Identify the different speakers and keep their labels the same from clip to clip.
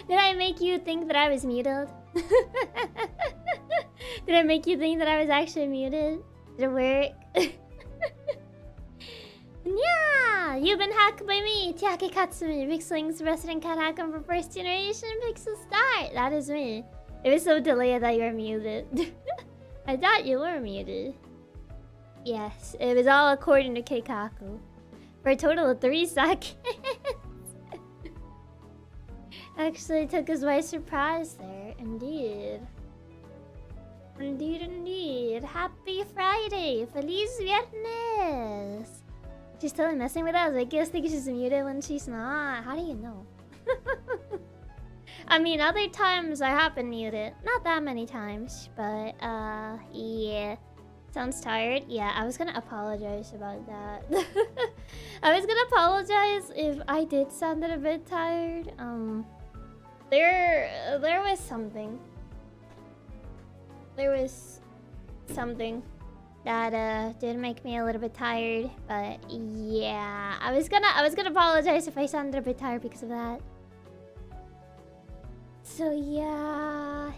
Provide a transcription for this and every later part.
Speaker 1: Did I make you think that I was muted? Did I make you think that I was actually muted? Did it work? Yeah! You've been hacked by me, Chiaki Katsumi, PixelLink's resident cat hacker for first generation PixelStart. That is me. It was so delayed that you were muted. I thought you were muted. Yes, it was all according to Keikaku. For a total of 3 seconds. Actually took us by surprise there, indeed. Indeed, indeed. Happy Friday! Feliz Viernes! She's totally messing with us. I guess think she's muted when she's not. How do you know? I mean, other times I have been muted. Not that many times, but yeah. Sounds tired? Yeah, I was gonna apologize about that. I was gonna apologize if I did sound a bit tired. There was something. There was something that did make me a little bit tired, but yeah, I was gonna apologize if I sounded a bit tired because of that. So yeah,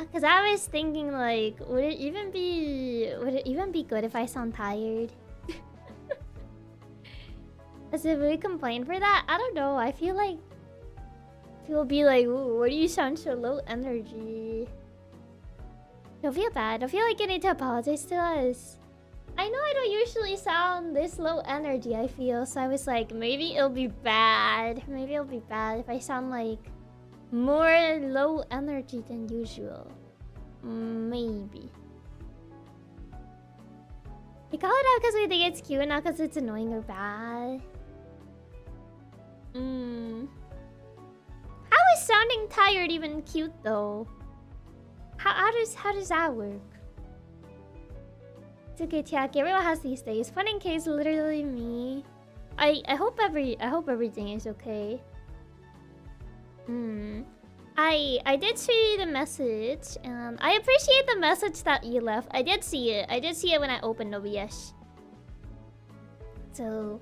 Speaker 1: because I was thinking like, would it even be good if I sound tired? As if we complain for that? I don't know. I feel like people be like, ooh, why do you sound so low energy? Don't feel bad. Don't feel like you need to apologize to us. I know I don't usually sound this low energy, I feel. So I was like, maybe it'll be bad. Maybe it'll be bad if I sound like more low energy than usual. Maybe. We call it out because we think it's cute, not because it's annoying or bad. How is sounding tired even cute though? How does that work? It's okay, Chiaki. Everyone has these days. Fun in case literally me. I hope everything is okay. Hmm. I did see the message, and I appreciate the message that you left. I did see it. I did see it when I opened OBS. So,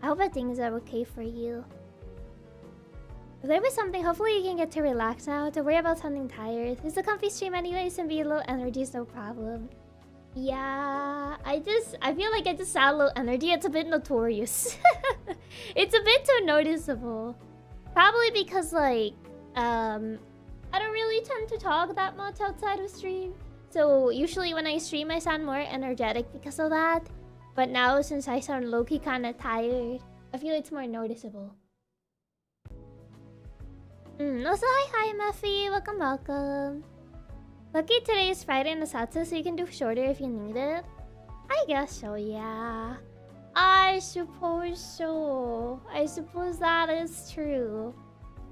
Speaker 1: I hope that things are okay for you. If there was something, hopefully you can get to relax now. Don't worry about sounding tired. It's a comfy stream anyways, and be low energy is no problem. Yeah, I feel like I just sound low energy. It's a bit notorious. It's a bit too noticeable. Probably because, like, I don't really tend to talk that much outside of stream. So usually when I stream, I sound more energetic because of that. But now, since I sound low-key kind of tired, I feel it's more noticeable. Also, hi, Muffy. Welcome. Lucky today is Friday in Asatsu, so you can do shorter if you need it. I guess so, yeah. I suppose so. I suppose that is true.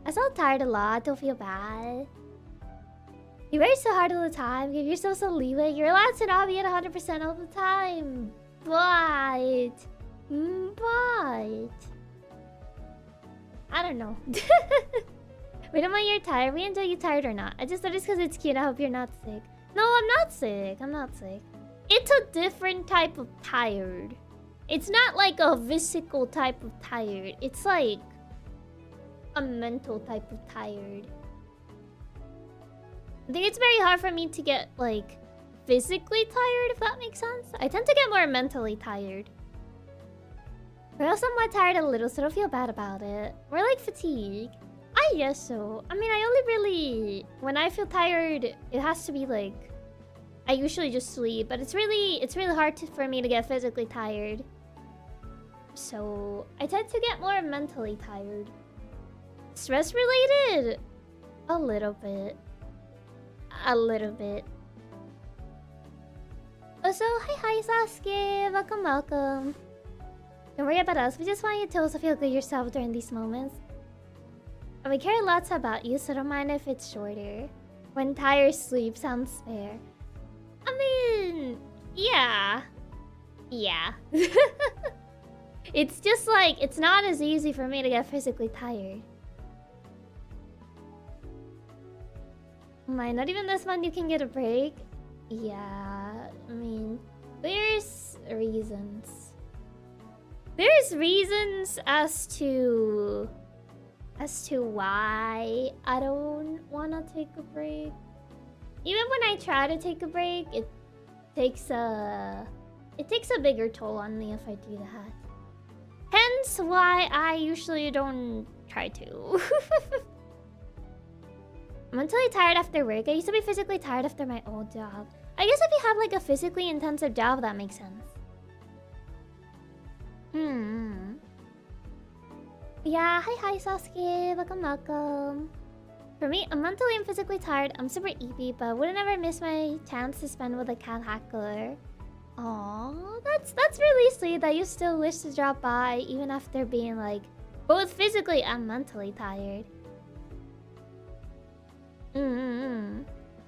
Speaker 1: I sound tired a lot, don't feel bad. You work so hard all the time, give yourself some leeway. You're allowed to not be at 100% all the time. But... I don't know. Wait a minute, you're tired. Wait until you're tired or not. I just thought it's because it's cute. I hope you're not sick. No, I'm not sick. I'm not sick. It's a different type of tired. It's not like a physical type of tired. It's like a mental type of tired. I think it's very hard for me to get, like, physically tired, if that makes sense. I tend to get more mentally tired. But also I'm tired a little, so don't feel bad about it. More like fatigue. I guess so. I mean, I only really... When I feel tired, it has to be, like... I usually just sleep, but it's really hard for me to get physically tired. So, I tend to get more mentally tired. Stress related? A little bit. A little bit. Also, hi Sasuke! Welcome. Don't worry about us, we just want you to also feel good yourself during these moments. And we care lots about you, so don't mind if it's shorter. When tired, sleep sounds fair. I mean... Yeah. It's just like, it's not as easy for me to get physically tired. Not even this month you can get a break? Yeah, I mean, there's reasons. There's reasons as to why I don't want to take a break. Even when I try to take a break, it takes a bigger toll on me if I do that. Hence why I usually don't try to. I'm mentally tired after work. I used to be physically tired after my old job. I guess if you have like a physically intensive job, that makes sense. Yeah, hi Sasuke. Welcome. For me, I'm mentally and physically tired. I'm super eepy, but wouldn't ever miss my chance to spend with a cat hackler. Aww, that's really sweet that you still wish to drop by even after being like both physically and mentally tired.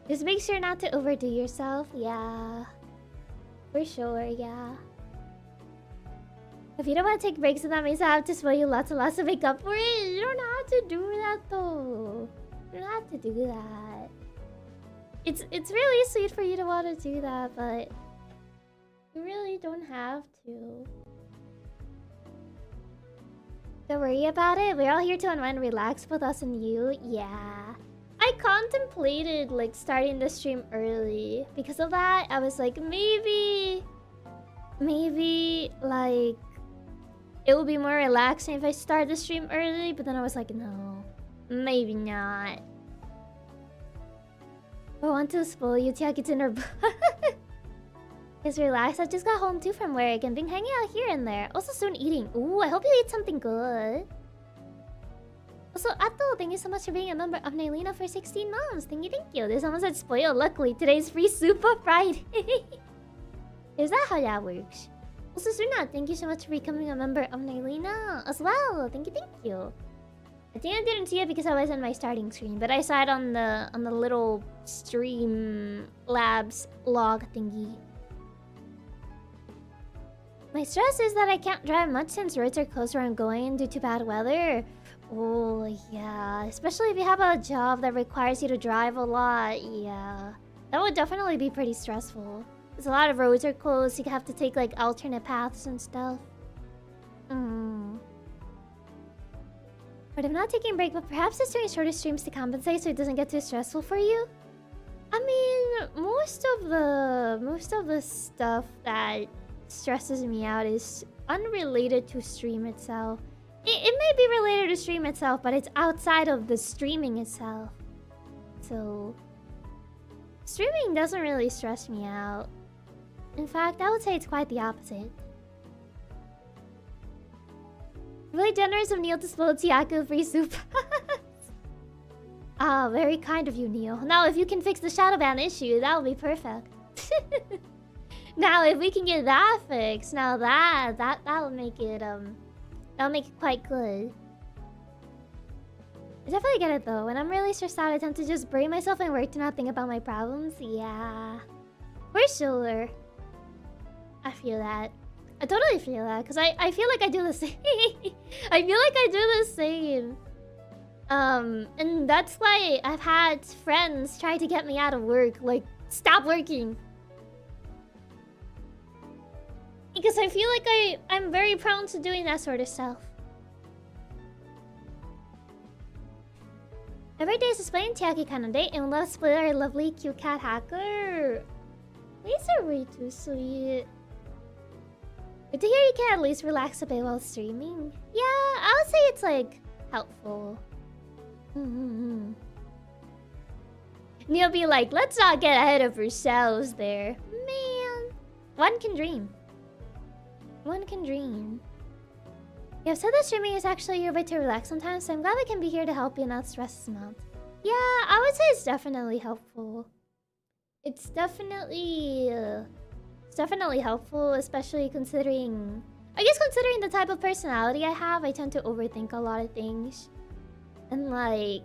Speaker 1: Just make sure not to overdo yourself. Yeah, for sure. Yeah. If you don't want to take breaks, then that means I have to spoil you lots and lots to make up for it. You don't have to do that though. You don't have to do that. It's really sweet for you to want to do that, but you really don't have to. Don't worry about it. We're all here to unwind and relax, both us and you. Yeah. I contemplated like starting the stream early. Because of that, I was like, maybe like it will be more relaxing if I start the stream early, but then I was like, no, maybe not. I want to spoil you, Chiaki in her butt. It's relaxed. I just got home too from work and been hanging out here and there. Also soon eating. Ooh, I hope you eat something good. Also, Atto, thank you so much for being a member of Nailina for 16 months. Thank you. There's someone said spoil. Luckily, today's free Super Friday. Is that how that works? Also, Suna, thank you so much for becoming a member of Nailina as well. Thank you. I think I didn't see it because I was on my starting screen, but I saw it on the little stream labs log thingy. My stress is that I can't drive much since roads are closed where I'm going due to bad weather. Oh, yeah. especially if you have a job that requires you to drive a lot. Yeah, that would definitely be pretty stressful. There's a lot of roads are closed. You have to take like alternate paths and stuff. But I'm not taking a break, but perhaps just doing shorter streams to compensate so it doesn't get too stressful for you. I mean, most of the stuff that stresses me out is unrelated to stream itself. It may be related to stream itself, but it's outside of the streaming itself. So streaming doesn't really stress me out. In fact, I would say it's quite the opposite. Really generous of Neil to spoil Chiaki free soup. Ah, very kind of you, Neil. Now, if you can fix the shadow ban issue, that would be perfect. Now, if we can get that fixed, now that'll make it quite good. I definitely get it though. When I'm really stressed out, I tend to just brain myself and work to not think about my problems. Yeah, for sure. I feel that. I totally feel that because I feel like I do the same. I feel like I do the same. And that's why I've had friends try to get me out of work, like stop working. Because I feel like I'm very prone to doing that sort of stuff. Every day is displaying Chiaki Kanade and let's split our lovely cute cat hacker. These are way too sweet. Good to hear you can at least relax a bit while streaming. Yeah, I would say it's like helpful. Neil be like, let's not get ahead of ourselves there. Man, one can dream. One can dream. You have said that streaming is actually your way to relax sometimes, so I'm glad I can be here to help you not stress this amount. Yeah, I would say it's definitely helpful. It's definitely helpful, especially considering... I guess considering the type of personality I have, I tend to overthink a lot of things. And like...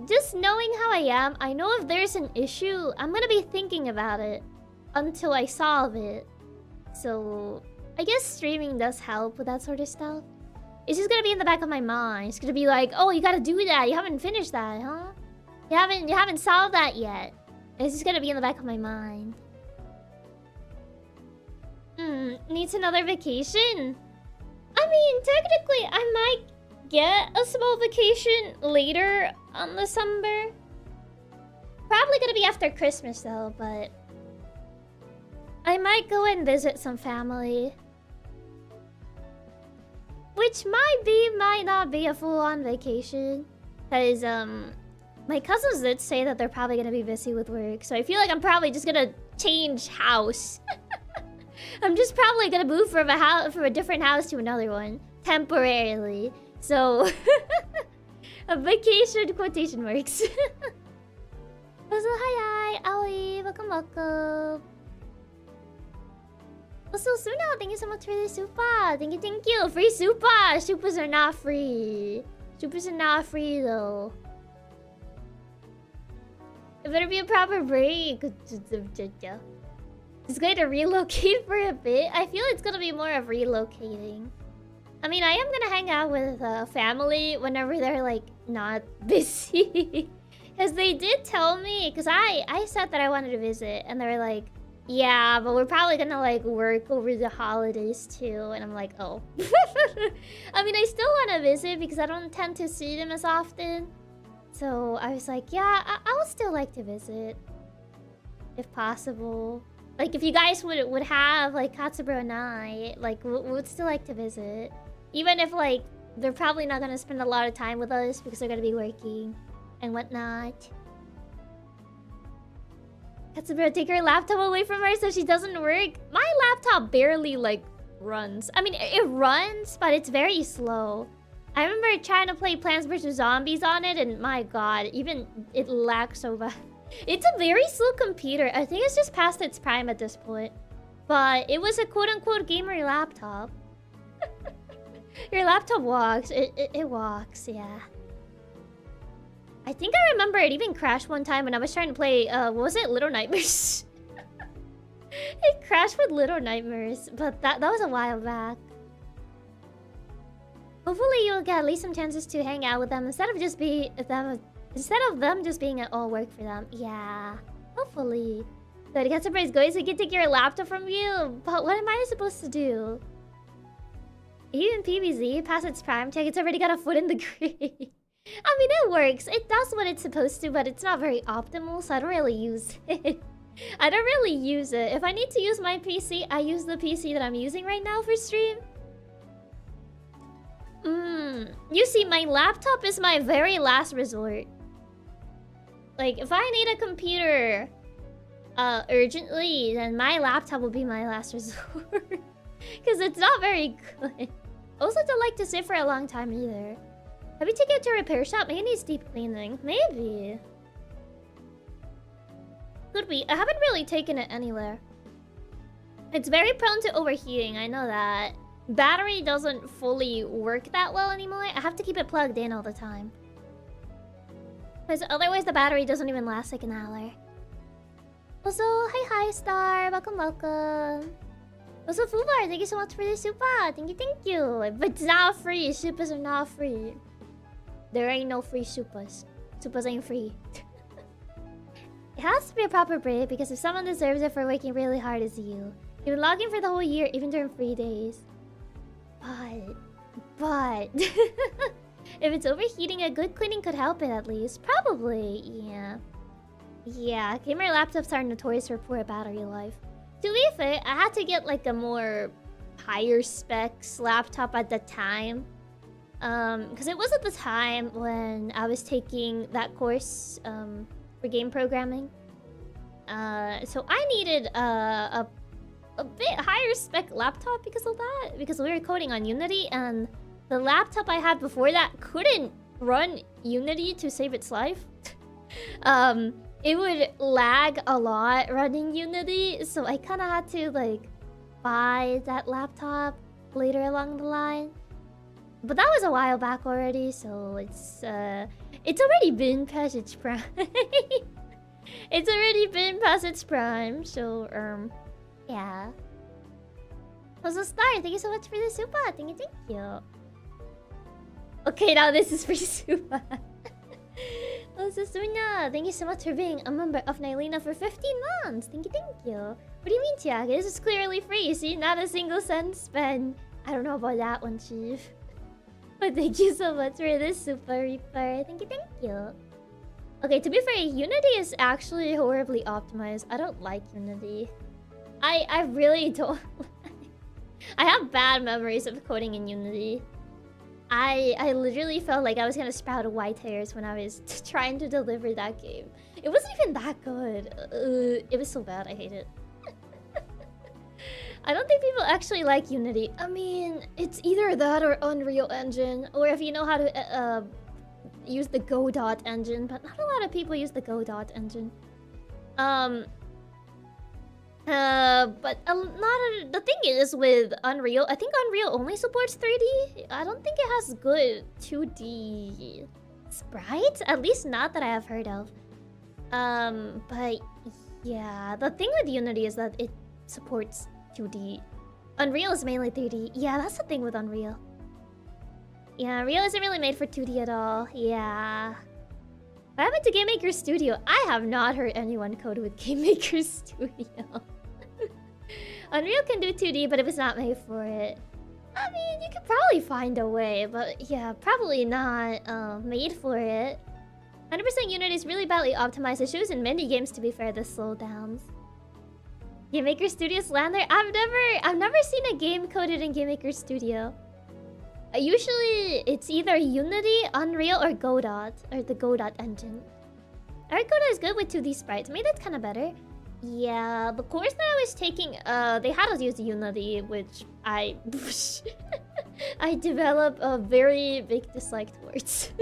Speaker 1: just knowing how I am, I know if there's an issue, I'm gonna be thinking about it until I solve it. So... I guess streaming does help with that sort of stuff. It's just gonna be in the back of my mind. It's gonna be like, oh, you gotta do that. You haven't finished that, huh? You haven't solved that yet. It's just gonna be in the back of my mind. Needs another vacation? I mean, technically, I might get a small vacation later on December. Probably gonna be after Christmas though, but... I might go and visit some family. Which might not be a full-on vacation. Because, my cousins did say that they're probably gonna be busy with work. So I feel like I'm probably just gonna change house. I'm just probably gonna move from a different house to another one. Temporarily. So... a vacation quotation marks. Also, hi, Ali. Welcome. Also, Suna, thank you so much for the super. Thank you. Free super. Supers are not free. Supers are not free, though. It better be a proper break. It's going to relocate for a bit. I feel it's going to be more of relocating. I mean, I am going to hang out with family whenever they're, like, not busy. Because they did tell me, because I said that I wanted to visit, and they were like, yeah, but we're probably gonna like work over the holidays too. And I'm like, oh. I mean, I still want to visit because I don't tend to see them as often. So I was like, yeah, I would still like to visit. If possible. Like if you guys would have like Katsubro and I, like would still like to visit. Even if like they're probably not gonna spend a lot of time with us because they're gonna be working and whatnot. Katsubiro, take her laptop away from her so she doesn't work. My laptop barely, like, runs. I mean, it runs, but it's very slow. I remember trying to play Plants vs. Zombies on it, and my god, even it lags so bad. It's a very slow computer. I think it's just past its prime at this point. But it was a quote-unquote gamer laptop. Your laptop walks. It walks, yeah. I think I remember it even crashed one time when I was trying to play, what was it? Little Nightmares. It crashed with Little Nightmares, but that was a while back. Hopefully you'll get at least some chances to hang out with them instead of them just being at all work for them. Yeah, hopefully. Good, get surprised, guys. I can take your laptop from you, but what am I supposed to do? Even PBZ past its prime check, it's already got a foot in the grave. I mean, it works. It does what it's supposed to, but it's not very optimal, so I don't really use it. I don't really use it. If I need to use my PC, I use the PC that I'm using right now for stream. You see, my laptop is my very last resort. Like, if I need a computer urgently, then my laptop will be my last resort. Because it's not very good. Also, don't like to sit for a long time either. Have you taken it to a repair shop? Maybe it needs deep cleaning. Maybe. Could be. I haven't really taken it anywhere. It's very prone to overheating, I know that. Battery doesn't fully work that well anymore. I have to keep it plugged in all the time. Because otherwise the battery doesn't even last like an hour. Also, hi Star. Welcome, welcome. Also, Fubar, thank you so much for the super. Thank you. But it's not free. Supers are not free. There ain't no free supers. Supers ain't free. It has to be a proper break because if someone deserves it for working really hard, it's you. You've been logging for the whole year, even during free days. But... if it's overheating, a good cleaning could help it at least. Probably, yeah. Yeah, gamer laptops are notorious for poor battery life. To be fair, I had to get like a more higher specs laptop at the time. Because it was at the time when I was taking that course for game programming. So I needed a bit higher spec laptop because of that. Because we were coding on Unity and the laptop I had before that couldn't run Unity to save its life. It would lag a lot running Unity, so I kind of had to like buy that laptop later along the line. But that was a while back already, so it's already been past its prime. It's already been past its prime, so yeah. Also, Star, thank you so much for the super. Thank you. Okay, now this is for super. Also, Suna, thank you so much for being a member of Nylina for 15 months. Thank you. What do you mean, Chiaki? This is clearly free. See, not a single cent spent. I don't know about that one, Chief. But thank you so much for this Super Reaper. Thank you. Okay, to be fair, Unity is actually horribly optimized. I don't like Unity. I really don't. I have bad memories of coding in Unity. I literally felt like I was gonna sprout white hairs when I was trying to deliver that game. It wasn't even that good. It was so bad, I hate it. I don't think people actually like Unity. I mean, it's either that or Unreal Engine, or if you know how to use the Godot engine, but not a lot of people use the Godot engine. The thing is with Unreal, I think Unreal only supports 3D. I don't think it has good 2D sprites, at least not that I have heard of. But yeah, the thing with Unity is that it supports 2D. Unreal is mainly 3D. Yeah, that's the thing with Unreal. Yeah, Unreal isn't really made for 2D at all. Yeah. What happened to Game Maker Studio? I have not heard anyone code with Game Maker Studio. Unreal can do 2D, but if it's not made for it, I mean, you could probably find a way, but yeah, probably not made for it. 100% Unity is really badly optimized. It shows in many games, to be fair, the slowdowns. Game Maker Studio slander? I've never seen a game coded in Game Maker Studio. Usually, it's either Unity, Unreal, or Godot, or the Godot engine. I heard Godot is good with 2D sprites. Maybe that's kind of better. Yeah, the course that I was taking, they had us use Unity, which I develop a very big dislike towards.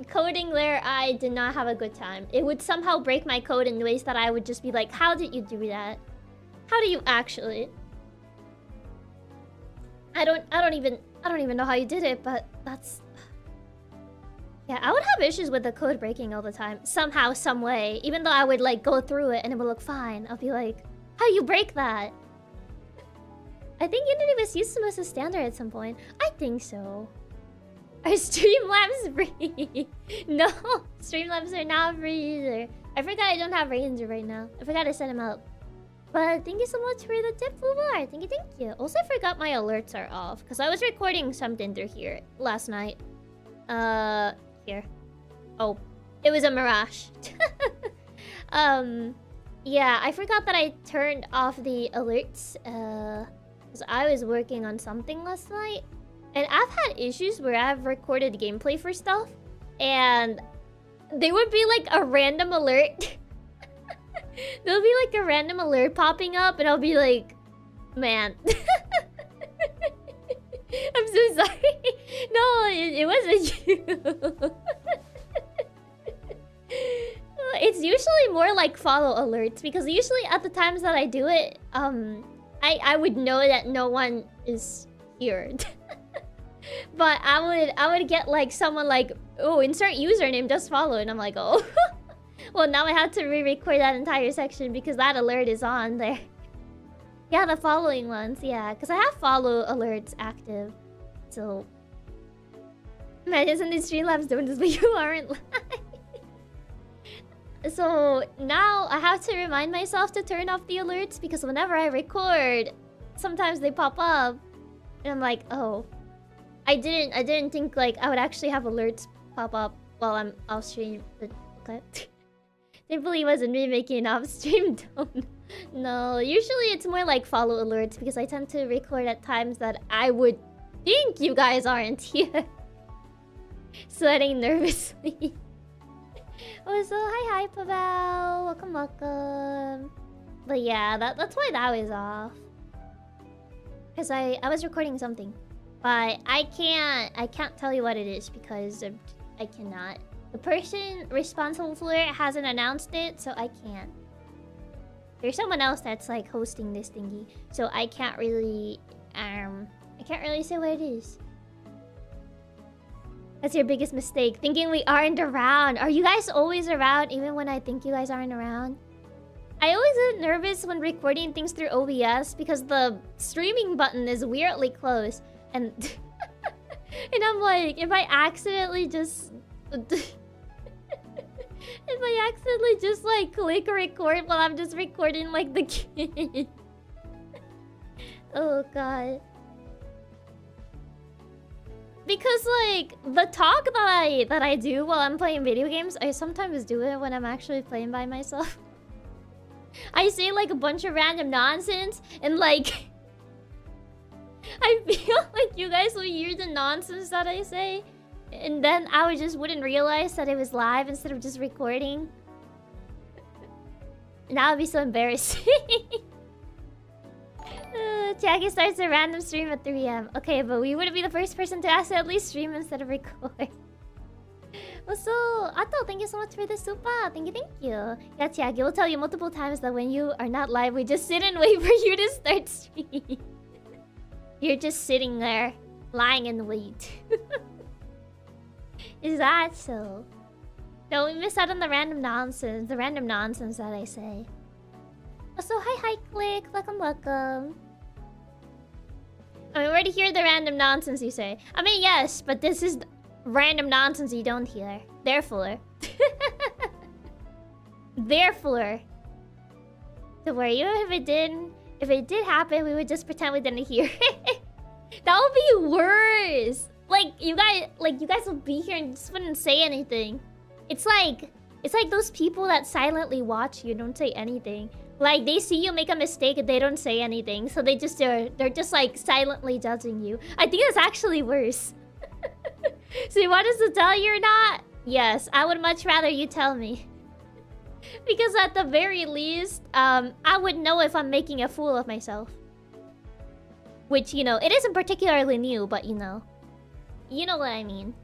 Speaker 1: Coding there, I did not have a good time. It would somehow break my code in ways that I would just be like, how did you do that? How do you actually? I don't even know how you did it, but that's... Yeah, I would have issues with the code breaking all the time. Somehow, some way. Even though I would like go through it and it would look fine. I'll be like, how do you break that? I think Unity was used as a standard at some point. I think so. Are Streamlabs free? No, Streamlabs are not free either. I forgot I don't have Ranger right now. I forgot to set him up. But thank you so much for the tip, Fubar. Thank you. Also, I forgot my alerts are off because I was recording something through here last night. Here. Oh, it was a mirage. Yeah, I forgot that I turned off the alerts. Because I was working on something last night. And I've had issues where I've recorded gameplay for stuff. And there would be like a random alert. There'll be like a random alert popping up. And I'll be like, man. I'm so sorry. No, it wasn't you. It's usually more like follow alerts. Because usually at the times that I do it, I would know that no one is here. But I would get like someone like, oh, insert username, just follow, and I'm like, oh. Well, now I have to re-record that entire section because that alert is on there. Yeah, the following ones, yeah, because I have follow alerts active. So imagine these Streamlabs doing this, but you aren't live. So now I have to remind myself to turn off the alerts because whenever I record, sometimes they pop up, and I'm like, oh. I didn't think like I would actually have alerts pop up while I'm off stream. But okay. Thankfully it wasn't me making off stream tone. No, usually it's more like follow alerts because I tend to record at times that I would think you guys aren't here. Sweating nervously. Oh, so hi Pavel. Welcome. But yeah, that's why that was off. Because I was recording something. But I can't tell you what it is because I cannot. The person responsible for it hasn't announced it, so I can't. There's someone else that's like hosting this thingy, so I can't really say what it is. That's your biggest mistake, thinking we aren't around. Are you guys always around even when I think you guys aren't around? I always get nervous when recording things through OBS because the streaming button is weirdly close. And and I'm like, if I accidentally just like click record while I'm just recording like the kid. Oh god. Because like the talk that I do while I'm playing video games, I sometimes do it when I'm actually playing by myself. I say like a bunch of random nonsense and like I feel like you guys will hear the nonsense that I say, and then I wouldn't realize that it was live instead of just recording. And that would be so embarrassing. Chiaki starts a random stream at 3 AM. Okay, but we wouldn't be the first person to accidentally stream instead of record. Also, Ato, thank you so much for the super. Thank you. Yeah, Chiaki, we'll tell you multiple times that when you are not live, we just sit and wait for you to start streaming. You're just sitting there, lying in wait. Is that so? No, we miss out on the random nonsense. The random nonsense that I say. Also, hi, Click. Welcome. I mean, where to hear the random nonsense you say? I mean, yes, but this is random nonsense you don't hear. Therefore. So where you if it did happen, we would just pretend we didn't hear it. That would be worse. Like you guys would be here and just wouldn't say anything. It's like those people that silently watch you, don't say anything. Like they see you make a mistake and they don't say anything, so they're just like silently judging you. I think that's actually worse. So you want us to tell you or not? Yes, I would much rather you tell me. Because at the very least, I would know if I'm making a fool of myself. Which, you know, it isn't particularly new, but you know. You know what I mean.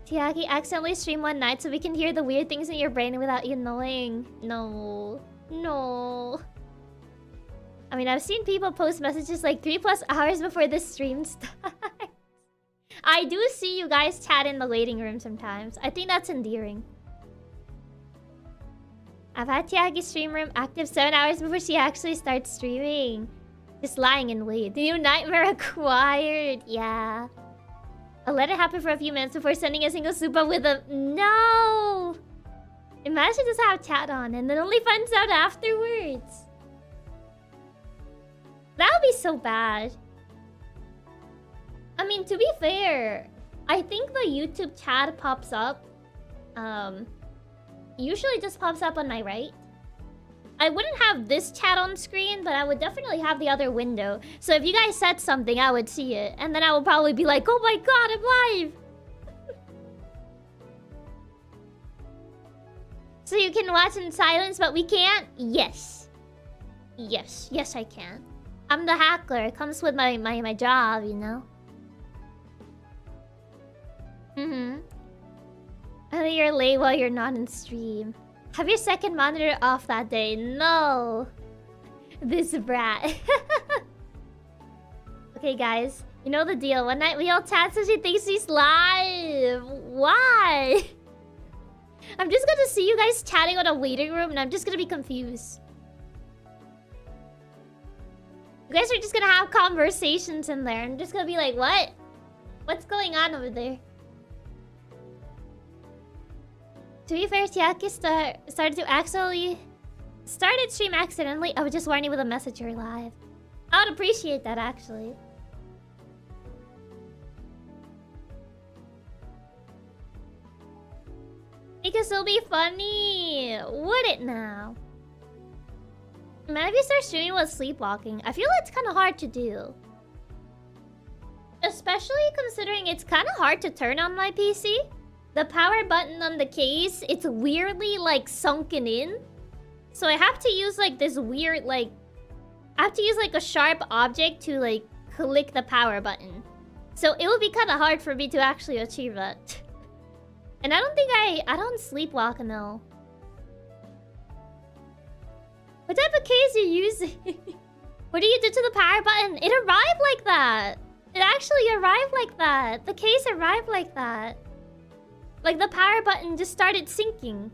Speaker 1: Chiaki, accidentally stream one night so we can hear the weird things in your brain without you knowing. No. I mean, I've seen people post messages like 3+ hours before the stream starts. I do see you guys chat in the waiting room sometimes. I think that's endearing. I've had Chiaki's stream room active 7 hours before she actually starts streaming. Just lying in wait. The new nightmare acquired. Yeah. I'll let it happen for a few minutes before sending a single super with a... No! Imagine just have chat on and then only finds out afterwards. That would be so bad. I mean, to be fair, I think the YouTube chat pops up. Usually just pops up on my right. I wouldn't have this chat on screen, but I would definitely have the other window. So if you guys said something, I would see it. And then I would probably be like, oh my god, I'm live! So you can watch in silence, but we can't? Yes. Yes. Yes, I can. I'm the hacker. It comes with my job, you know? I think you're late while you're not in stream. Have your second monitor off that day. No. This brat. Okay, guys. You know the deal. One night we all chat so she thinks she's live. Why? I'm just gonna see you guys chatting on a waiting room and I'm just gonna be confused. You guys are just gonna have conversations in there. I'm just gonna be like, what? What's going on over there? To be fair, Chiaki started stream accidentally. I would just warn you with a message you're live. I would appreciate that, actually. Because it'll be funny. Would it now? Man, if you start streaming while sleepwalking, I feel it's kind of hard to do. Especially considering it's kind of hard to turn on my PC. The power button on the case, it's weirdly, like, sunken in. So I have to use, like, this weird, like... I have to use, like, a sharp object to, like, click the power button. So it would be kind of hard for me to actually achieve that. And I don't think I don't sleepwalk, no. What type of case are you using? What do you do to the power button? It arrived like that. It actually arrived like that. The case arrived like that. Like, the power button just started sinking.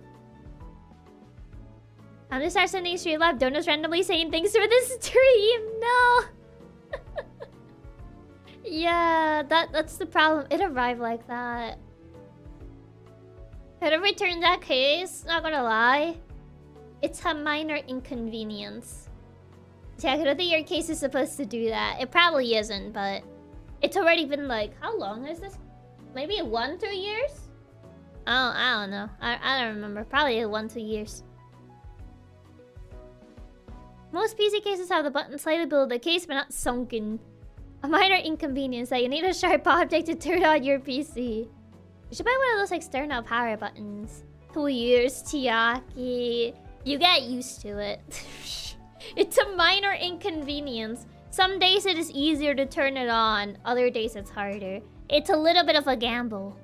Speaker 1: I'm gonna start sending stream live donuts randomly saying things for this stream. No! Yeah, that's the problem. It arrived like that. Could have returned that case, not gonna lie. It's a minor inconvenience. See, I don't think your case is supposed to do that. It probably isn't, but... It's already been like... How long has this? Maybe 1-2 years? Oh, I don't know. I don't remember. Probably 1-2 years. Most PC cases have the button slightly below the case, but not sunken. A minor inconvenience that you need a sharp object to turn on your PC. You should buy one of those external power buttons. 2 years, Chiaki. You get used to it. It's a minor inconvenience. Some days it is easier to turn it on. Other days it's harder. It's a little bit of a gamble.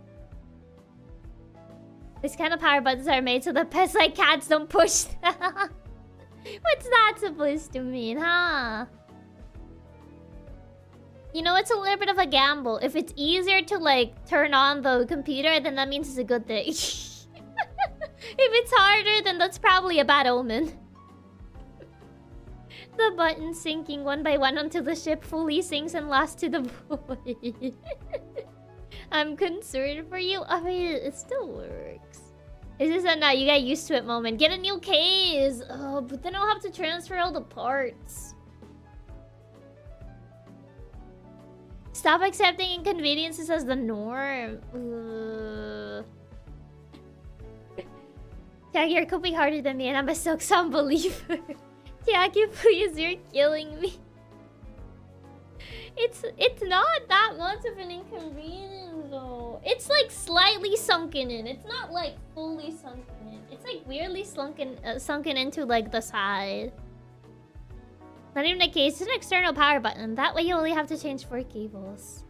Speaker 1: This kind of power buttons are made so the pets like cats don't push them. What's that supposed to mean, huh? You know, it's a little bit of a gamble. If it's easier to, like, turn on the computer, then that means it's a good thing. If it's harder, then that's probably a bad omen. The button sinking one by one until the ship fully sinks and lost to the void. I'm concerned for you. I mean, it still works. It's just a you get used to it moment. Get a new case. Oh, but then I'll have to transfer all the parts. Stop accepting inconveniences as the norm. Chiaki, you're coping harder than me and I'm a Silksong believer. Chiaki, please, you're killing me. It's not that much of an inconvenience though. It's like slightly sunken in. It's not like fully sunken in. It's like weirdly sunken into like the side. Not even a case, it's an external power button. That way you only have to change 4 cables.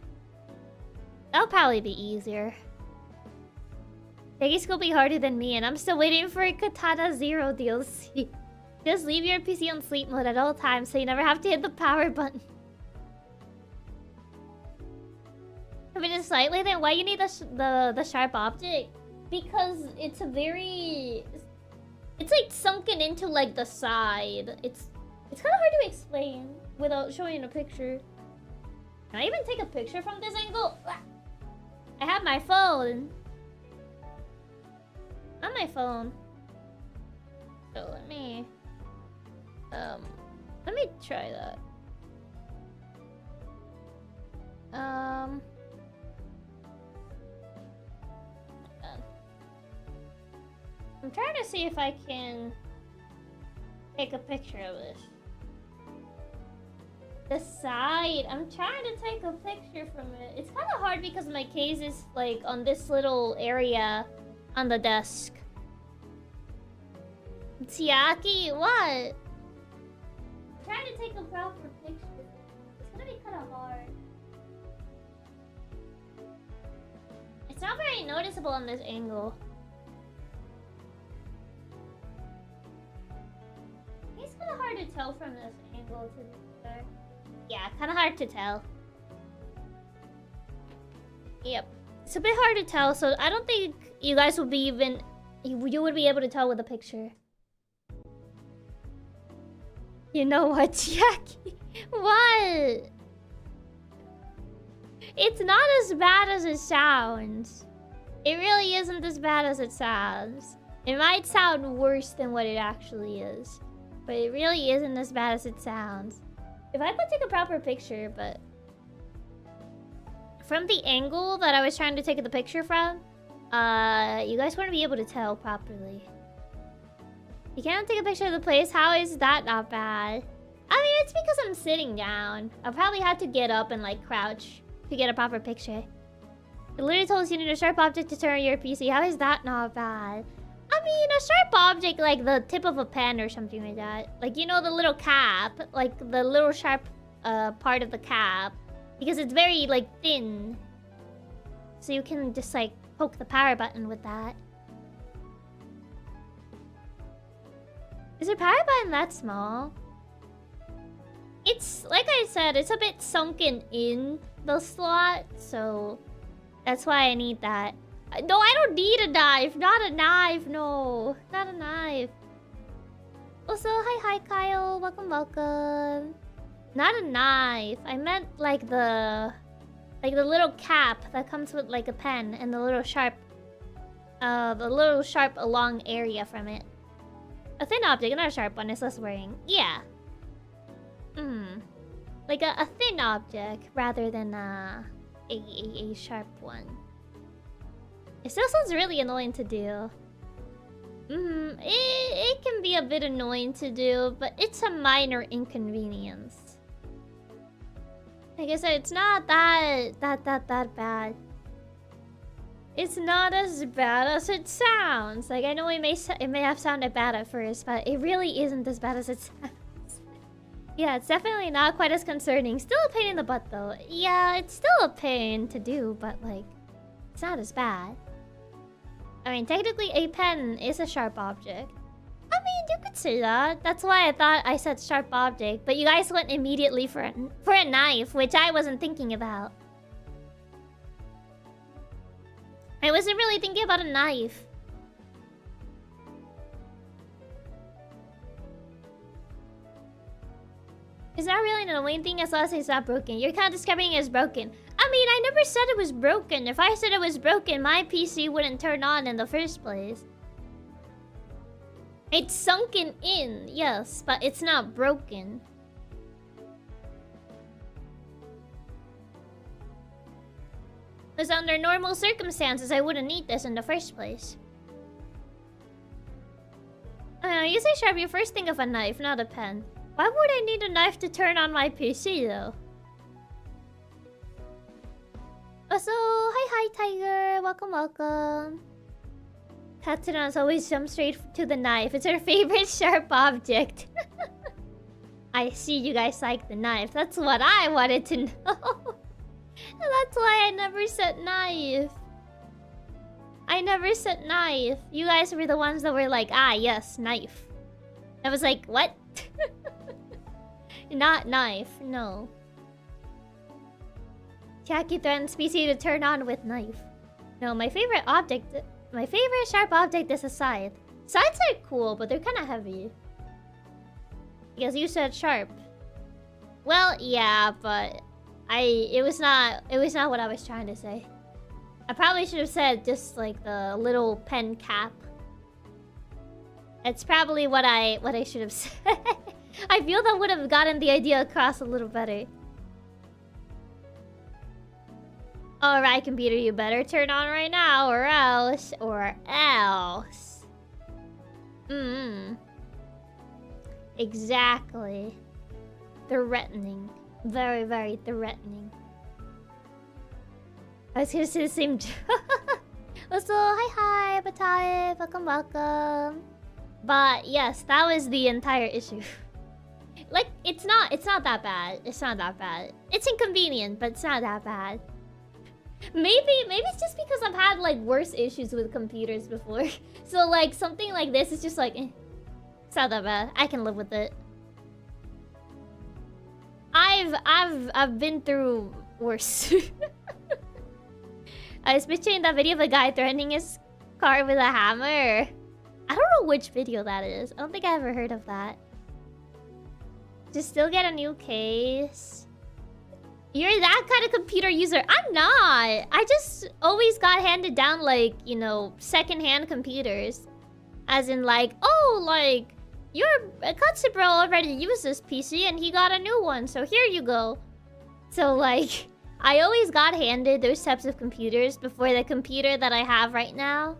Speaker 1: That'll probably be easier. Chiaki's coping harder than me and I'm still waiting for Katana Zero DLC. Just leave your PC on sleep mode at all times so you never have to hit the power button. If it is slightly, then why you need the sharp object? Because it's a very... It's like sunken into like the side. It's kind of hard to explain without showing a picture. Can I even take a picture from this angle? I have my phone. On my phone. So let me try that. I'm trying to see if I can take a picture of this. The side. I'm trying to take a picture from it. It's kind of hard because my case is like on this little area on the desk. Chiaki, what? I'm trying to take a proper picture. It's gonna be kind of hard. It's not very noticeable on this angle. It's kind of hard to tell from this angle to be fair. Yeah, kind of hard to tell. Yep. It's a bit hard to tell, so I don't think you guys will be even... You would be able to tell with a picture. You know what, Chiaki? What? It's not as bad as it sounds. It really isn't as bad as it sounds. It might sound worse than what it actually is. But it really isn't as bad as it sounds. If I could take a proper picture, but... From the angle that I was trying to take the picture from, you guys wouldn't be able to tell properly. You can't take a picture of the place? How is that not bad? I mean, it's because I'm sitting down. I'll probably have to get up and, like, crouch to get a proper picture. It literally told us you need a sharp object to turn your PC. How is that not bad? I mean, a sharp object like the tip of a pen or something like that. Like, you know, the little cap. Like, the little sharp part of the cap. Because it's very, like, thin. So you can just, like, poke the power button with that. Is your power button that small? It's, like I said, it's a bit sunken in the slot. So, that's why I need that. No, I don't need a knife. Not a knife. No, not a knife. Also, hi, Kyle. Welcome, welcome. Not a knife. I meant like the little cap that comes with like a pen and the little sharp along area from it. A thin object, not a sharp one. It's less wearing. Yeah. Like a thin object rather than a sharp one. It still sounds really annoying to do. It can be a bit annoying to do, but it's a minor inconvenience. Like I said, it's not that bad. It's not as bad as it sounds. Like, I know it may have sounded bad at first, but it really isn't as bad as it sounds. Yeah, it's definitely not quite as concerning. Still a pain in the butt, though. Yeah, it's still a pain to do, but, like, it's not as bad. I mean, technically, a pen is a sharp object. I mean, you could say that. That's why I thought I said sharp object, but you guys went immediately for a knife, which I wasn't thinking about. I wasn't really thinking about a knife. It's not really an annoying thing as long as it's not broken. You're kind of describing it as broken. I mean, I never said it was broken. If I said it was broken, my PC wouldn't turn on in the first place. It's sunken in, yes, but it's not broken. Because under normal circumstances, I wouldn't need this in the first place. You say sharp, you first think of a knife, not a pen. Why would I need a knife to turn on my PC, though? Also, hi, Tiger. Welcome, welcome. Katsuna's always jump straight to the knife. It's her favorite sharp object. I see you guys like the knife. That's what I wanted to know. That's why I never said knife. I never said knife. You guys were the ones that were like, ah, yes, knife. I was like, what? Not knife, no. Chiaki threatens PC to turn on with knife. No, my favorite sharp object is a scythe. Sides are cool, but they're kind of heavy. Because you said sharp. Well, yeah, but it was not what I was trying to say. I probably should have said just like the little pen cap. It's probably what I should have said. I feel that would have gotten the idea across a little better. Alright, computer, you better turn on right now or else. Exactly. Threatening. Very, very threatening. I was gonna say the same. Also, hi, Bataev. Welcome. But yes, that was the entire issue. Like, it's not that bad. It's not that bad. It's inconvenient, but it's not that bad. Maybe it's just because I've had like worse issues with computers before. So like something like this is just like, it's not that bad. I can live with it. I've been through worse. I was picturing that video of a guy threatening his car with a hammer. I don't know which video that is. I don't think I ever heard of that. Just still get a new case. You're that kind of computer user. I'm not. I just always got handed down like, you know, secondhand computers. As in like, oh, like, your Katsubro already used this PC and he got a new one, so here you go. So like, I always got handed those types of computers before the computer that I have right now.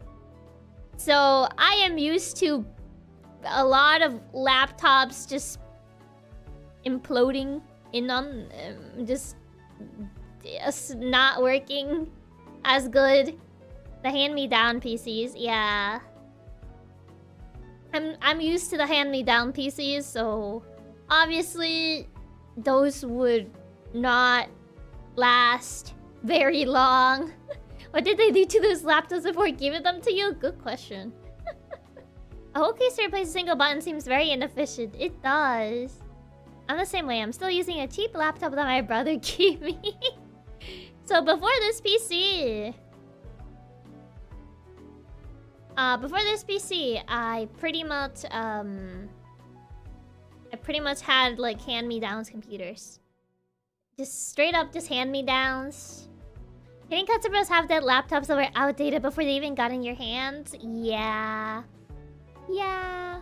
Speaker 1: So I am used to a lot of laptops just imploding in on just not working as good. The hand-me-down PCs, yeah. I'm used to the hand-me-down PCs, so obviously those would not last very long. What did they do to those laptops before giving them to you? Good question. A whole case to replace a single button seems very inefficient. It does. I'm the same way. I'm still using a cheap laptop that my brother gave me. So before this PC... I pretty much had like hand-me-downs computers. Just straight up just hand-me-downs. Didn't Katsubros have dead laptops that were outdated before they even got in your hands? Yeah. Yeah.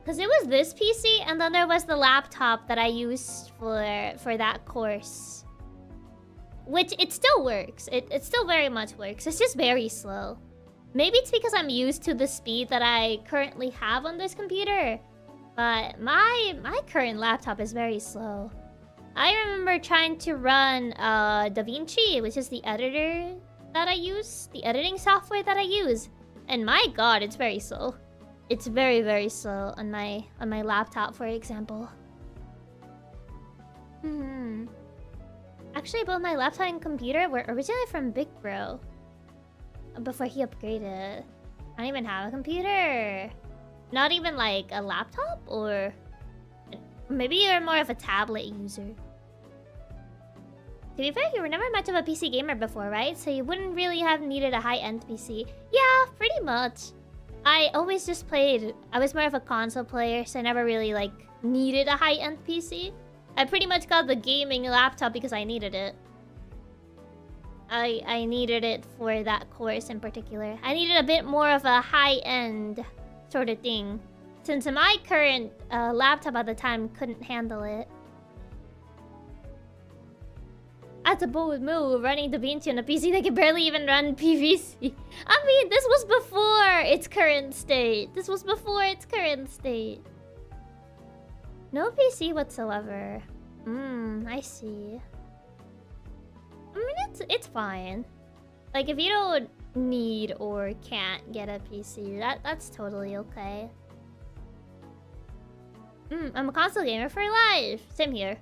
Speaker 1: Because it was this PC, and then there was the laptop that I used for that course. Which, it still works. It still very much works. It's just very slow. Maybe it's because I'm used to the speed that I currently have on this computer. But my current laptop is very slow. I remember trying to run DaVinci, which is the editor that I use. The editing software that I use. And my god, it's very slow. It's very, very slow on my laptop, for example. Actually, both my laptop and computer were originally from Big Bro. Before he upgraded. I don't even have a computer. Not even like a laptop, or... Maybe you're more of a tablet user. To be fair, you were never much of a PC gamer before, right? So you wouldn't really have needed a high-end PC. Yeah, pretty much. I always just played... I was more of a console player, so I never really, like, needed a high-end PC. I pretty much got the gaming laptop because I needed it. I needed it for that course in particular. I needed a bit more of a high-end sort of thing. Since my current laptop at the time couldn't handle it. That's a bold move, running DaVinci on a PC that can barely even run PVC. I mean, this was before its current state. This was before its current state. No PC whatsoever. I see. I mean, it's fine. Like, if you don't need or can't get a PC, that's totally okay. I'm a console gamer for life. Same here.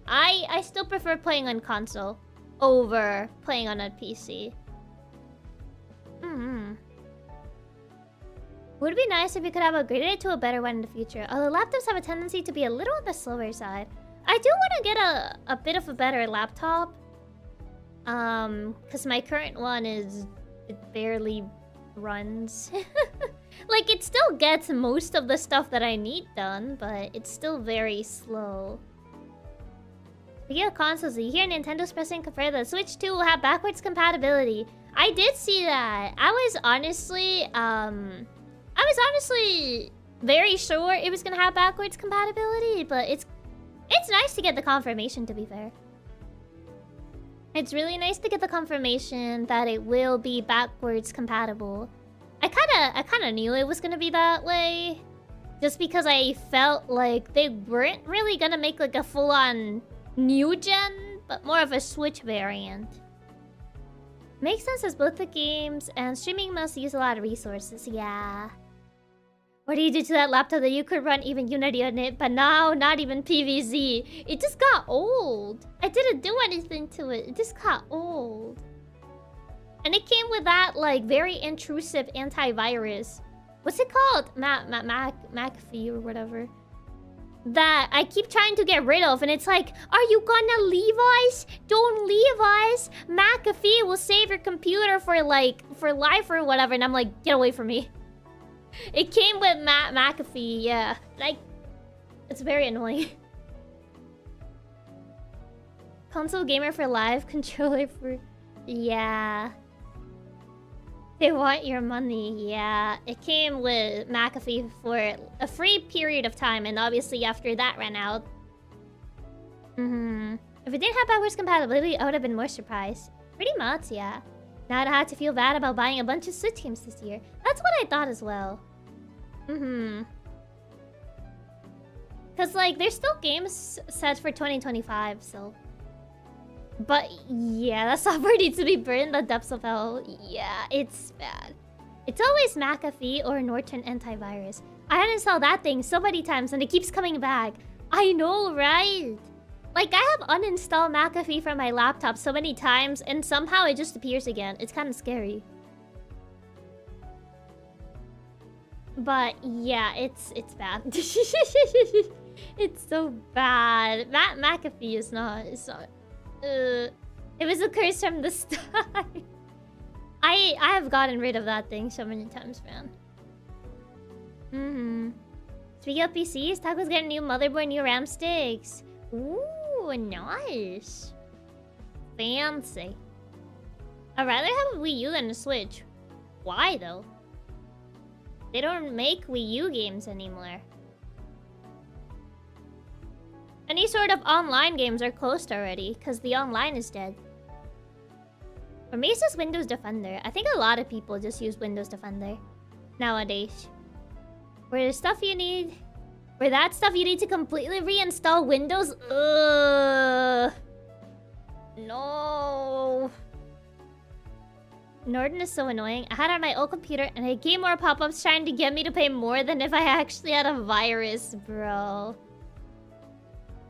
Speaker 1: I still prefer playing on console over playing on a PC. Would be nice if we could have upgraded it to a better one in the future. Although laptops have a tendency to be a little on the slower side. I do want to get a bit of a better laptop. Because my current one it barely runs. Like, it still gets most of the stuff that I need done, but it's still very slow. Speaking of consoles, you hear Nintendo's pressing confirm the Switch 2 will have backwards compatibility. I did see that. I was honestly very sure it was gonna have backwards compatibility, but it's nice to get the confirmation, to be fair. It's really nice to get the confirmation that it will be backwards compatible. I kinda knew it was gonna be that way, just because I felt like they weren't really gonna make like a full-on new gen, but more of a Switch variant. Makes sense as both the games and streaming must use a lot of resources, yeah. What do you do to that laptop that you could run even Unity on it, but now not even PVZ? It just got old. I didn't do anything to it. It just got old. And it came with that, like, very intrusive antivirus. What's it called? McAfee or whatever. That I keep trying to get rid of, and it's like, are you gonna leave us? Don't leave us. McAfee will save your computer for life or whatever, and I'm like, get away from me. It came with McAfee, yeah. Like, it's very annoying. Console gamer for life, controller for... Yeah. They want your money, yeah. It came with McAfee for a free period of time, and obviously after that ran out. If it didn't have backwards compatibility, I would have been more surprised. Pretty much, yeah. Now I'd have to feel bad about buying a bunch of Switch games this year. That's what I thought as well. Because, like, there's still games set for 2025, so... But, yeah, that software needs to be burned in the depths of hell. Yeah, it's bad. It's always McAfee or Norton antivirus. I uninstalled that thing so many times and it keeps coming back. I know, right? Like, I have uninstalled McAfee from my laptop so many times and somehow it just appears again. It's kind of scary. But, yeah, it's bad. It's so bad. McAfee is not... it was a curse from the start. I have gotten rid of that thing so many times, man. Speaking of PCs, Taco's getting a new motherboard, new RAM sticks. Ooh, nice. Fancy. I'd rather have a Wii U than a Switch. Why, though? They don't make Wii U games anymore. Any sort of online games are closed already, because the online is dead. For me, it's just Windows Defender. I think a lot of people just use Windows Defender nowadays. Where the stuff you need... Where that stuff you need to completely reinstall Windows... Ugh. No. Norton is so annoying. I had it on my old computer and I get more pop-ups trying to get me to pay more than if I actually had a virus, bro.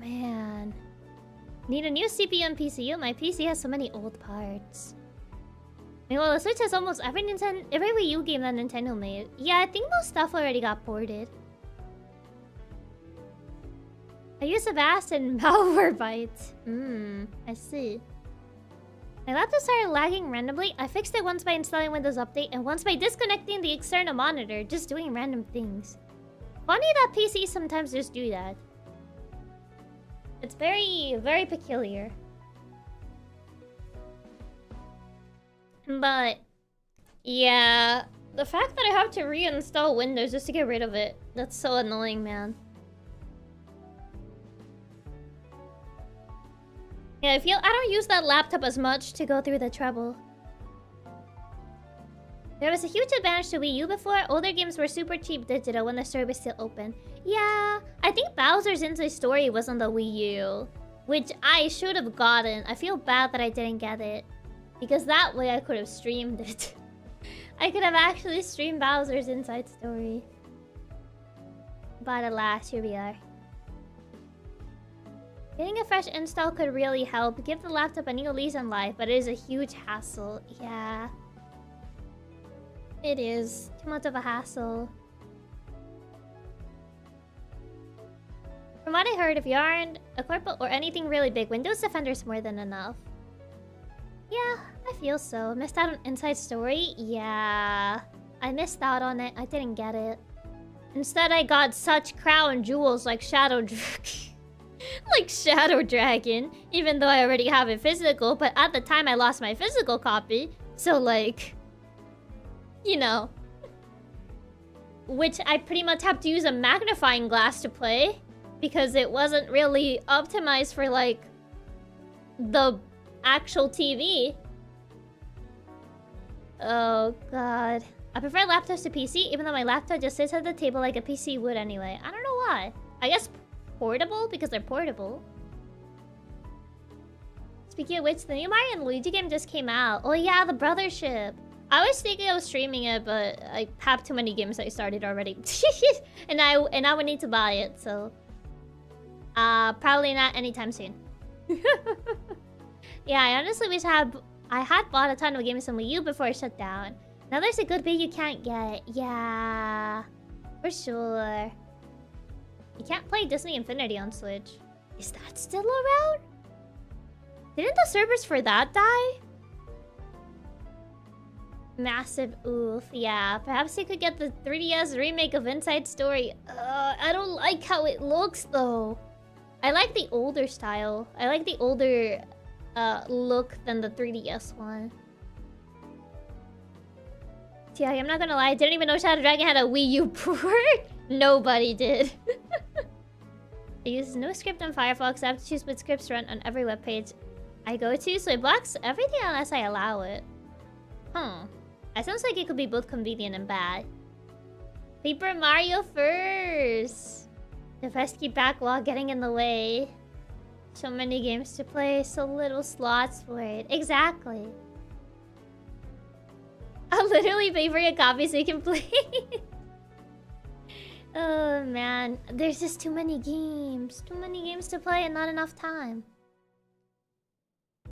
Speaker 1: Man. Need a new CPU and PCU. My PC has so many old parts. Meanwhile, the Switch has almost every Wii U game that Nintendo made. Yeah, I think most stuff already got ported. I use Avast and Malwarebytes. I see. My laptop started lagging randomly. I fixed it once by installing Windows Update and once by disconnecting the external monitor, just doing random things. Funny that PCs sometimes just do that. It's very, very peculiar. But, yeah, the fact that I have to reinstall Windows just to get rid of it, that's so annoying, man. Yeah, I don't use that laptop as much to go through the trouble. There was a huge advantage to Wii U before. Older games were super cheap digital when the store was still open. Yeah, I think Bowser's Inside Story was on the Wii U, which I should have gotten. I feel bad that I didn't get it, because that way I could have streamed it. I could have actually streamed Bowser's Inside Story. But alas, here we are. Getting a fresh install could really help. Give the laptop a new lease on life, but it is a huge hassle. Yeah. It is. Too much of a hassle. From what I heard, if you aren't a corporate or anything really big, Windows Defender is more than enough. Yeah, I feel so. Missed out on Inside Story? Yeah. I missed out on it. I didn't get it. Instead, I got such crown jewels like Shadow like Shadow Dragon, even though I already have it physical, but at the time I lost my physical copy, so like, you know, which I pretty much have to use a magnifying glass to play because it wasn't really optimized for like the actual TV. Oh god. I prefer laptops to PC, even though my laptop just sits at the table like a PC would anyway. I don't know why. I guess portable? Because they're portable. Speaking of which, the new Mario and Luigi game just came out. Oh yeah, the Brothership. I was thinking of streaming it, but I have too many games I started already. and I would need to buy it, so... probably not anytime soon. Yeah, I honestly wish I had bought a ton of games on Wii U before it shut down. Now there's a good bit you can't get. Yeah, for sure. You can't play Disney Infinity on Switch. Is that still around? Didn't the servers for that die? Massive oof. Yeah, perhaps you could get the 3DS remake of Inside Story. I don't like how it looks though. I like the older style. I like the older look than the 3DS one. Yeah, I'm not gonna lie, I didn't even know Shadow Dragon had a Wii U port. Nobody did. I use no script on Firefox. I have to choose what scripts run on every webpage I go to, so it blocks everything unless I allow it. Huh. That sounds like it could be both convenient and bad. Paper Mario first. The pesky backlog getting in the way. So many games to play, so little slots for it. Exactly. I'll literally pay for your copy so you can play. Oh man, there's just too many games. Too many games to play and not enough time.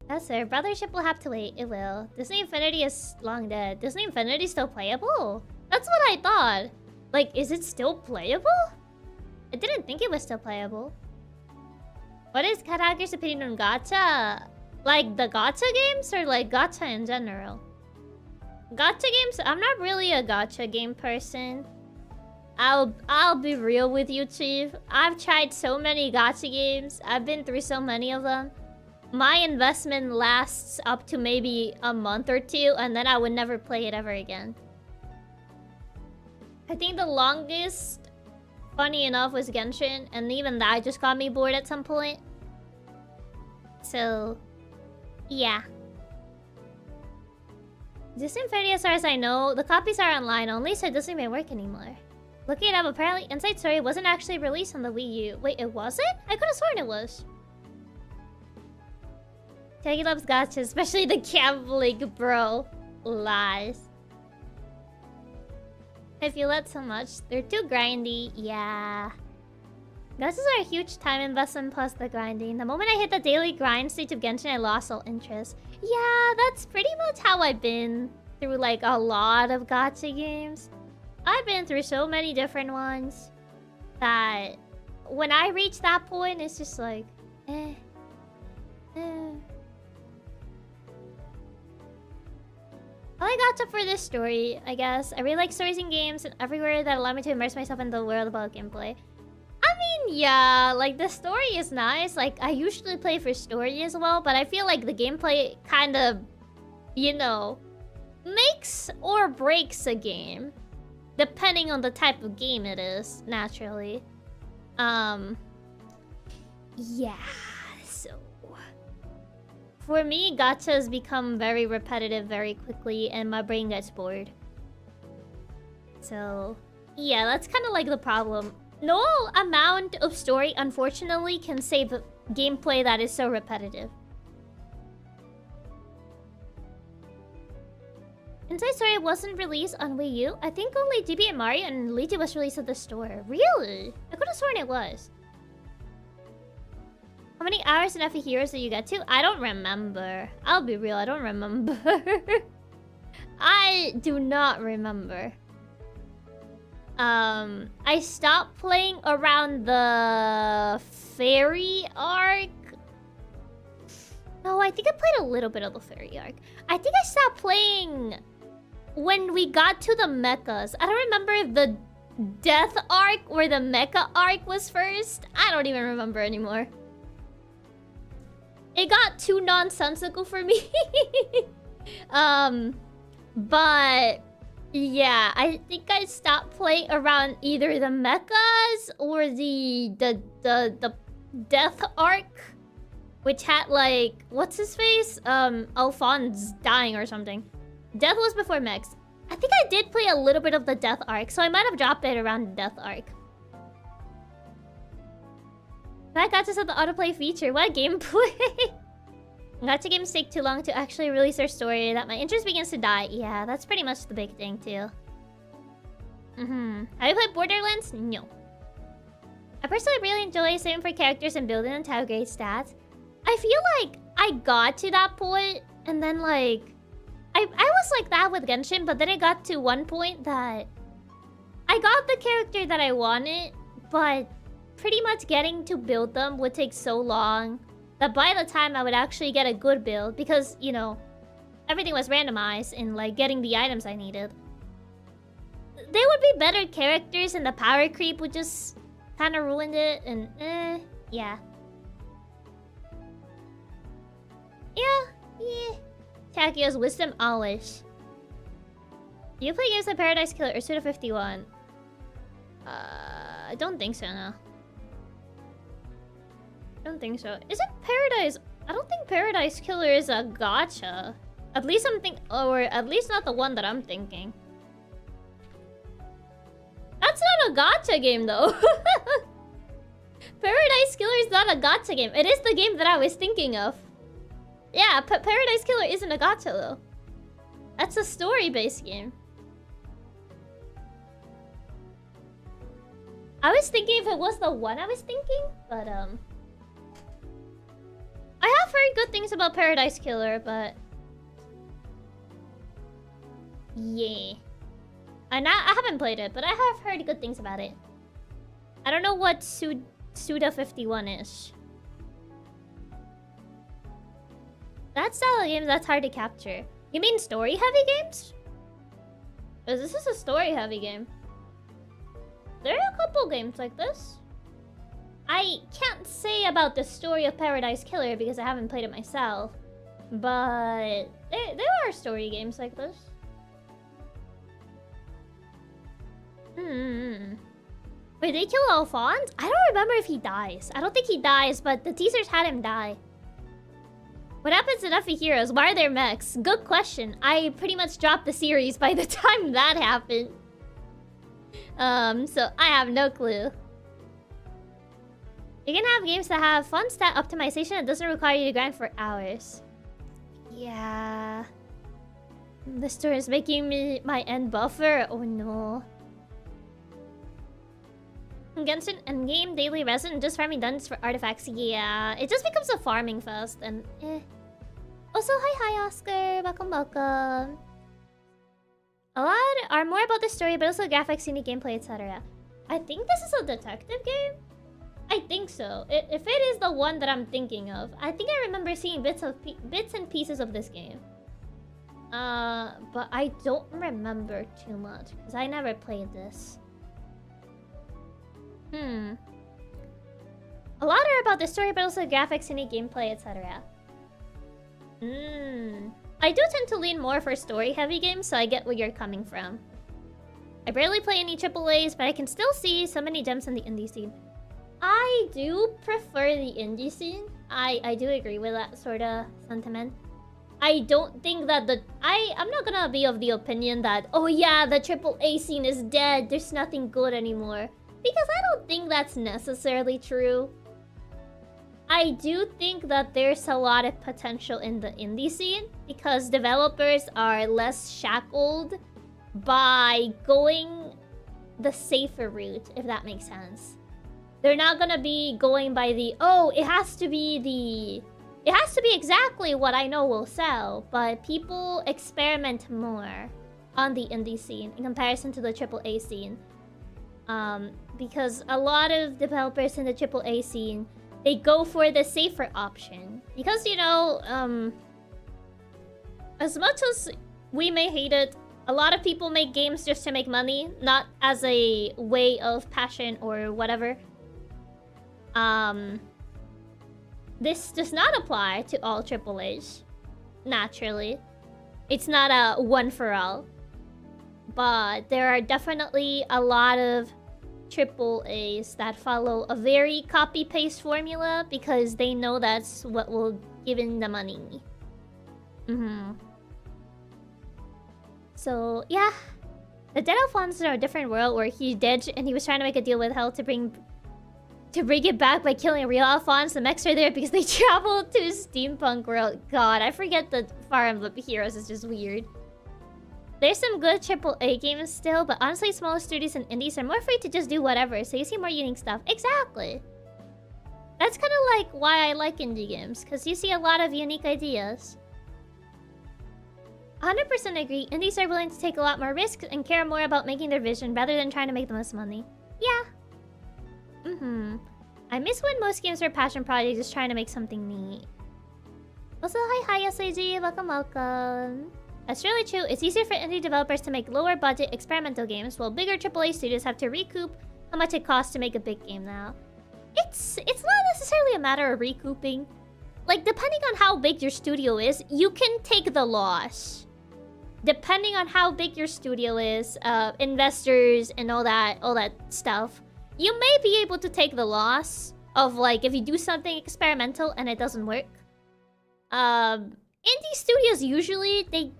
Speaker 1: That's fair. Brothership will have to wait. It will. Disney Infinity is long dead. Disney Infinity is still playable? That's what I thought. Like, is it still playable? I didn't think it was still playable. What is Cat Hacker's opinion on gacha? Like the gacha games or like gacha in general? Gacha games? I'm not really a gacha game person. I'll be real with you, Chief. I've tried so many gacha games. I've been through so many of them. My investment lasts up to maybe a month or two, and then I would never play it ever again. I think the longest, funny enough, was Genshin, and even that just got me bored at some point. So, yeah. Disney Infinity, as far as I know, the copies are online only, so it doesn't even work anymore. Looking it up, apparently Inside Story wasn't actually released on the Wii U. Wait, it wasn't? I could have sworn it was. Chiaki loves gacha, especially the gambling, bro. Lies. I feel that so much. They're too grindy. Yeah. Gachas are a huge time investment plus the grinding. The moment I hit the daily grind stage of Genshin, I lost all interest. Yeah, that's pretty much how I've been through like a lot of gacha games. I've been through so many different ones that when I reach that point, it's just like, eh. I like gacha for this story, I guess. I really like stories in games and everywhere that allow me to immerse myself in the world about gameplay. I mean, yeah, like the story is nice. Like, I usually play for story as well, but I feel like the gameplay kind of, you know, makes or breaks a game. Depending on the type of game it is, naturally. Yeah, so... For me, gachas become very repetitive very quickly, and my brain gets bored. So, yeah, that's kind of like the problem. No amount of story, unfortunately, can save gameplay that is so repetitive. Inside Story wasn't released on Wii U. I think only DB and Mario and Luigi was released at the store. Really? I could have sworn it was. How many hours in FE Heroes did you get to? I don't remember. I'll be real, I don't remember. I do not remember. I stopped playing around the fairy arc. No, I think I played a little bit of the fairy arc. I think I stopped playing when we got to the mechas, I don't remember if the death arc or the mecha arc was first. I don't even remember anymore. It got too nonsensical for me. But yeah, I think I stopped playing around either the mechas or the death arc, which had like, what's his face? Alphonse dying or something. Death was before mechs. I think I did play a little bit of the death arc, so I might have dropped it around the death arc. I got to set the autoplay feature. What gameplay? Gacha games take too long to actually release their story that my interest begins to die. Yeah, that's pretty much the big thing too. Have you played Borderlands? No. I personally really enjoy saving for characters and building on tower grade stats. I feel like I got to that point and then like I was like that with Genshin, but then it got to one point that I got the character that I wanted, but pretty much getting to build them would take so long that by the time I would actually get a good build, because, you know, everything was randomized in like getting the items I needed, there would be better characters and the power creep would just kind of ruined it, and yeah. Yeah. Takio's Wisdom Owlish. Do you play games like Paradise Killer or Suda 51? I don't think so, no. I don't think so. Is it Paradise? I don't think Paradise Killer is a gacha. At least something, or at least not the one that I'm thinking. That's not a gacha game though. Paradise Killer is not a gacha game. It is the game that I was thinking of. Yeah, Paradise Killer isn't a gacha though. That's a story-based game. I was thinking if it was the one I was thinking, but I have heard good things about Paradise Killer, but yeah. I haven't played it, but I have heard good things about it. I don't know what Suda 51 is. That style of game that's hard to capture. You mean story-heavy games? Because this is a story-heavy game. There are a couple games like this. I can't say about the story of Paradise Killer because I haven't played it myself. But there are story games like this. Wait, they kill Alphonse? I don't remember if he dies. I don't think he dies, but the teasers had him die. What happens to Nuffy Heroes? Why are there mechs? Good question. I pretty much dropped the series by the time that happened. So I have no clue. You can have games that have fun stat optimization that doesn't require you to grind for hours. Yeah. The store is making me my end buffer. Oh no. Genshin Endgame Daily Resident just farming dungeons for artifacts. Yeah, it just becomes a farming fest and Also, hi Oscar. Welcome. A lot are more about the story, but also graphics, unique gameplay, etc. I think this is a detective game. I think so. If it is the one that I'm thinking of, I think I remember seeing bits and pieces of this game. But I don't remember too much because I never played this. A lot are about the story, but also graphics, unique gameplay, etc. I do tend to lean more for story-heavy games, so I get where you're coming from. I barely play any AAAs, but I can still see so many gems in the indie scene. I do prefer the indie scene. I do agree with that sort of sentiment. I don't think that I'm not gonna be of the opinion that, oh yeah, the AAA scene is dead, there's nothing good anymore. Because I don't think that's necessarily true. I do think that there's a lot of potential in the indie scene because developers are less shackled by going the safer route, if that makes sense. They're not gonna be going by the, oh, it has to be exactly what I know will sell, but people experiment more on the indie scene in comparison to the AAA scene. Because a lot of developers in the AAA scene, they go for the safer option. Because, you know, as much as we may hate it, A lot of people make games just to make money, not as a way of passion or whatever. This does not apply to all AAAs, naturally. It's not a one for all. But there are definitely a lot of AAAs that follow a very copy-paste formula because they know that's what will give in the money. So, yeah. The Dead Alphonse are a different world where he's dead and he was trying to make a deal with Hell to bring it back by killing a real Alphonse. The mechs are there because they traveled to a steampunk world. God, I forget the Fire Emblem Heroes is just weird. There's some good AAA games still, but honestly, smaller studios and indies are more free to just do whatever, so you see more unique stuff. Exactly. That's kind of like why I like indie games, because you see a lot of unique ideas. 100% agree. Indies are willing to take a lot more risks and care more about making their vision rather than trying to make the most money. Yeah. I miss when most games are passion projects just trying to make something neat. Also, hi SAG, welcome. That's really true. It's easier for indie developers to make lower budget experimental games, while bigger AAA studios have to recoup how much it costs to make a big game now. It's not necessarily a matter of recouping. Like, depending on how big your studio is, you can take the loss. Depending on how big your studio is, investors and all that stuff, you may be able to take the loss of, like, if you do something experimental and it doesn't work. Indie studios usually, they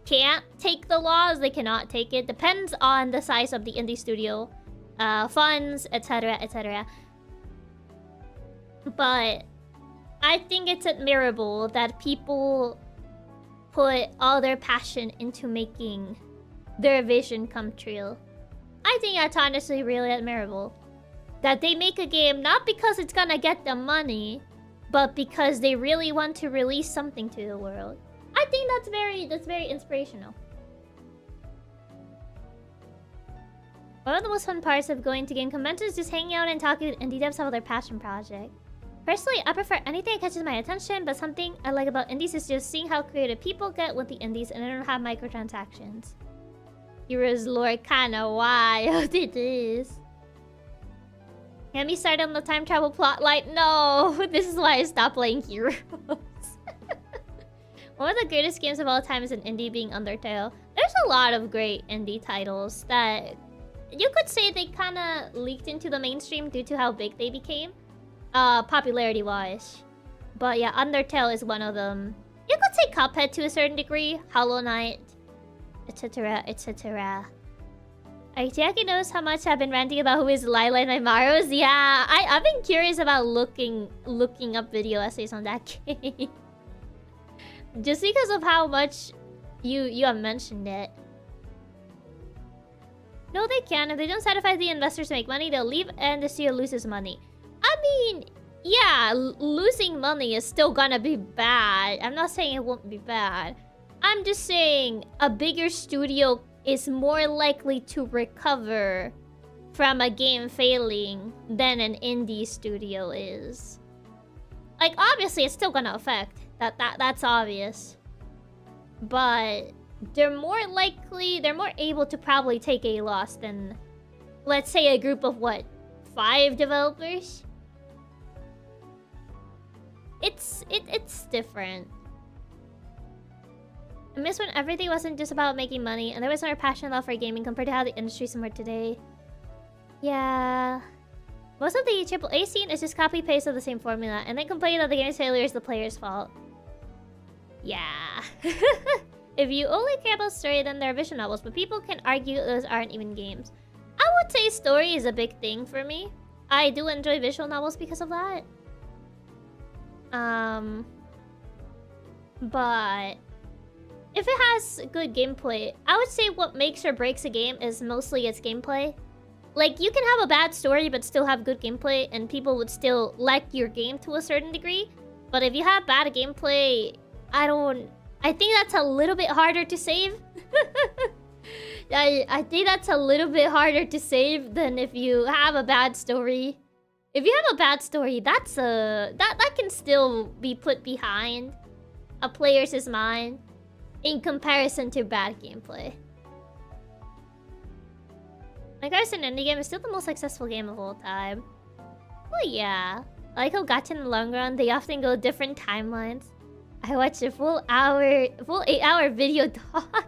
Speaker 1: can't take the loss. They cannot take it. Depends on the size of the indie studio, funds, etc, etc. But I think it's admirable that people put all their passion into making their vision come true. I think that's honestly really admirable. That they make a game not because it's gonna get them money, but because they really want to release something to the world. I think that's very inspirational. One of the most fun parts of going to game conventions is just hanging out and talking with indie devs about their passion project. Personally, I prefer anything that catches my attention, but something I like about indies is just seeing how creative people get with the indies and they don't have microtransactions. Heroes lore kinda wild it is. Get me started on the time travel plotline. No, this is why I stopped playing Heroes. One of the greatest games of all time is an indie being Undertale. There's a lot of great indie titles that you could say they kind of leaked into the mainstream due to how big they became, popularity-wise. But yeah, Undertale is one of them. You could say Cuphead to a certain degree, Hollow Knight, etc, etc. Chiaki knows how much I've been ranting about who is Lila and Imaros. Yeah, I've been curious about looking up video essays on that game. Just because of how much you have mentioned it. No, they can. If they don't satisfy the investors to make money, they'll leave and the studio loses money. I mean, yeah, losing money is still gonna be bad. I'm not saying it won't be bad. I'm just saying a bigger studio is more likely to recover from a game failing than an indie studio is. Like, obviously, it's still gonna affect. That's obvious. But they're more able to probably take a loss than, let's say, a group of, what, 5 developers? It's different. I miss when everything wasn't just about making money and there was more passion and love for gaming compared to how the industry's more today. Yeah. Most of the AAA scene is just copy-paste of the same formula and then complain that the game's failure is the player's fault. Yeah. If you only care about story, then there are visual novels, but people can argue those aren't even games. I would say story is a big thing for me. I do enjoy visual novels because of that. But if it has good gameplay, I would say what makes or breaks a game is mostly its gameplay. Like, you can have a bad story but still have good gameplay and people would still like your game to a certain degree. But if you have bad gameplay, I think that's a little bit harder to save. I think that's a little bit harder to save than if you have a bad story. If you have a bad story, that can still be put behind a player's mind in comparison to bad gameplay. Like I said, indie game is still the most successful game of all time. Oh yeah. I like how gacha in the long run, they often go different timelines. I watched a full 8-hour video talk.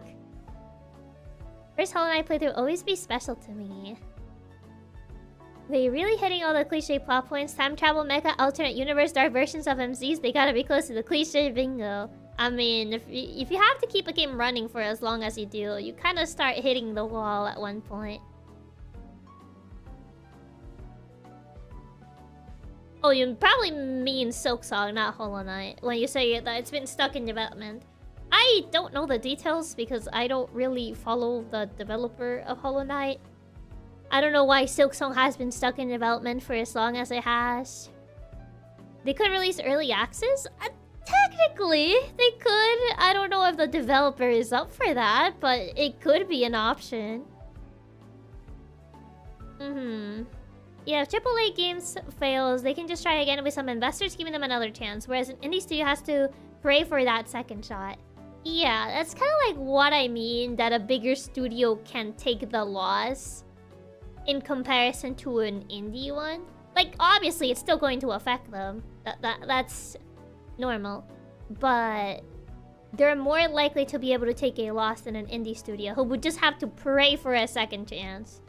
Speaker 1: First Hollow Knight playthrough will always be special to me. They really hitting all the cliche plot points. Time travel, mecha, alternate universe, dark versions of MCs. They gotta be close to the cliche bingo. I mean, if you have to keep a game running for as long as you do, you kind of start hitting the wall at one point. Oh, you probably mean Silksong, not Hollow Knight, when you say that it's been stuck in development. I don't know the details because I don't really follow the developer of Hollow Knight. I don't know why Silksong has been stuck in development for as long as it has. They could release early access? Technically, they could. I don't know if the developer is up for that, but it could be an option. Yeah, if AAA games fails, they can just try again with some investors giving them another chance, whereas an indie studio has to pray for that second shot. Yeah, that's kind of like what I mean, that a bigger studio can take the loss in comparison to an indie one. Like, obviously, it's still going to affect them. That's normal. But they're more likely to be able to take a loss than an indie studio, who would just have to pray for a second chance.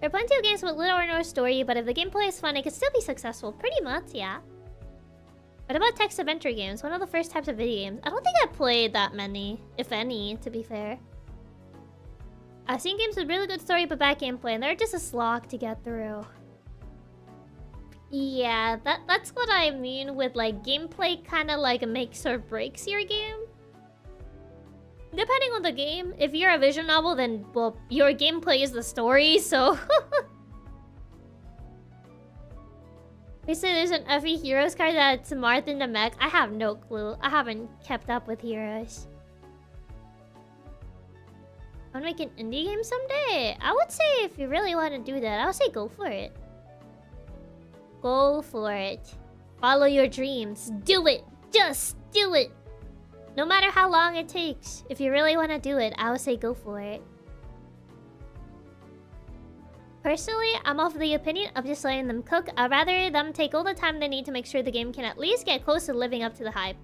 Speaker 1: There are plenty of games with little or no story, but if the gameplay is fun, it can still be successful. Pretty much, yeah. What about text adventure games? One of the first types of video games. I don't think I've played that many, if any, to be fair. I've seen games with really good story but bad gameplay, and they're just a slog to get through. Yeah, that's what I mean with like gameplay kind of like makes or breaks your game. Depending on the game, if you're a visual novel, then, well, your gameplay is the story, so... They say there's an Effie Heroes card that's Martin the Mech. I have no clue. I haven't kept up with Heroes. I want to make an indie game someday. I would say if you really want to do that, I would say go for it. Go for it. Follow your dreams. Do it! Just do it! No matter how long it takes. If you really want to do it, I would say go for it. Personally, I'm of the opinion of just letting them cook. I'd rather them take all the time they need to make sure the game can at least get close to living up to the hype.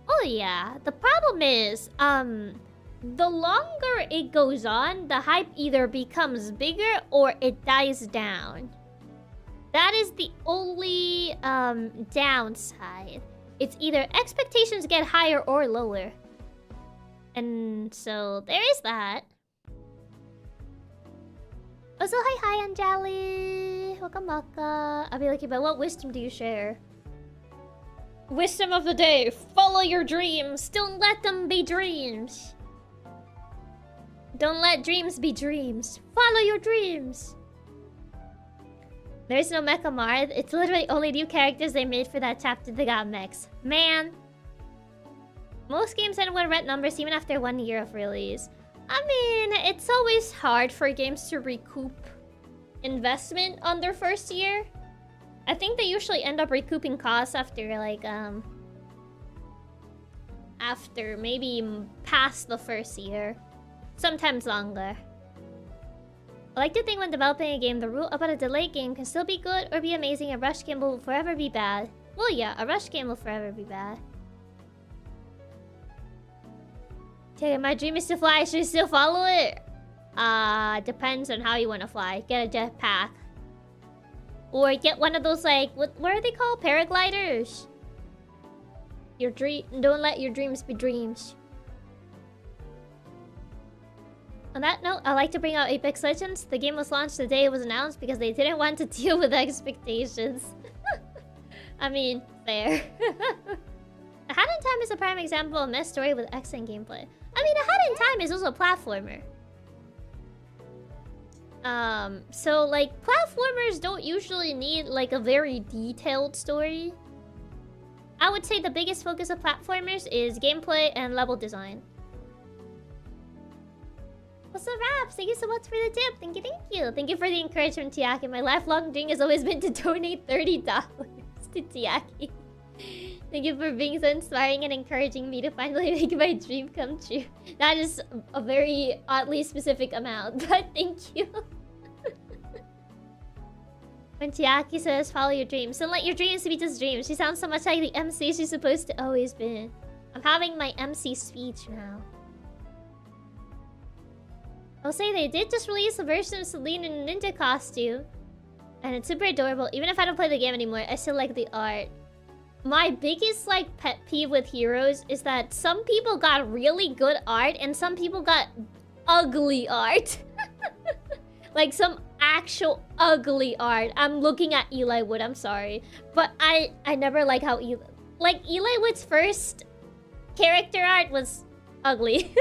Speaker 1: Oh yeah, the problem is, the longer it goes on, the hype either becomes bigger or it dies down. That is the only downside. It's either expectations get higher or lower. And so there is that. Also, hi Anjali. Welcome, Maka. I'll be looking, but what wisdom do you share? Wisdom of the day. Follow your dreams. Don't let them be dreams. Don't let dreams be dreams. Follow your dreams. There's no Mecha Mars. It's literally only new characters they made for that chapter that got mechs. Man. Most games end with red numbers even after 1 year of release. I mean, it's always hard for games to recoup investment on their first year. I think they usually end up recouping costs after like, after maybe past the first year. Sometimes longer. I like to think when developing a game, the rule about a delayed game can still be good or be amazing. A rush game will forever be bad. Well, yeah, a rush game will forever be bad. Okay, my dream is to fly. Should I still follow it? Depends on how you want to fly. Get a jetpack. Or get one of those, like, what are they called? Paragliders. Don't let your dreams be dreams. On that note, I'd like to bring out Apex Legends. The game was launched the day it was announced because they didn't want to deal with expectations. I mean, fair. A Hat in Time is a prime example of a mess story with excellent gameplay. I mean, A Hat in Time is also a platformer. So, like, platformers don't usually need, like, a very detailed story. I would say the biggest focus of platformers is gameplay and level design. What's up, Raps? Thank you so much for the tip. Thank you, thank you. Thank you for the encouragement, Chiaki. My lifelong dream has always been to donate $30 to Chiaki. Thank you for being so inspiring and encouraging me to finally make my dream come true. That is a very oddly specific amount, but thank you. When Chiaki says follow your dreams, don't let your dreams be just dreams. She sounds so much like the MC she's supposed to always be. I'm having my MC speech now. I'll say they did just release a version of Celine in a ninja costume. And it's super adorable. Even if I don't play the game anymore, I still like the art. My biggest like pet peeve with Heroes is that some people got really good art and some people got ugly art. Like some actual ugly art. I'm looking at Eli Wood, I'm sorry. But I never like how Eli Wood's first character art was ugly.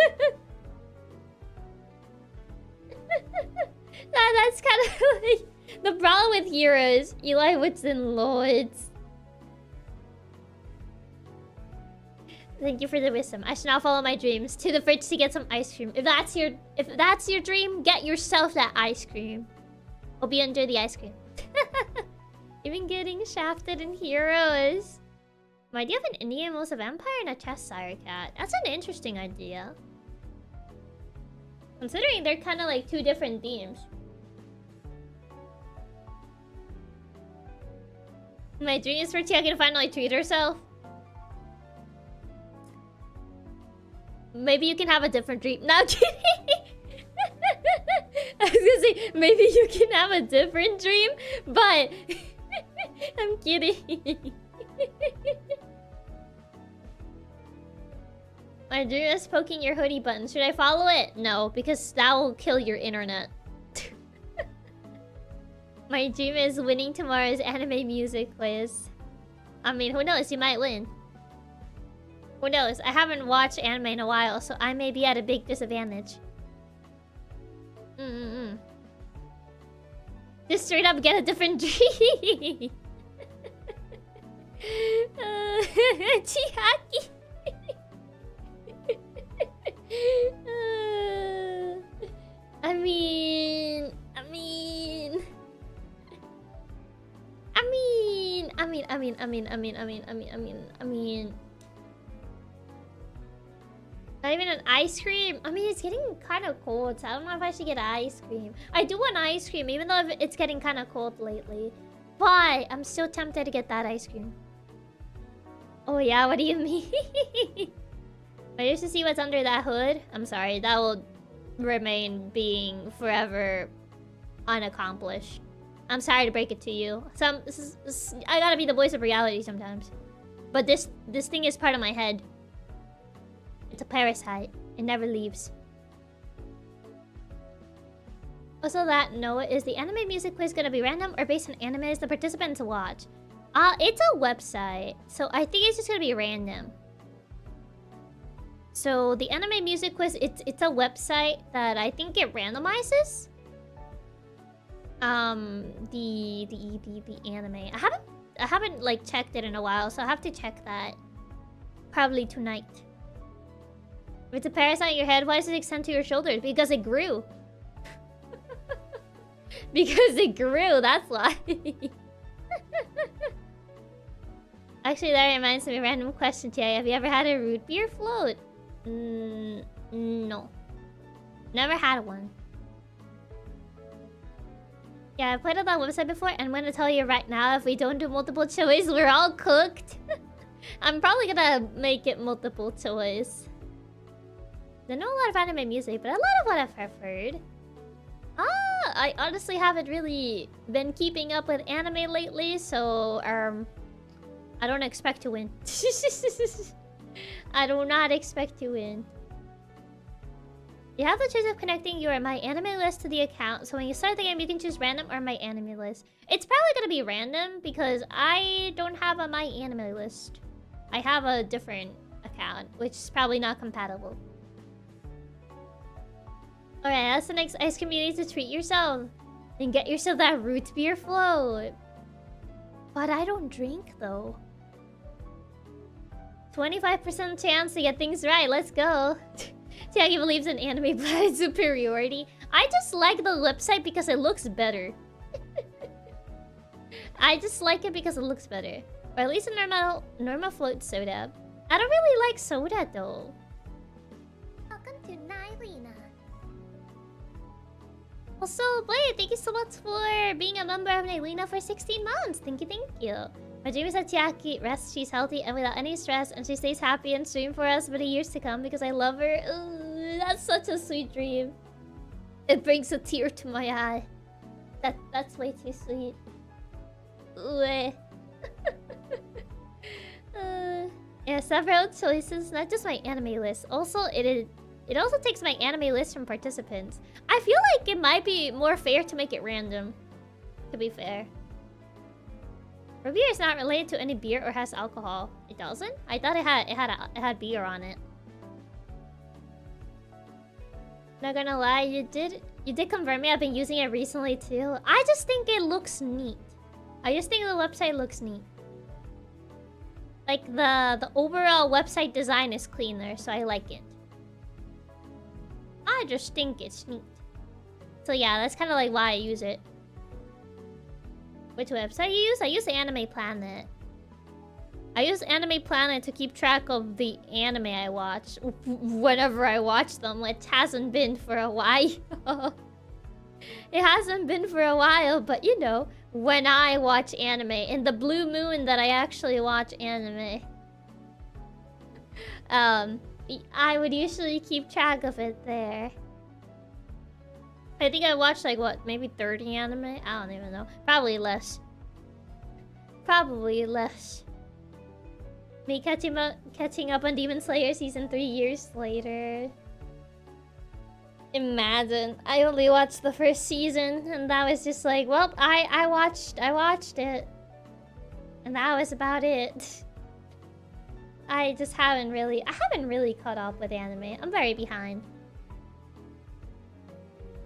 Speaker 1: That's kind of like the problem with Heroes. Eli Wood's and Lords. Thank you for the wisdom. I should now follow my dreams to the fridge to get some ice cream. If that's your dream, get yourself that ice cream. Hope you enjoy the ice cream. Even getting shafted in Heroes. My idea of an Indian was a vampire and a Cheshire cat. That's an interesting idea. Considering they're kind of like two different themes. My dream is for Chiaki to finally treat herself. Maybe you can have a different dream. No, I'm kidding. I was gonna say, maybe you can have a different dream, but... I'm kidding. My dream is poking your hoodie button. Should I follow it? No, because that will kill your internet. My dream is winning tomorrow's anime music quiz. I mean, who knows? You might win. Who knows? I haven't watched anime in a while, so I may be at a big disadvantage. Just straight up get a different dream. Chiaki. I mean... Not even an ice cream? I mean, it's getting kind of cold, so I don't know if I should get ice cream. I do want ice cream, even though it's getting kind of cold lately. But I'm still tempted to get that ice cream. Oh yeah, what do you mean? I used to see what's under that hood. I'm sorry, that will remain being forever unaccomplished. I'm sorry to break it to you. I gotta be the voice of reality sometimes. But this thing is part of my head. It's a parasite. It never leaves. Also that note, is the anime music quiz gonna be random or based on animes the participants watch? It's a website, so I think it's just gonna be random. So the anime music quiz, it's a website that I think it randomizes. The anime. I haven't like checked it in a while, so I have to check that. Probably tonight. If it's a parasite in your head, why does it extend to your shoulders? Because it grew. Because it grew, that's why. Actually, that reminds me of a random question today. Have you ever had a root beer float? No. Never had one. Yeah, I played on that website before, and I'm gonna tell you right now, if we don't do multiple choice, we're all cooked. I'm probably gonna make it multiple choice. I know a lot of anime music, but a lot of what I've heard. I honestly haven't really been keeping up with anime lately, so I don't expect to win. I do not expect to win. You have the choice of connecting your My Anime list to the account, so when you start the game, you can choose random or My Anime list. It's probably gonna be random because I don't have a My Anime list. I have a different account, which is probably not compatible. Alright, that's the next ice cream you need to treat yourself. And get yourself that root beer float. But I don't drink though. 25% chance to get things right. Let's go. Chiaki believes in anime blood superiority. I just like the website because it looks better. I just like it because it looks better. Or at least a normal float soda. I don't really like soda though.
Speaker 2: Welcome to Nylena.
Speaker 1: Also, Blade, thank you so much for being a member of Nylena for 16 months. Thank you. My dream is that Chiaki rests, she's healthy and without any stress, and she stays happy and stream for us for the years to come because I love her. Ooh, that's such a sweet dream. It brings a tear to my eye. That's way too sweet. Ooh, eh. Yeah, several choices, not just my anime list. Also, it also takes my anime list from participants. I feel like it might be more fair to make it random. To be fair. Root beer is not related to any beer or has alcohol. It doesn't? I thought it had beer on it. Not gonna lie, you did confirm me. I've been using it recently too. I just think it looks neat. I just think the website looks neat. Like the overall website design is cleaner, so I like it. I just think it's neat. So yeah, that's kind of like why I use it. Which website you use? I use Anime Planet. I use Anime Planet to keep track of the anime I watch whenever I watch them. It hasn't been for a while. It hasn't been for a while, but you know, when I watch anime, in the blue moon that I actually watch anime, I would usually keep track of it there. I think I watched like what, maybe 30 anime? I don't even know. Probably less. Probably less. Me catching up on Demon Slayer season 3 years later. Imagine, I only watched the first season, and that was just like, well, I watched it, and that was about it. I haven't really caught up with anime. I'm very behind.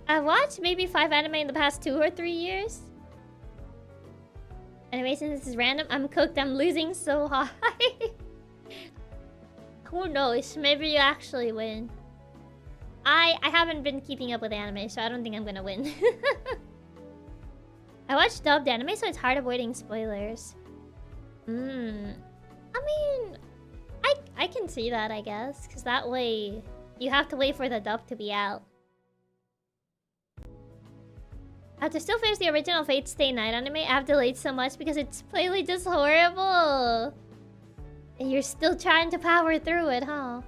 Speaker 1: I've watched maybe 5 anime in the past 2 or 3 years. Anyway, since this is random, I'm cooked. I'm losing so high. Who knows? Maybe you actually win. I haven't been keeping up with anime, so I don't think I'm gonna win. I watch dubbed anime, so it's hard avoiding spoilers. I mean, I can see that, I guess, because that way you have to wait for the dub to be out. I have to still finish the original Fate Stay Night anime. I have delayed so much because it's plainly just horrible. And you're still trying to power through it, huh?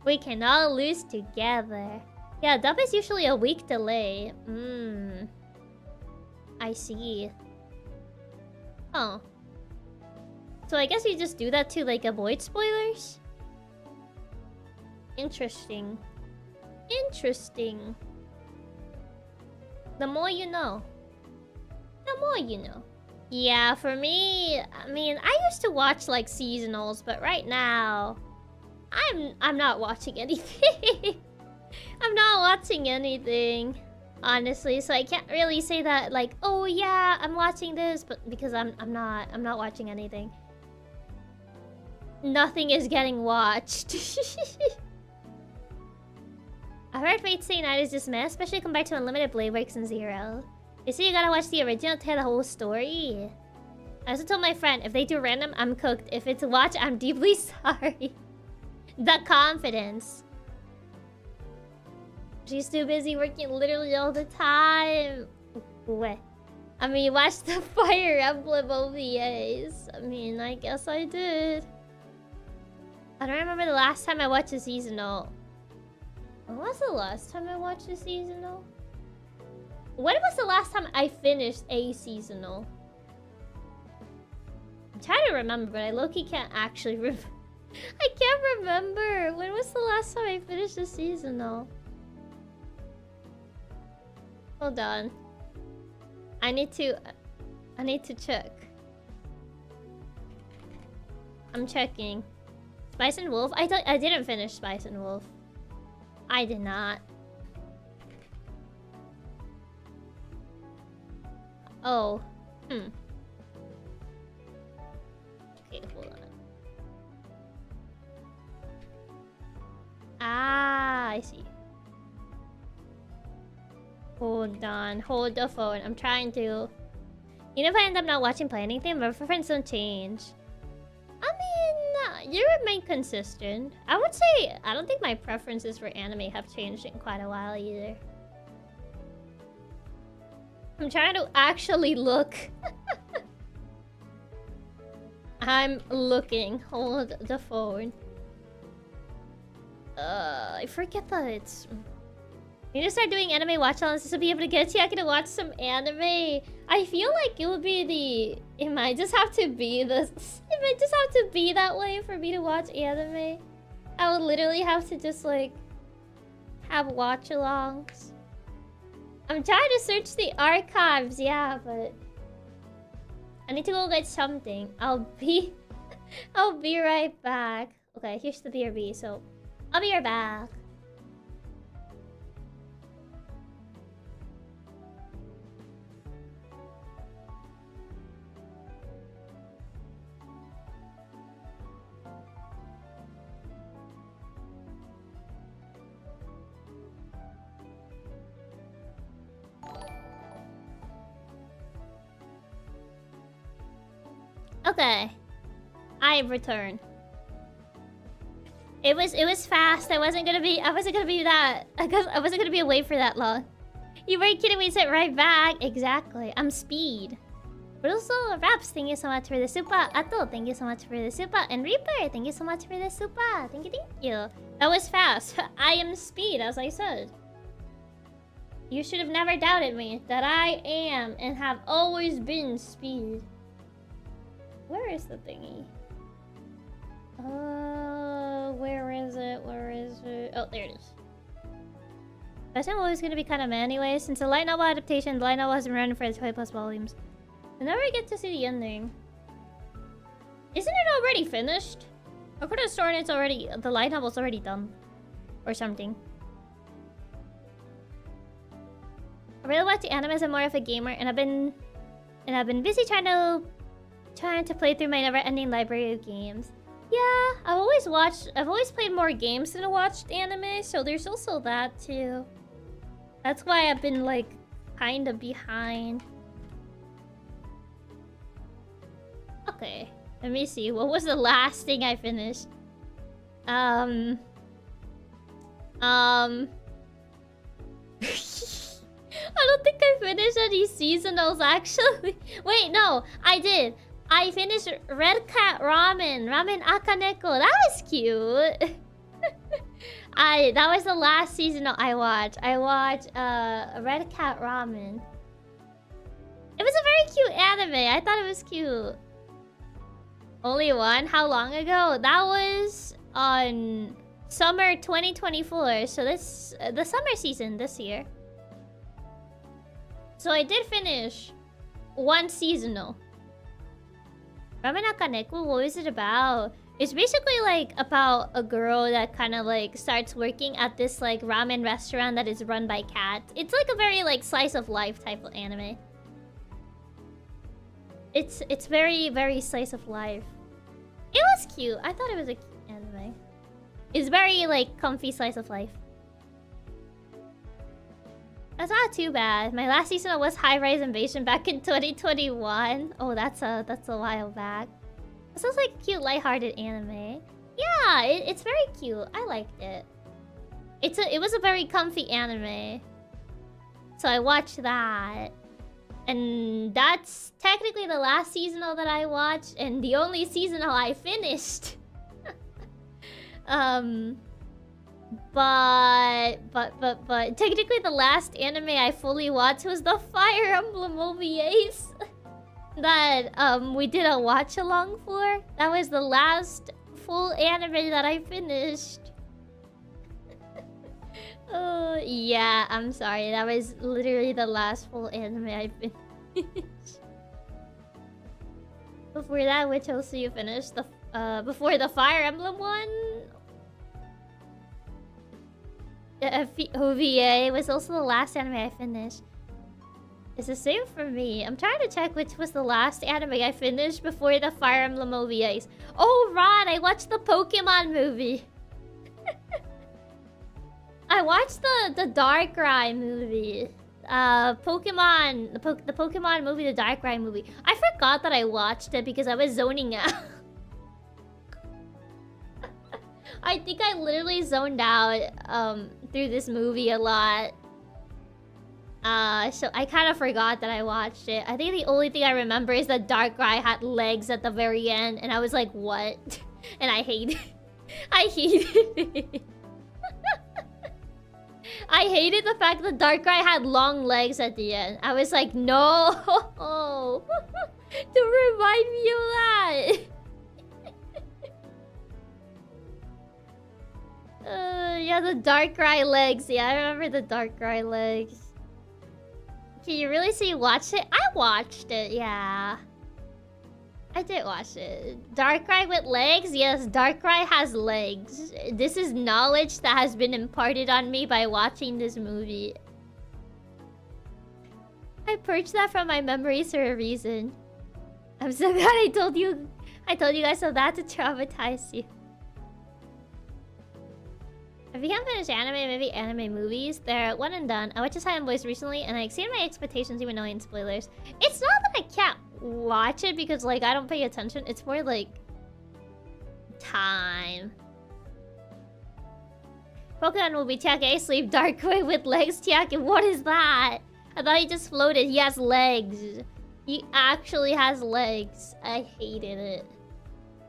Speaker 1: We can all lose together. Yeah, dub is usually a week delay. I see. Oh. So I guess you just do that to like avoid spoilers? Interesting. Interesting. The more you know. The more you know. Yeah, for me, I mean, I used to watch like seasonals, but right now I'm not watching anything. I'm not watching anything, honestly. So I can't really say that like, oh yeah, I'm watching this, but because I'm not watching anything. Nothing is getting watched. I heard Fate Stay Night is just meh, especially compared to Unlimited Blade Works and Zero. They say you gotta watch the original to hear the whole story. I also told my friend, if they do random, I'm cooked. If it's a watch, I'm deeply sorry. The confidence. She's too busy working literally all the time. What? I mean, watch the Fire Emblem OVAs. I mean, I guess I did. I don't remember the last time I watched a seasonal. When was the last time I watched a seasonal? When was the last time I finished a seasonal? I'm trying to remember, but I low-key can't actually remember. I can't remember. When was the last time I finished a seasonal? Hold on. I need to check. I'm checking. Spice and Wolf? I didn't finish Spice and Wolf. I did not. Oh. Okay, hold on. Ah, I see. Hold on. Hold the phone. I'm trying to Even if I end up not watching play anything, my preference don't change. I mean, you remain consistent. I would say I don't think my preferences for anime have changed in quite a while either. I'm trying to actually look. I'm looking. Hold the phone. I forget that it's... You need to start doing anime watch-alongs to be able to get Chiaki to watch some anime. I feel like it would be the... It might just have to be this... It might just have to be that way for me to watch anime. I would literally have to just, like... have watch-alongs. I'm trying to search the archives, yeah, but... I need to go get something. I'll be right back. Okay, here's the BRB, so... I'll be right back. Okay, I've returned. It was fast. I wasn't gonna be that. I wasn't gonna be away for that long. You weren't kidding me. Sit right back. Exactly. I'm speed. But also, Raps, thank you so much for the super. Ato, thank you so much for the super. And Reaper, thank you so much for the super. Thank you. That was fast. I am speed, as I said. You should have never doubted me that I am and have always been speed. Where is the thingy? Where is it? Where is it? Oh, there it is. I think always gonna be kind of meh anyway. Since the light novel adaptation, the light novel hasn't run for its 20+ volumes. I never get to see the ending. Isn't it already finished? I could have sworn it's already... The light novel's already done. Or something. I really watch the anime as I'm more of a gamer, and I've been busy trying to play through my never-ending library of games. Yeah, I've always played more games than I watched anime, so there's also that too. That's why I've been like kinda behind. Okay, let me see. What was the last thing I finished? I don't think I finished any seasonals actually. Wait, no, I did. I finished Red Cat Ramen Akaneko. That was cute. That was the last seasonal I watched. I watched Red Cat Ramen. It was a very cute anime. I thought it was cute. Only one? How long ago? That was on summer 2024. So the summer season this year. So I did finish one seasonal. Ramen Akaneko, what is it about? It's basically like about a girl that kind of like starts working at this like ramen restaurant that is run by cats. It's like a very like slice of life type of anime. It's very, very slice of life. It was cute. I thought it was a cute anime. It's very like comfy slice of life. That's not too bad. My last season was High Rise Invasion back in 2021. Oh, that's a while back. It sounds like a cute, lighthearted anime. Yeah, it's very cute. I liked it. It was a very comfy anime. So I watched that. And that's technically the last seasonal that I watched and the only seasonal I finished. But technically the last anime I fully watched was the Fire Emblem OVAs that we did a watch along for. That was the last full anime that I finished. Oh yeah, I'm sorry. That was literally the last full anime I finished. Before that, which also you finished? The before the Fire Emblem one? OVA was also the last anime I finished. It's the same for me. I'm trying to check which was the last anime I finished before the Fire Emblem OVAs. Oh, right! I watched the Pokemon movie. I watched the Darkrai movie. Pokemon, the Pokemon movie, the Darkrai movie. I forgot that I watched it because I was zoning out. I think I literally zoned out through this movie a lot. So I kind of forgot that I watched it. I think the only thing I remember is that Darkrai had legs at the very end, and I was like, what? And I hated it. I hated it. I hated the fact that Darkrai had long legs at the end. I was like, no! Don't remind me of that! Yeah, the Darkrai legs. Yeah, I remember the Darkrai legs. Can you really say you watched it? I watched it, yeah. I did watch it. Darkrai with legs? Yes, Darkrai has legs. This is knowledge that has been imparted on me by watching this movie. I purged that from my memories for a reason. I'm so glad I told you guys so that to traumatize you. If you can't finish anime, maybe anime movies, they're one and done. I watched Silent Boys recently and I exceeded my expectations even knowing spoilers. It's not that I can't watch it because like I don't pay attention. It's more like time. Pokemon movie, Chiaki sleep Darkrai with legs. Chiaki, what is that? I thought he just floated. He has legs. He actually has legs. I hated it.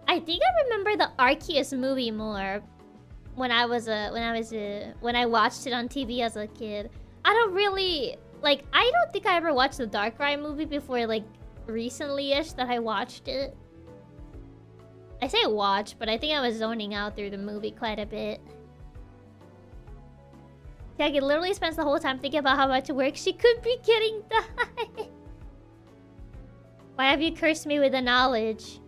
Speaker 1: I think I remember the Arceus movie more when I watched it on TV as a kid. I don't really like. I don't think I ever watched the Darkrai movie before like recently-ish that I watched it. I say watch, but I think I was zoning out through the movie quite a bit. Chiaki literally spends the whole time thinking about how much work she could be getting done. Why have you cursed me with the knowledge?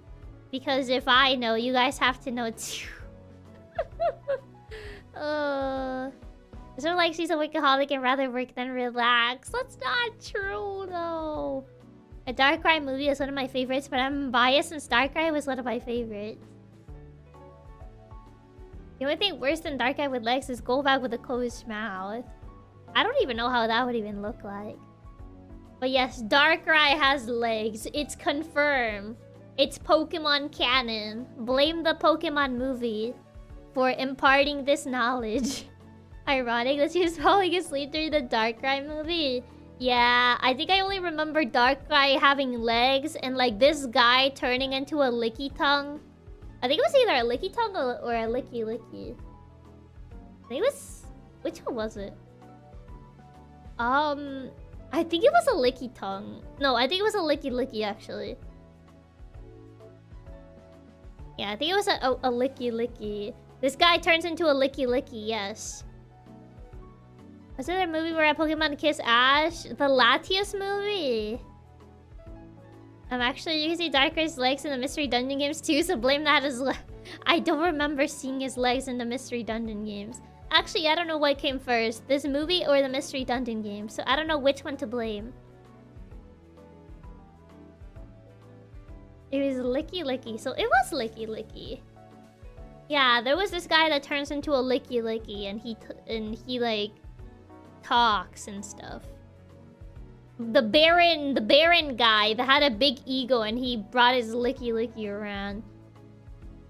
Speaker 1: Because if I know, you guys have to know too. It's sort of like she's a workaholic and rather work than relax. That's not true though. A Darkrai movie is one of my favorites, but I'm biased since Darkrai was one of my favorites. The only thing worse than Darkrai with legs is Golbat with a closed mouth. I don't even know how that would even look like. But yes, Darkrai has legs. It's confirmed. It's Pokemon canon. Blame the Pokemon movie for imparting this knowledge. Ironic that she was falling asleep during the Darkrai movie. Yeah, I think I only remember Darkrai having legs and like this guy turning into a licky tongue. I think it was either a licky tongue or a licky licky. I think it was... Which one was it? I think it was a licky tongue. No, I think it was a licky licky actually. Yeah, I think it was a licky licky. This guy turns into a licky licky, yes. Was there a movie where a Pokemon kiss Ash? The Latias movie? I'm actually using Darkrai's legs in the Mystery Dungeon games too, so blame that as well. I don't remember seeing his legs in the Mystery Dungeon games. Actually, I don't know what came first, this movie or the Mystery Dungeon game, so I don't know which one to blame. It was Licky Licky, so it was Licky Licky. Yeah, there was this guy that turns into a Licky Licky and he like talks and stuff. The Baron guy that had a big ego and he brought his Licky Licky around.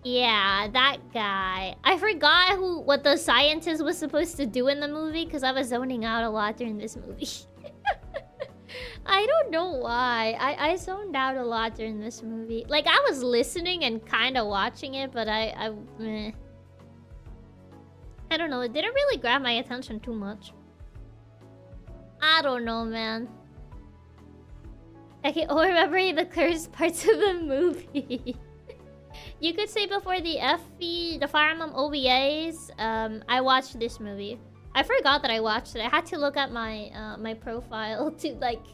Speaker 1: Yeah, that guy. I forgot what the scientist was supposed to do in the movie because I was zoning out a lot during this movie. I don't know why. I zoned out a lot during this movie. Like, I was listening and kind of watching it, but meh. I don't know. It didn't really grab my attention too much. I don't know, man. I can only remember the cursed parts of the movie. You could say before the FB, the Fire Emblem OVAs, I watched this movie. I forgot that I watched it. I had to look at my my profile to like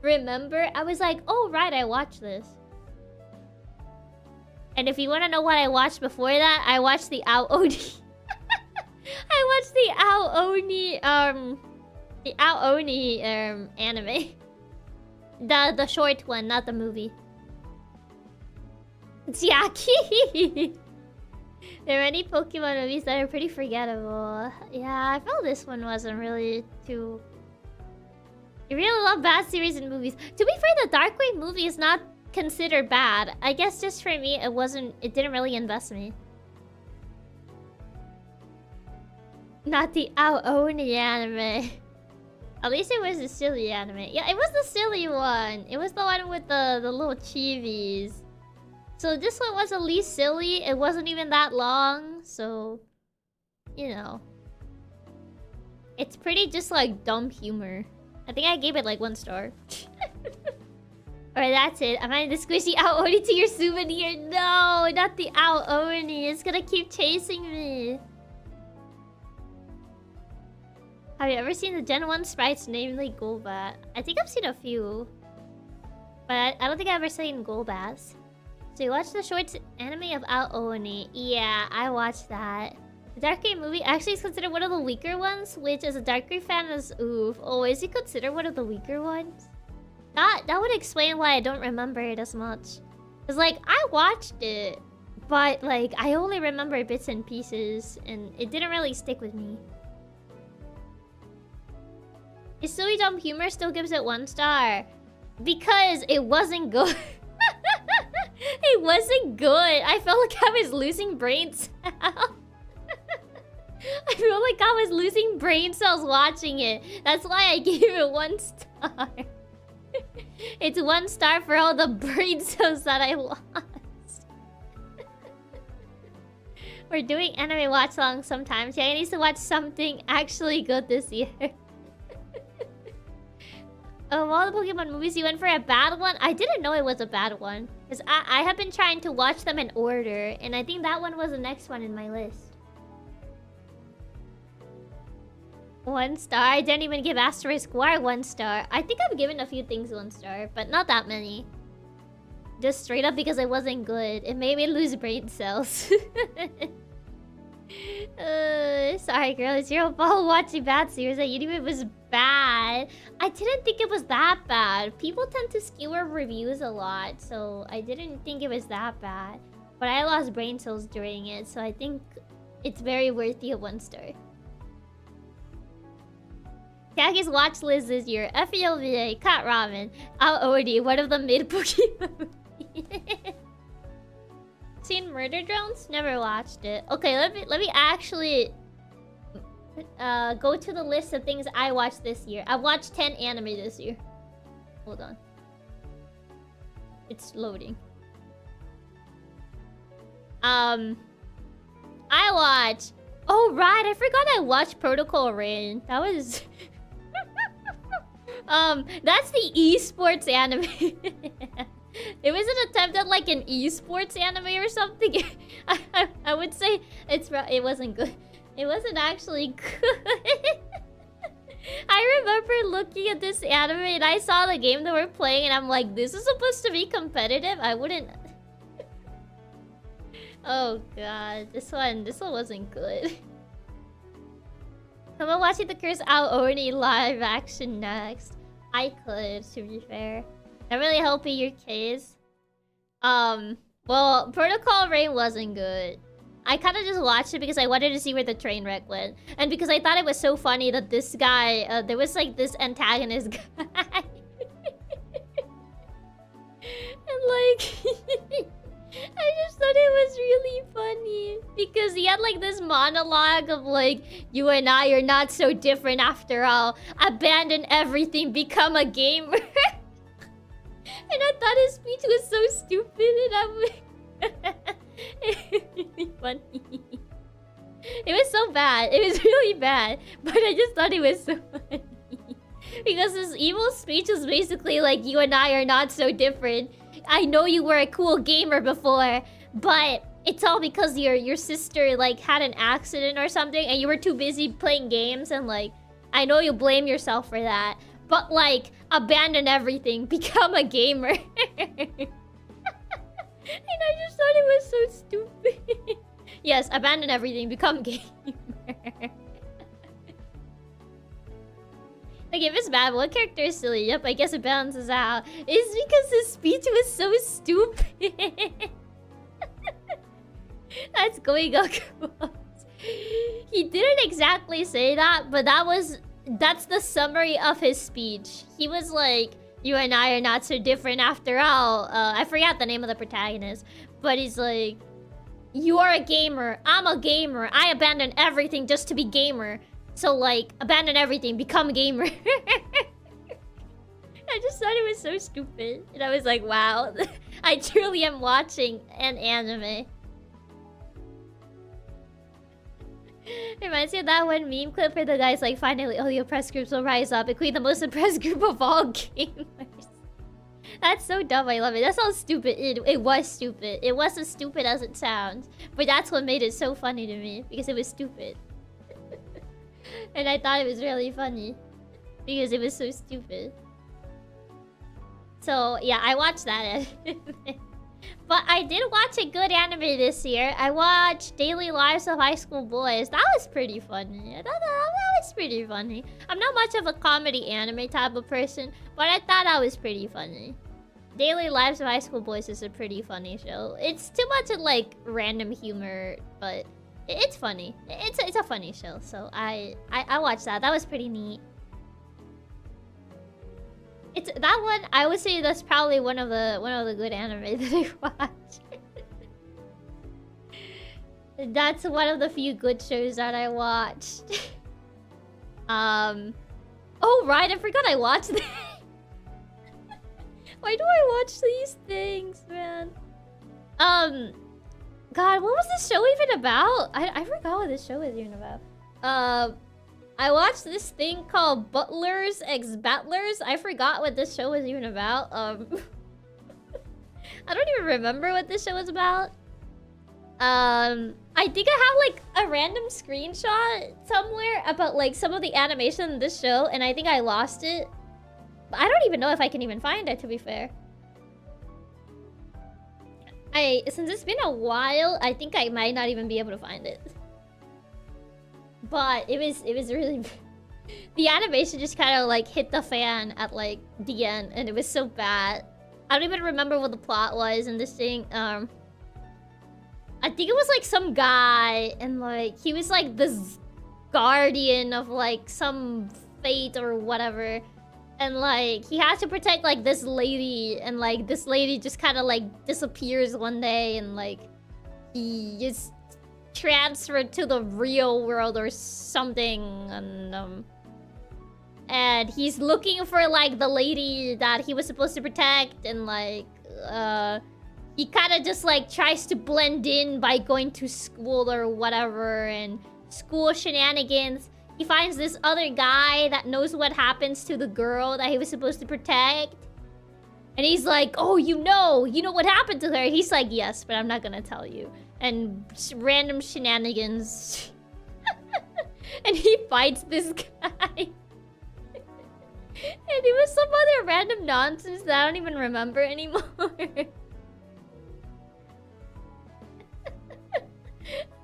Speaker 1: remember. I was like, oh right, I watched this. And if you want to know what I watched before that, I watched the Aoni. I watched the Aoni anime. The short one, not the movie. Chiaki! There are many Pokemon movies that are pretty forgettable. Yeah, I felt this one wasn't really too You really love bad series and movies. To be fair, the Dark Wave movie is not considered bad. I guess just for me, it didn't really invest me. Not the Aoni anime. At least it was a silly anime. Yeah, it was the silly one. It was the one with the little chibis. So this one was at least silly. It wasn't even that long. So, you know. It's pretty just like dumb humor. I think I gave it like 1 star. Alright, that's it. Am I the squishy Aoni to your souvenir? No, not the Aoni. It's gonna keep chasing me. Have you ever seen the Gen 1 sprites, namely Golbat? I think I've seen a few. But I don't think I've ever seen Golbats. So you watched the short anime of Aoni. Yeah, I watched that. The Dark Wave movie actually is considered one of the weaker ones, which as a Dark Wave fan is oof. Oh, is he considered one of the weaker ones? That would explain why I don't remember it as much. Cause like, I watched it, but like, I only remember bits and pieces, and it didn't really stick with me. His silly dumb humor still gives it 1 star. Because it wasn't good. It wasn't good. I felt like I was losing brain cells. I feel like I was losing brain cells watching it. That's why I gave it 1 star. It's 1 star for all the brain cells that I lost. We're doing anime watch-alongs sometimes. Yeah, I need to watch something actually good this year. Of all the Pokemon movies, you went for a bad one? I didn't know it was a bad one. Because I have been trying to watch them in order. And I think that one was the next one in my list. 1 star? I didn't even give Asterisk War 1 star. I think I've given a few things 1 star. But not that many. Just straight up because it wasn't good. It made me lose brain cells. Sorry girl, it's your fault watching bad series that you knew it was bad. I didn't think it was that bad. People tend to skewer reviews a lot, so I didn't think it was that bad. But I lost brain cells during it, so I think it's very worthy of 1 star. Chiaki's watch list this year: FELVA, Cat Ramen, Aoni, one of the mid Pokemon movies. Seen Murder Drones? Never watched it. Okay, let me actually go to the list of things I watched this year. I watched 10 anime this year. Hold on. It's loading. I watched... Oh, right. I forgot I watched Protocol Rain. That was... that's the esports anime. It was an attempt at like an esports anime or something. I would say it wasn't good. It wasn't actually good. I remember looking at this anime and I saw the game they were playing and I'm like, this is supposed to be competitive? I wouldn't... Oh god, this one wasn't good. Come on, watching the Curse Aoni live action next. I could, to be fair. I'm really helping your case. Well, Protocol Rain wasn't good. I kind of just watched it because I wanted to see where the train wreck went. And because I thought it was so funny that this guy... there was like this antagonist guy. And like... I just thought it was really funny. Because he had like this monologue of like... You and I are not so different after all. Abandon everything, become a gamer. And I thought his speech was so stupid and I'm like... It's really funny. It was so bad. It was really bad. But I just thought it was so funny. Because his evil speech was basically like, you and I are not so different. I know you were a cool gamer before, but it's all because your sister like had an accident or something and you were too busy playing games and like, I know you blame yourself for that. But like, abandon everything, become a gamer. And I just thought it was so stupid. Yes, abandon everything, become a gamer. Like, if it's bad, what character is silly? Yep, I guess it balances out. It's because his speech was so stupid. That's going across. He didn't exactly say that, but that was that's the summary of his speech. He was like, "You and I are not so different after all." I forgot the name of the protagonist, but he's like, "You are a gamer. I'm a gamer. I abandoned everything just to be gamer. So like, abandon everything, become a gamer." I just thought it was so stupid, and I was like, "Wow, I truly am watching an anime." Reminds me of that one meme clip where the guy's like, "Finally, all the oppressed groups will rise up and create the most oppressed group of all gamers." That's so dumb, I love it. That sounds stupid. It was stupid. It wasn't as stupid as it sounds. But that's what made it so funny to me, because it was stupid. And I thought it was really funny, because it was so stupid. So, yeah, I watched that anime. But I did watch a good anime this year. I watched Daily Lives of High School Boys. That was pretty funny. I thought that was pretty funny. I'm not much of a comedy anime type of person, but I thought that was pretty funny. Daily Lives of High School Boys is a pretty funny show. It's too much of like random humor, but it's funny. It's a funny show. So I watched that. That was pretty neat. It's that one. I would say that's probably one of the good anime that I watch. That's one of the few good shows that I watched. Oh right, I forgot I watched that. Why do I watch these things, man? God, what was this show even about? I forgot what this show was even about. I watched this thing called Butlers x Battlers. I forgot what this show was even about. I don't even remember what this show was about. I think I have like a random screenshot somewhere about like some of the animation in this show, and I think I lost it. But I don't even know if I can even find it, to be fair. Since it's been a while, I think I might not even be able to find it. But it was really... The animation just kind of like hit the fan at like the end, and it was so bad. I don't even remember what the plot was in this thing. I think it was like some guy, and like he was like this guardian of like some fate or whatever, and like he has to protect like this lady, and like this lady just kind of like disappears one day, and like he is transferred to the real world or something, and he's looking for like the lady that he was supposed to protect, and like he kind of just like tries to blend in by going to school or whatever, and school shenanigans. He finds this other guy that knows what happens to the girl that he was supposed to protect, and he's like, "Oh, you know what happened to her?" And he's like, "Yes, but I'm not gonna tell you." And random shenanigans. And he fights this guy. And it was some other random nonsense that I don't even remember anymore.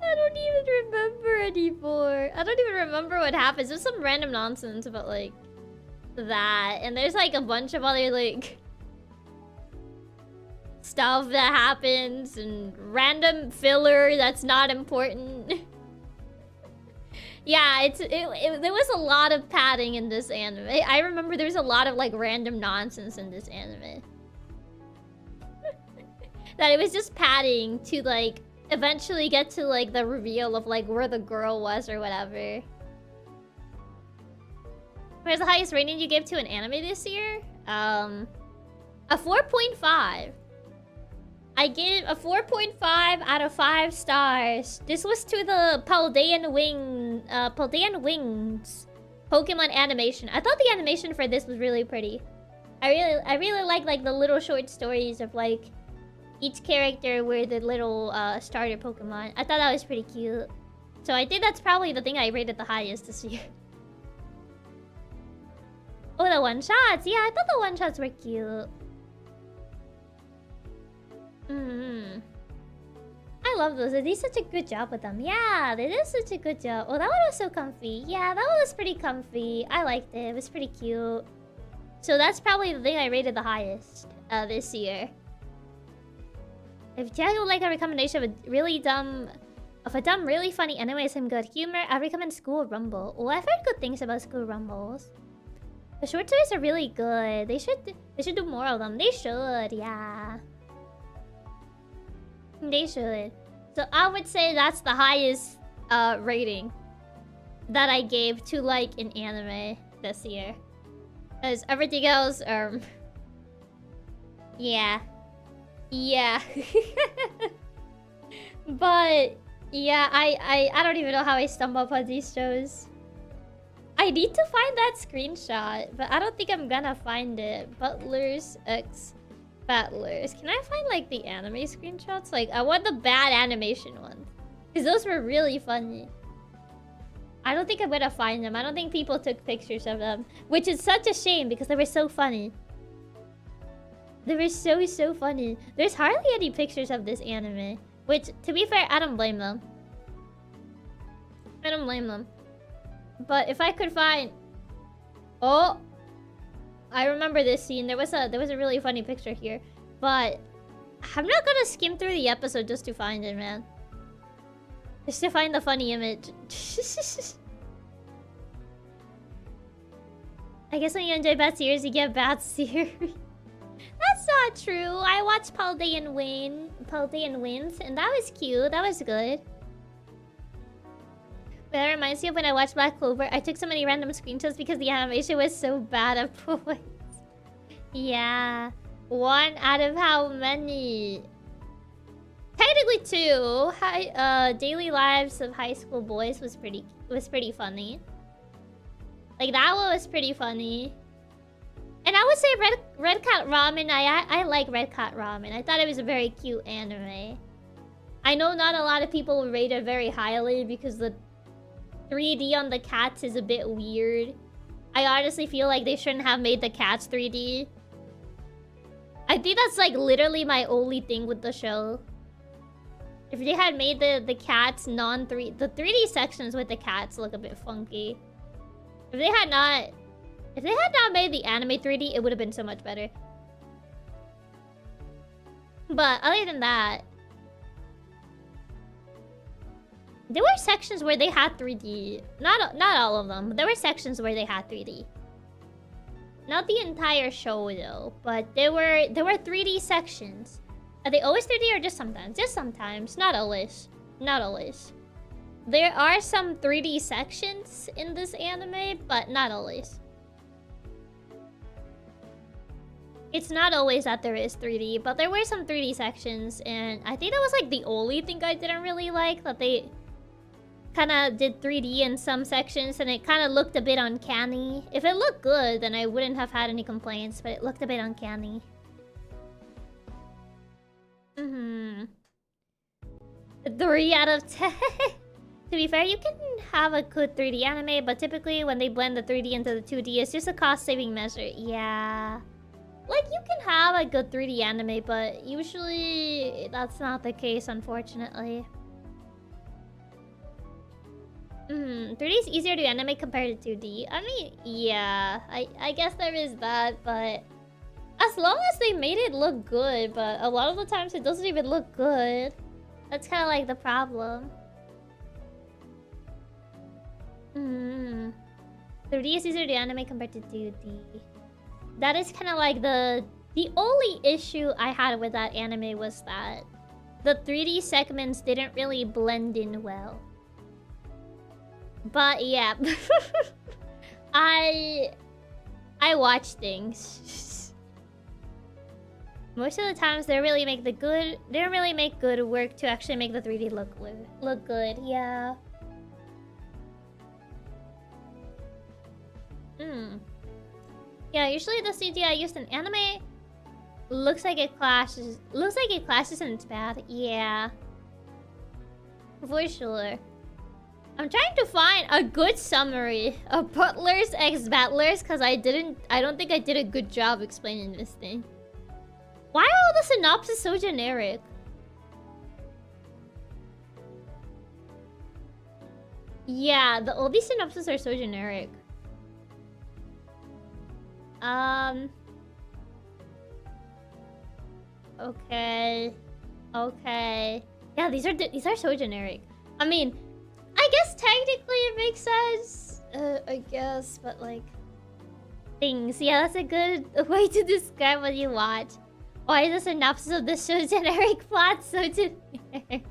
Speaker 1: I don't even remember anymore. I don't even remember what happens. There's some random nonsense about like that. And there's like a bunch of other like stuff that happens, and random filler that's not important. Yeah, there was a lot of padding in this anime. I remember there was a lot of like random nonsense in this anime. That it was just padding to like eventually get to like the reveal of like where the girl was or whatever. Where's the highest rating you give to an anime this year? A 4.5. I give a 4.5 out of 5 stars. This was to the Paldean Wings Pokemon animation. I thought the animation for this was really pretty. I really like the little short stories of like each character were the little starter Pokemon. I thought that was pretty cute. So I think that's probably the thing I rated the highest this year. Oh, the one-shots. Yeah, I thought the one-shots were cute. I love those. They did such a good job with them. Yeah, they did such a good job. Oh, that one was so comfy. Yeah, that one was pretty comfy. I liked it. It was pretty cute. So that's probably the thing I rated the highest this year. If Chiaki would like a recommendation of a really dumb Of a dumb, really funny anime with some good humor, I recommend School Rumble. Oh, I've heard good things about School Rumbles. The short stories are really good. They should do more of them. They should, yeah. They should. So I would say that's the highest rating that I gave to like an anime this year. Because everything else, yeah. Yeah. But yeah, I don't even know how I stumbled upon these shows. I need to find that screenshot, but I don't think I'm gonna find it. Butlers X Battlers. Can I find like the anime screenshots? Like, I want the bad animation ones. Because those were really funny. I don't think I'm gonna find them. I don't think people took pictures of them. Which is such a shame because they were so funny. They were so funny. There's hardly any pictures of this anime. Which, to be fair, I don't blame them. I don't blame them. But if I could find... Oh! I remember this scene. There was a really funny picture here. But I'm not gonna skim through the episode just to find it, man. Just to find the funny image. I guess when you enjoy bad series, you get bad series. That's not true. I watched Paul Day and Wins, and that was cute. That was good. But that reminds me of when I watched Black Clover. I took so many random screenshots because the animation was so bad at points. Yeah. 1 out of how many? Technically 2. Daily Lives of High School Boys was pretty funny. Like, that one was pretty funny. And I would say Red Cat Ramen. I like Red Cat Ramen. I thought it was a very cute anime. I know not a lot of people rate it very highly because the 3D on the cats is a bit weird. I honestly feel like they shouldn't have made the cats 3D. I think that's like literally my only thing with the show. If they had made the cats non-3D... The 3D sections with the cats look a bit funky. If they had not made the anime 3D, it would have been so much better. But other than that... There were sections where they had 3D. Not all of them, but there were sections where they had 3D. Not the entire show though, but there were 3D sections. Are they always 3D or just sometimes? Just sometimes, not always. Not always. There are some 3D sections in this anime, but not always. It's not always that there is 3D, but there were some 3D sections, and I think that was like the only thing I didn't really like, that they kind of did 3D in some sections, and it kind of looked a bit uncanny. If it looked good, then I wouldn't have had any complaints, but it looked a bit uncanny. 3 out of 10. To be fair, you can have a good 3D anime, but typically when they blend the 3D into the 2D, it's just a cost-saving measure. Yeah. Like, you can have a good 3D anime, but usually that's not the case, unfortunately. 3D is easier to animate compared to 2D. I mean, yeah, I guess there is that, but as long as they made it look good, but a lot of the times it doesn't even look good. That's kind of like the problem. 3D is easier to animate compared to 2D. That is kind of like the only issue I had with that anime was that the 3D segments didn't really blend in well. But yeah, I watch things. Most of the times they don't really make good work to actually make the 3D look good. Yeah. Yeah, usually the CGI used in anime looks like it clashes and it's bad. Yeah. For sure. I'm trying to find a good summary of Butlers x Battlers because I don't think I did a good job explaining this thing. Why are all the synopses so generic? Yeah, all these synopses are so generic. Okay. Yeah, these are so generic. I mean, I guess technically it makes sense. I guess, but like... Things. Yeah, that's a good way to describe what you watch. Why is the synopsis of the show generic plot so generic?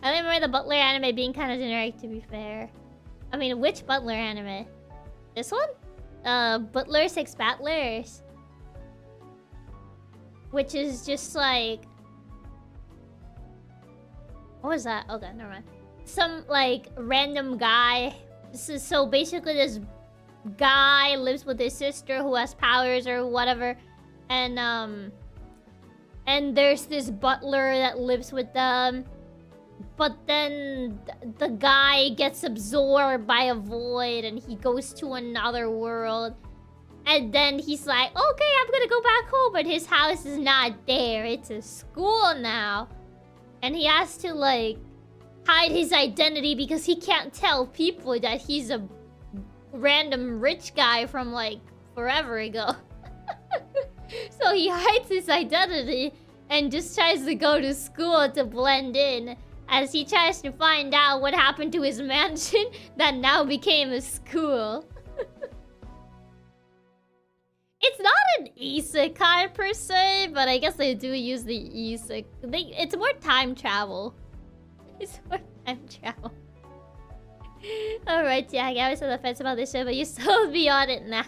Speaker 1: I remember the Butler anime being kind of generic, to be fair. I mean, which Butler anime? This one? Butler 6 Battlers. Which is just like... What was that? Okay, never mind. Some, like, random guy. So basically this guy lives with his sister who has powers or whatever. And there's this butler that lives with them. But then the guy gets absorbed by a void and he goes to another world. And then he's like, okay, I'm gonna go back home. But his house is not there. It's a school now. And he has to, like, hide his identity because he can't tell people that he's a random rich guy from, like, forever ago. So he hides his identity and just tries to go to school to blend in as he tries to find out what happened to his mansion that now became a school. It's not an isekai per se, but I guess they do use the isekai. It's more time travel. It's more time travel. Alright, yeah, I was on the fence about this show, but you sold me on it now.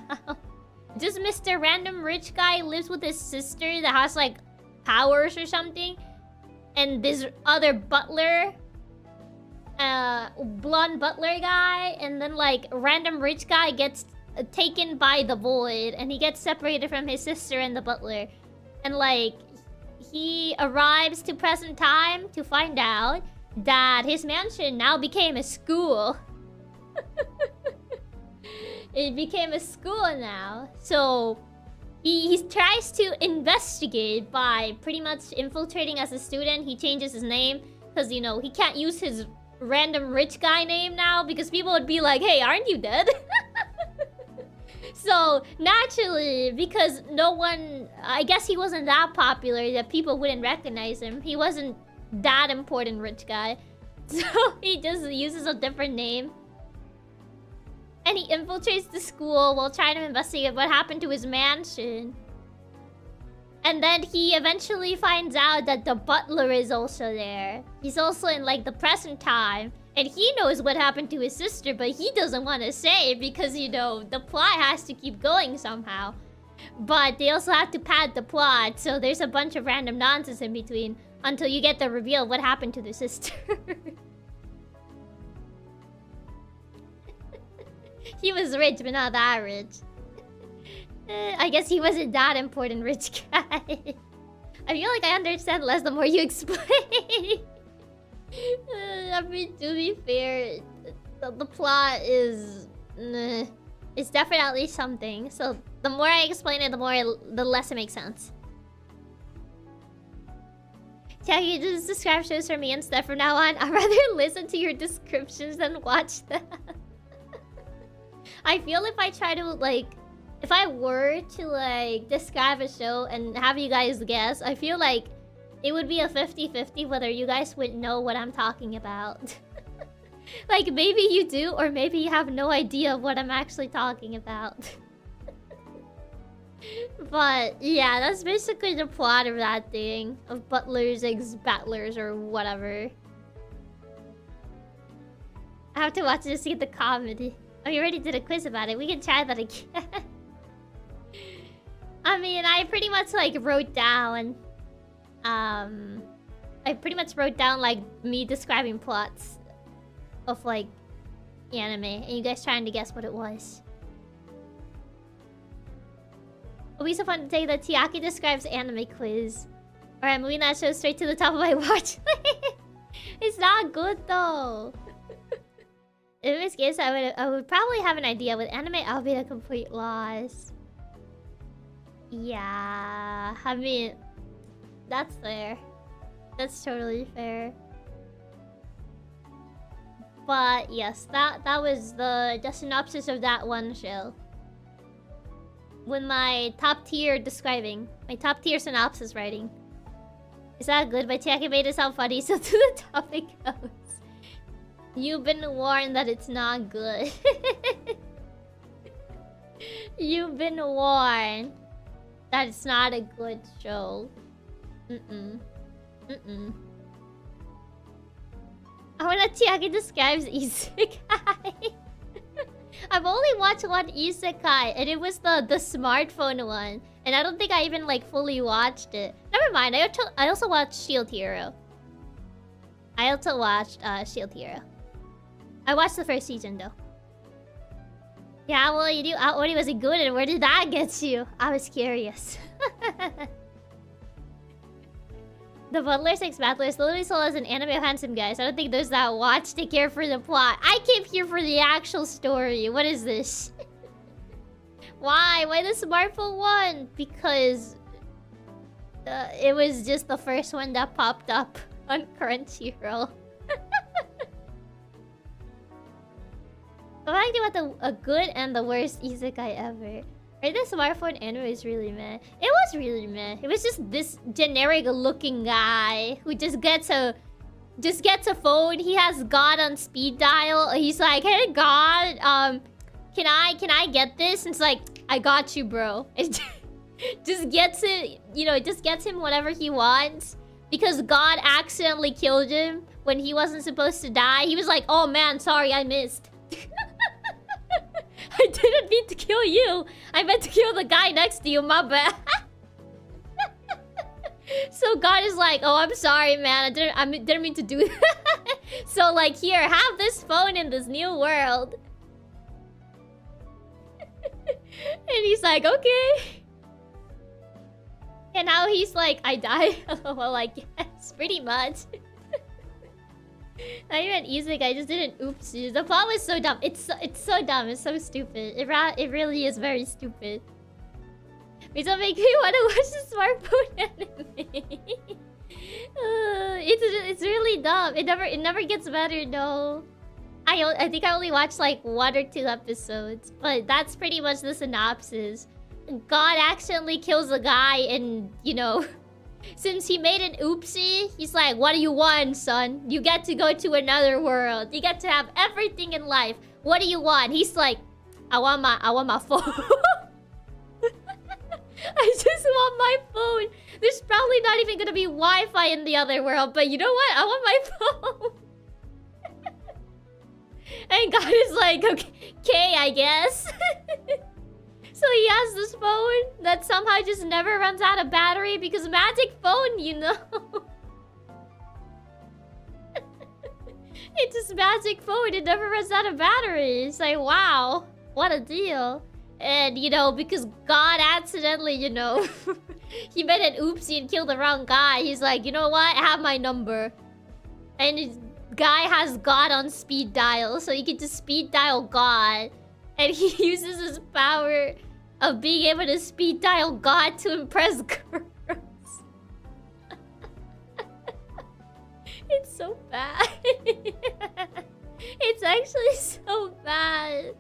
Speaker 1: Just Mr. Random Rich Guy lives with his sister that has, like, powers or something. And this other butler, blonde butler guy, and then, like, random rich guy gets taken by the void, and he gets separated from his sister and the butler. And, like, he arrives to present time to find out that his mansion now became a school. It became a school now. So he tries to investigate by pretty much infiltrating as a student. He changes his name because, you know, he can't use his random rich guy name now because people would be like, hey, aren't you dead? So naturally, because no one, I guess he wasn't that popular that people wouldn't recognize him. He wasn't that important rich guy. So he just uses a different name. And he infiltrates the school while trying to investigate what happened to his mansion. And then he eventually finds out that the butler is also there. He's also in, like, the present time. And he knows what happened to his sister, but he doesn't want to say because, you know, the plot has to keep going somehow. But they also have to pad the plot, so there's a bunch of random nonsense in between until you get the reveal of what happened to the sister. He was rich, but not that rich. I guess he wasn't that important rich guy. I feel like I understand less the more you explain. I mean, to be fair, the plot is... it's definitely something. So the more I explain it, the less it makes sense. Chiaki, just describe shows for me and stuff from now on. I'd rather listen to your descriptions than watch them. I feel if I try to, like... If I were to, like, describe a show and have you guys guess, I feel like it would be a 50-50 whether you guys would know what I'm talking about. Like, maybe you do, or maybe you have no idea what I'm actually talking about. But, yeah, that's basically the plot of that thing. Of butlers, battlers, or whatever. I have to watch it to see the comedy. Oh, you already did a quiz about it. We can try that again. I mean, I pretty much, like, wrote down... I pretty much wrote down, like, me describing plots of, like, anime. And you guys trying to guess what it was. It'll be so fun to take the Chiaki describes anime quiz. Alright, moving that show straight to the top of my watch list. It's not good, though. In this case, I would probably have an idea. With anime, I'll be a complete loss. Yeah, I mean, that's fair. That's totally fair. But yes, that was the synopsis of that one show. With my top tier describing, my top tier synopsis writing. Is that good? But Chiaki made it sound funny, so to the top it goes. You've been warned that it's not good. You've been warned that it's not a good show. Mm-mm. Mm-mm. I wanna Chiaki describes isekai. I've only watched one isekai, and it was the smartphone one. And I don't think I even like fully watched it. Never mind, I also watched Shield Hero. I also watched Shield Hero. I watched the first season though. Yeah, well, you do Outwardly, was it good, and where did that get you? I was curious. The Butler 6 Battlers literally sold as an anime of handsome guys. I don't think those that watch they care for the plot. I came here for the actual story. What is this? Why? Why the smartphone one? Because it was just the first one that popped up on Crunchyroll. I'm talking about a good and the worst isekai ever. Right, the smartphone anime is really meh. It was really meh. It was just this generic looking guy who just gets a phone. He has God on speed dial. He's like, hey God, can I get this? And it's like, I got you, bro. It just gets it, you know, it just gets him whatever he wants. Because God accidentally killed him when he wasn't supposed to die. He was like, oh man, sorry, I missed. I didn't mean to kill you. I meant to kill the guy next to you, my bad. So God is like, oh, I'm sorry, man. I didn't mean to do that. So like, here, have this phone in this new world. And he's like, okay. And now he's like, I died. Well, I guess, pretty much. Not even isekai, I just did an oopsie. The plot was so dumb. It's so dumb. It's so stupid. It really is very stupid. Please don't make me want to watch the smartphone anime. It's really dumb. It never gets better, no. I think I only watched like 1 or 2 episodes, but that's pretty much the synopsis. God accidentally kills a guy, and you know. Since he made an oopsie, he's like, what do you want, son? You get to go to another world. You get to have everything in life. What do you want? He's like, I want my phone. I just want my phone. There's probably not even gonna be Wi-Fi in the other world, but you know what? I want my phone. And God is like, okay, I guess. So he has this phone that somehow just never runs out of battery because magic phone, you know. It's just magic phone. It never runs out of battery. It's like, wow, what a deal. And, you know, because God accidentally, you know, he made an oopsie and killed the wrong guy. He's like, you know what? Have my number. And his guy has God on speed dial. So he can just speed dial God. And he uses his power of being able to speed dial God to impress girls. It's so bad. It's actually so bad.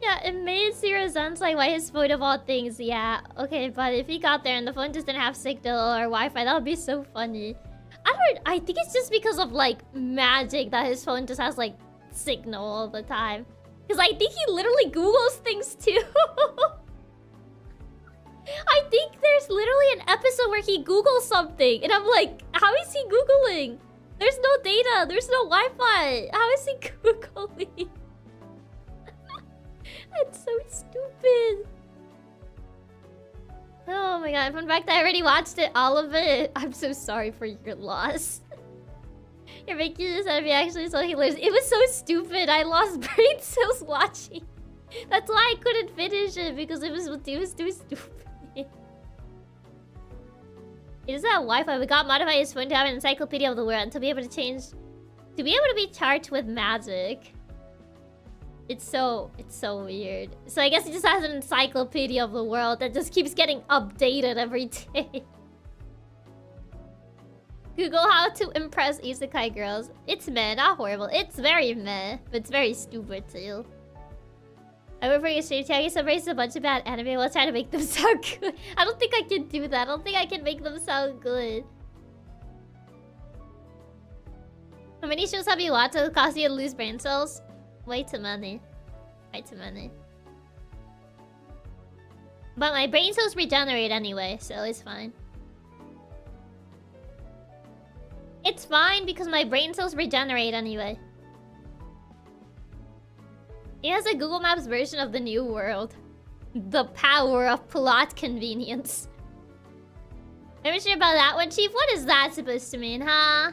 Speaker 1: Yeah, it made zero sense, like, why his phone of all things. Yeah, okay, but if he got there and the phone just didn't have signal or Wi-Fi, that would be so funny. I think it's just because of, like, magic that his phone just has, like, signal all the time. Because I think he literally Googles things too. I think there's literally an episode where he Googles something. And I'm like, how is he Googling? There's no data. There's no Wi-Fi. How is he Googling? That's so stupid. Oh my god. Fun fact, I already watched it. All of it. I'm so sorry for your loss. You're making this anime actually so hilarious. It was so stupid. I lost brain cells watching. That's why I couldn't finish it, because it was too stupid. He doesn't have Wi-Fi. We got modified his phone to have an encyclopedia of the world to be able to change, to be able to be charged with magic. It's so weird. So I guess he just has an encyclopedia of the world that just keeps getting updated every day. Google how to impress isekai girls. It's meh, not horrible. It's very meh, but it's very stupid too. I work for your stream. Chiaki celebrates a bunch of bad anime while trying to make them sound good. I don't think I can do that. I don't think I can make them sound good. How many shows have you watched that would cause you to lose brain cells? Way too many. Way too many. But my brain cells regenerate anyway, so it's fine. It's fine because my brain cells regenerate anyway. It has a Google Maps version of the New World. The power of plot convenience. I'm not sure about that one, Chief. What is that supposed to mean, huh?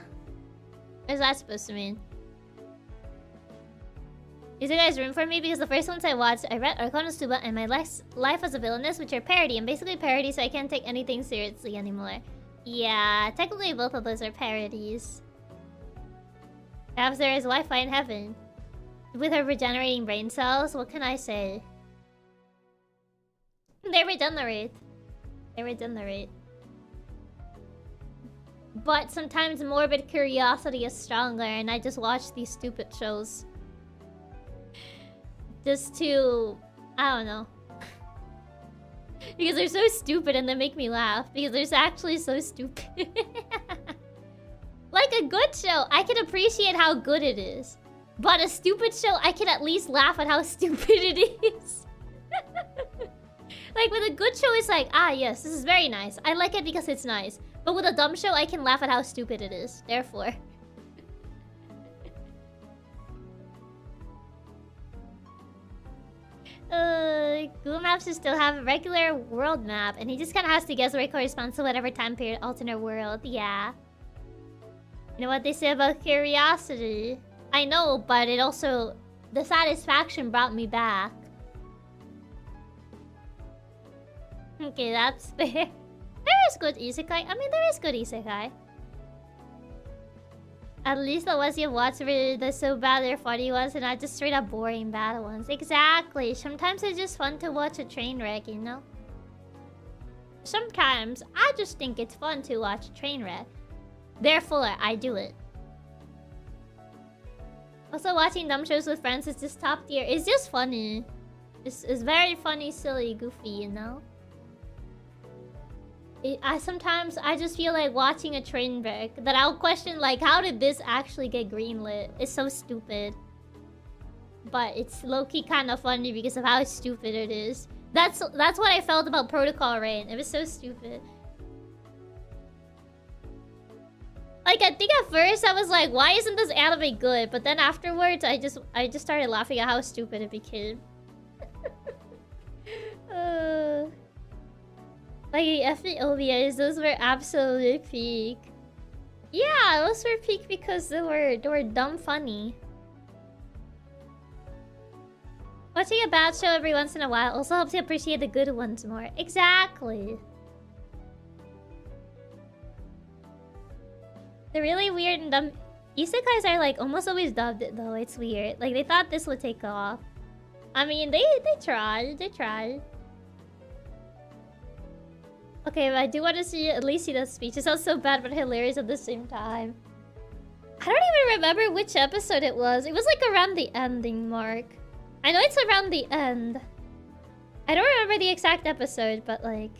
Speaker 1: What is that supposed to mean? Is you guys room for me? Because the first ones I watched, I read Arcana Stuba and My Life as a Villainess, which are parody. And basically parody, so I can't take anything seriously anymore. Yeah, technically both of those are parodies. Perhaps there is Wi-Fi in heaven. With her regenerating brain cells, what can I say? They regenerate. They regenerate. But sometimes morbid curiosity is stronger, and I just watch these stupid shows. Just to... I don't know. Because they're so stupid and they make me laugh. Because they're actually so stupid. Like a good show, I can appreciate how good it is. But a stupid show, I can at least laugh at how stupid it is. Like with a good show, it's like, ah yes, this is very nice. I like it because it's nice. But with a dumb show, I can laugh at how stupid it is. Therefore. Google Maps should still have a regular world map, and he just kind of has to guess where it corresponds to whatever time period alternate world. Yeah. You know what they say about curiosity? I know, but it also... The satisfaction brought me back. Okay, that's fair. There is good isekai. I mean, there is good isekai. At least the ones you watch were the so bad they're funny ones and not just straight up boring bad ones. Exactly. Sometimes it's just fun to watch a train wreck, you know? Sometimes I just think it's fun to watch a train wreck. Therefore, I do it. Also, watching dumb shows with friends is just top tier. It's just funny. It's very funny, silly, goofy, you know? Sometimes I just feel like watching a train wreck that I'll question, like, how did this actually get greenlit? It's so stupid. But it's low-key kind of funny because of how stupid it is. That's what I felt about Protocol Rain. It was so stupid. Like, I think at first I was like, why isn't this anime good? But then afterwards, I just started laughing at how stupid it became. Like the FE OVAs, those were absolutely peak. Yeah, those were peak because they were dumb funny. Watching a bad show every once in a while also helps you appreciate the good ones more. Exactly. The really weird and dumb isekais are like almost always dubbed though. It's weird. Like they thought this would take off. I mean, they tried. They tried. Okay, but I do want to see at least see that speech. It sounds so bad but hilarious at the same time. I don't even remember which episode it was. It was like around the ending mark. I know it's around the end. I don't remember the exact episode, but like...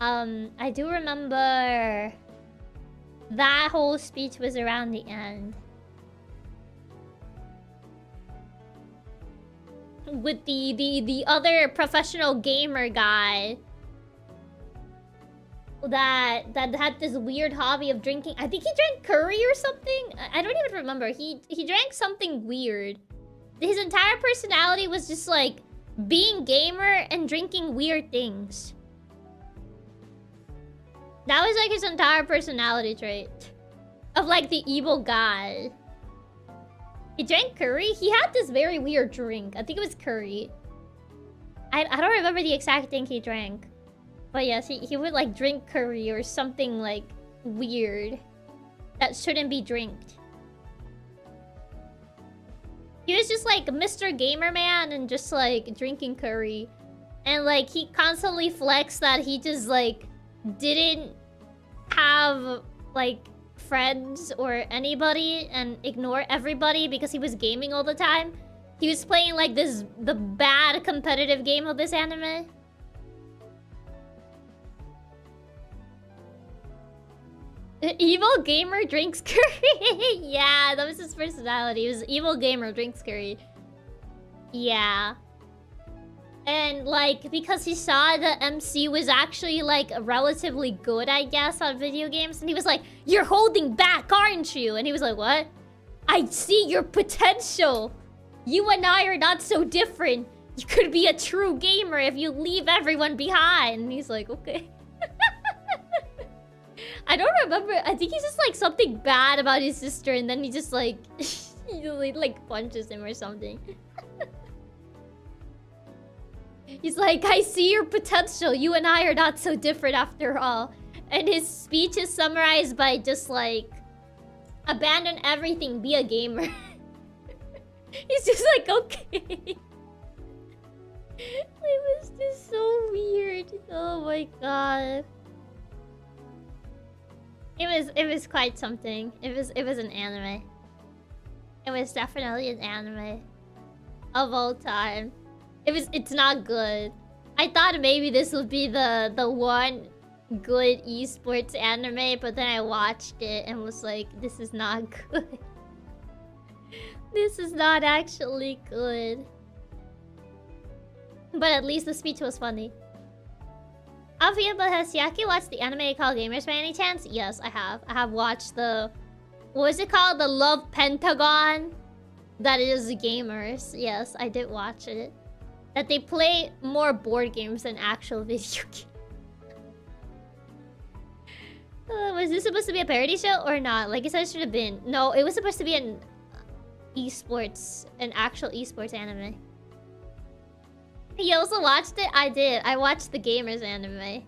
Speaker 1: I do remember... That whole speech was around the end. With the other professional gamer guy... That had this weird hobby of drinking. I think he drank curry or something. I don't even remember. He drank something weird. His entire personality was just like being gamer and drinking weird things. That was like his entire personality trait. Of like the evil guy. He drank curry. He had this very weird drink. I think it was curry. I don't remember the exact thing he drank. But yes, he would like drink curry or something like weird that shouldn't be drinked. He was just like Mr. Gamer Man and just like drinking curry. And like he constantly flexed that he just like didn't have like friends or anybody and ignore everybody because he was gaming all the time. He was playing like the bad competitive game of this anime. Evil gamer drinks curry. Yeah, that was his personality. He was evil gamer drinks curry. Yeah. And like, because he saw the MC was actually like relatively good, I guess, on video games, and he was like, "You're holding back, aren't you?" And he was like, "What? I see your potential. You and I are not so different. You could be a true gamer if you leave everyone behind." And he's like, "Okay." I don't remember. I think he's just like something bad about his sister, and then he just like he like punches him or something. He's like, "I see your potential. You and I are not so different after all." And his speech is summarized by just like, "Abandon everything, be a gamer." He's just like, "Okay." It was just so weird. Oh my god. It was quite something. It was an anime. It was definitely an anime of all time. It's not good. I thought maybe this would be the one good esports anime, but then I watched it and was like, this is not good. This is not actually good. But at least the speech was funny. Alfia, but has Chiaki watched the anime called Gamers by any chance? Yes, I have. I have watched the... What is it called? The Love Pentagon? That is Gamers. Yes, I did watch it. That they play more board games than actual video games. Was this supposed to be a parody show or not? Like I said, it should have been. No, it was supposed to be an esports, an actual esports anime. You also watched it? I did. I watched the Gamers anime.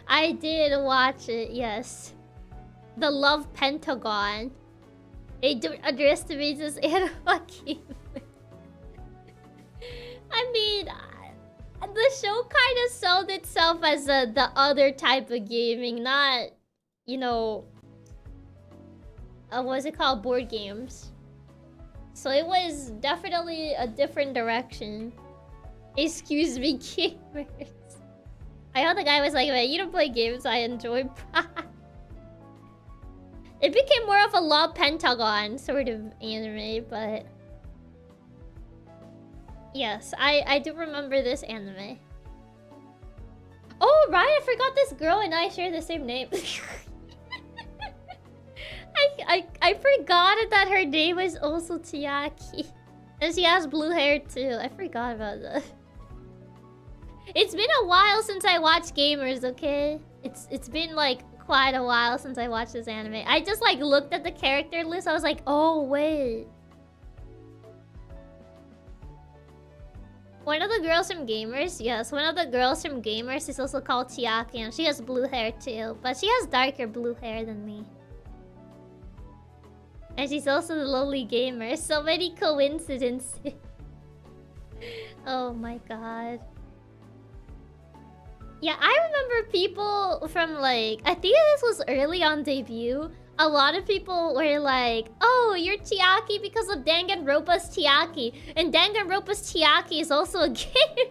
Speaker 1: I did watch it, yes. The Love Pentagon. It underestimates this anime game. I mean, the show kind of sold itself as the other type of gaming, not, you know, what is it called? Board games. So it was definitely a different direction. Excuse me, gamers. I heard the guy was like, "Man, you don't play games I enjoy." It became more of a Love Pentagon sort of anime, but... Yes, I do remember this anime. Oh, right, I forgot this girl and I share the same name. I forgot that her name was also Chiaki. And she has blue hair too. I forgot about that. It's been a while since I watched Gamers, okay? It's been like quite a while since I watched this anime. I just like looked at the character list. I was like, oh wait. One of the girls from Gamers, yes, one of the girls from Gamers is also called Chiaki, and she has blue hair too. But she has darker blue hair than me. And she's also the lowly gamer. So many coincidences. Oh my god. Yeah, I remember people from like... I think this was early on debut. A lot of people were like, "Oh, you're Chiaki because of Danganronpa's Chiaki. And Danganronpa's Chiaki is also a gamer."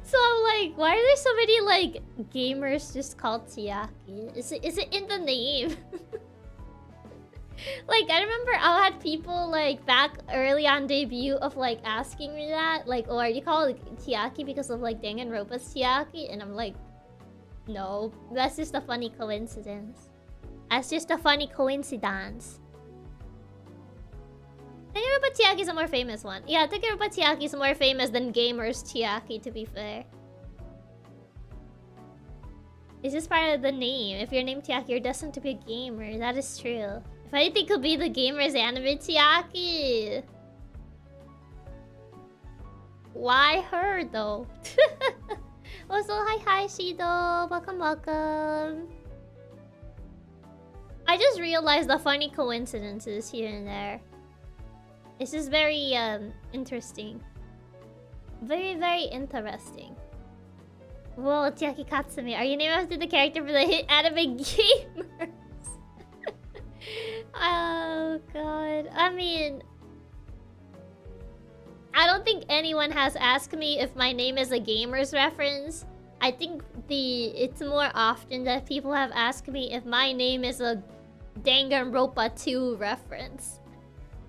Speaker 1: So I'm like, why are there so many like gamers just called Chiaki? Is it in the name? Like, I remember I had people like back early on debut of like asking me that, like, "Oh, are you called Chiaki because of like Danganronpa's Chiaki?" And I'm like, no, that's just a funny coincidence. That's just a funny coincidence. Danganronpa Chiaki is a more famous one. Yeah, Danganronpa Chiaki is more famous than Gamers Chiaki, to be fair. It's just part of the name. If you're named Chiaki, you're destined to be a gamer. That is true. If anything could be the Gamers anime Chiaki. Why her, though? Also, hi Shido. Welcome. I just realized the funny coincidences here and there. It's just very interesting. Very interesting. Whoa, Chiaki Katsumi. Are you named after the character for the hit anime Gamers? Oh god. I mean, I don't think anyone has asked me if my name is a gamer's reference. I think it's more often that people have asked me if my name is a Danganronpa 2 reference.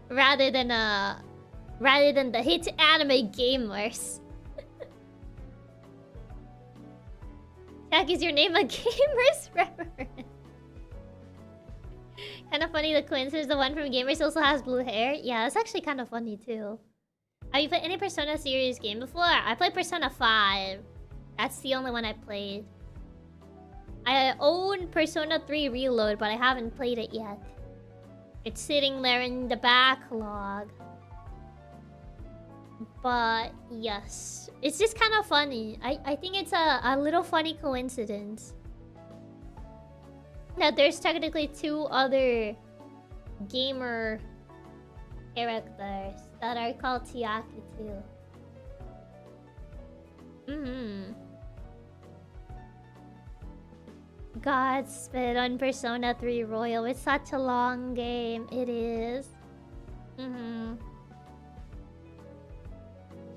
Speaker 1: Rather than the hit anime gamers. Jack, is your name a gamer's reference? Kind of funny, the coincidence the one from Gamers also has blue hair. Yeah, that's actually kind of funny too. Have you played any Persona series game before? I played Persona 5. That's the only one I played. I own Persona 3 Reload, but I haven't played it yet. It's sitting there in the backlog. But yes, it's just kind of funny. I think it's a little funny coincidence that there's technically 2 other gamer characters that are called Chiaki too. Godspeed on Persona 3 Royal. It's such a long game. It is.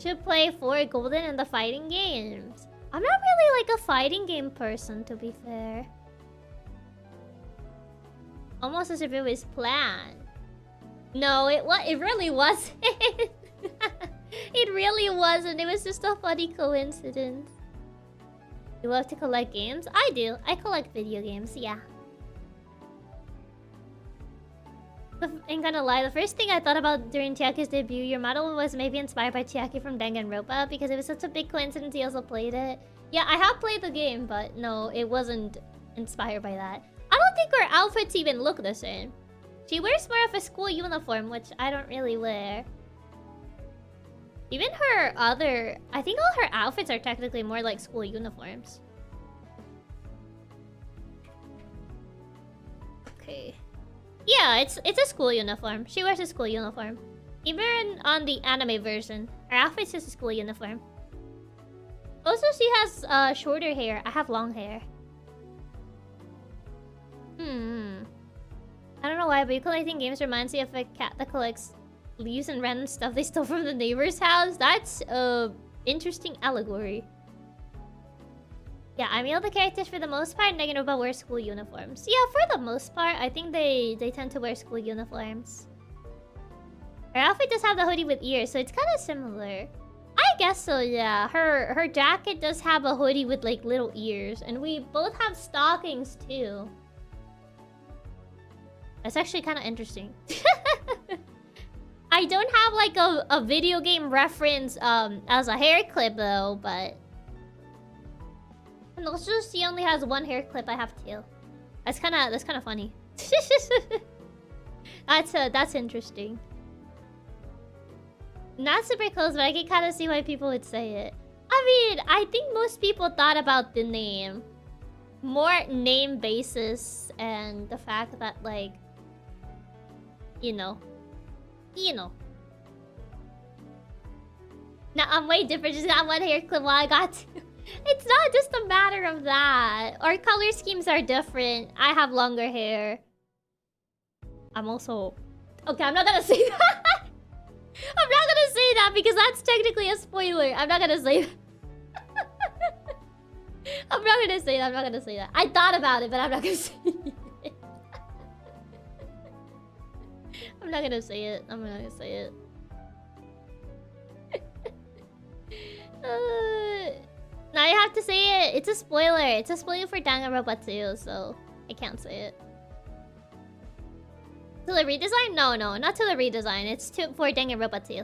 Speaker 1: Should play 4 Golden in the fighting games. I'm not really like a fighting game person, to be fair. Almost as if it was planned. No, it really wasn't. It really wasn't. It was just a funny coincidence. You love to collect games? I do. I collect video games, yeah. Ain't gonna lie, the first thing I thought about during Chiaki's debut, your model was maybe inspired by Chiaki from Danganronpa because it was such a big coincidence he also played it. Yeah, I have played the game, but no, it wasn't inspired by that. I don't think her outfits even look the same. She wears more of a school uniform, which I don't really wear. Even her other... I think all her outfits are technically more like school uniforms. Okay. Yeah, it's a school uniform. She wears a school uniform. Even on the anime version, her outfit's just a school uniform. Also, she has shorter hair. I have long hair. I don't know why, but collecting games reminds me of a cat that collects leaves and random stuff they stole from the neighbor's house. That's a interesting allegory. Yeah, I mean, all the characters for the most part in Danganronpa wear school uniforms. Yeah, for the most part, I think they tend to wear school uniforms. Her outfit does have the hoodie with ears, so it's kind of similar. I guess so, yeah. Her jacket does have a hoodie with like little ears, and we both have stockings too. That's actually kind of interesting. I don't have like a video game reference as a hair clip though, but... And also, she only has 1 hair clip. I have 2. That's kind of funny. That's interesting. Not super close, but I can kind of see why people would say it. I mean, I think most people thought about the name. More name basis and the fact that like, you know. Now I'm way different. Just got 1 hair clip while I got 2. It's not just a matter of that. Our color schemes are different. I have longer hair. I'm also... Okay, I'm not gonna say that. I'm not gonna say that because that's technically a spoiler. I'm not gonna say that. I'm not gonna say that. I'm not gonna say that. I thought about it, but I'm not gonna say it. I'm not gonna say it. I'm not gonna say it. Now you have to say it. It's a spoiler. It's a spoiler for Danganronpa 2, so I can't say it. To the redesign? No, not to the redesign. It's for Danganronpa 2.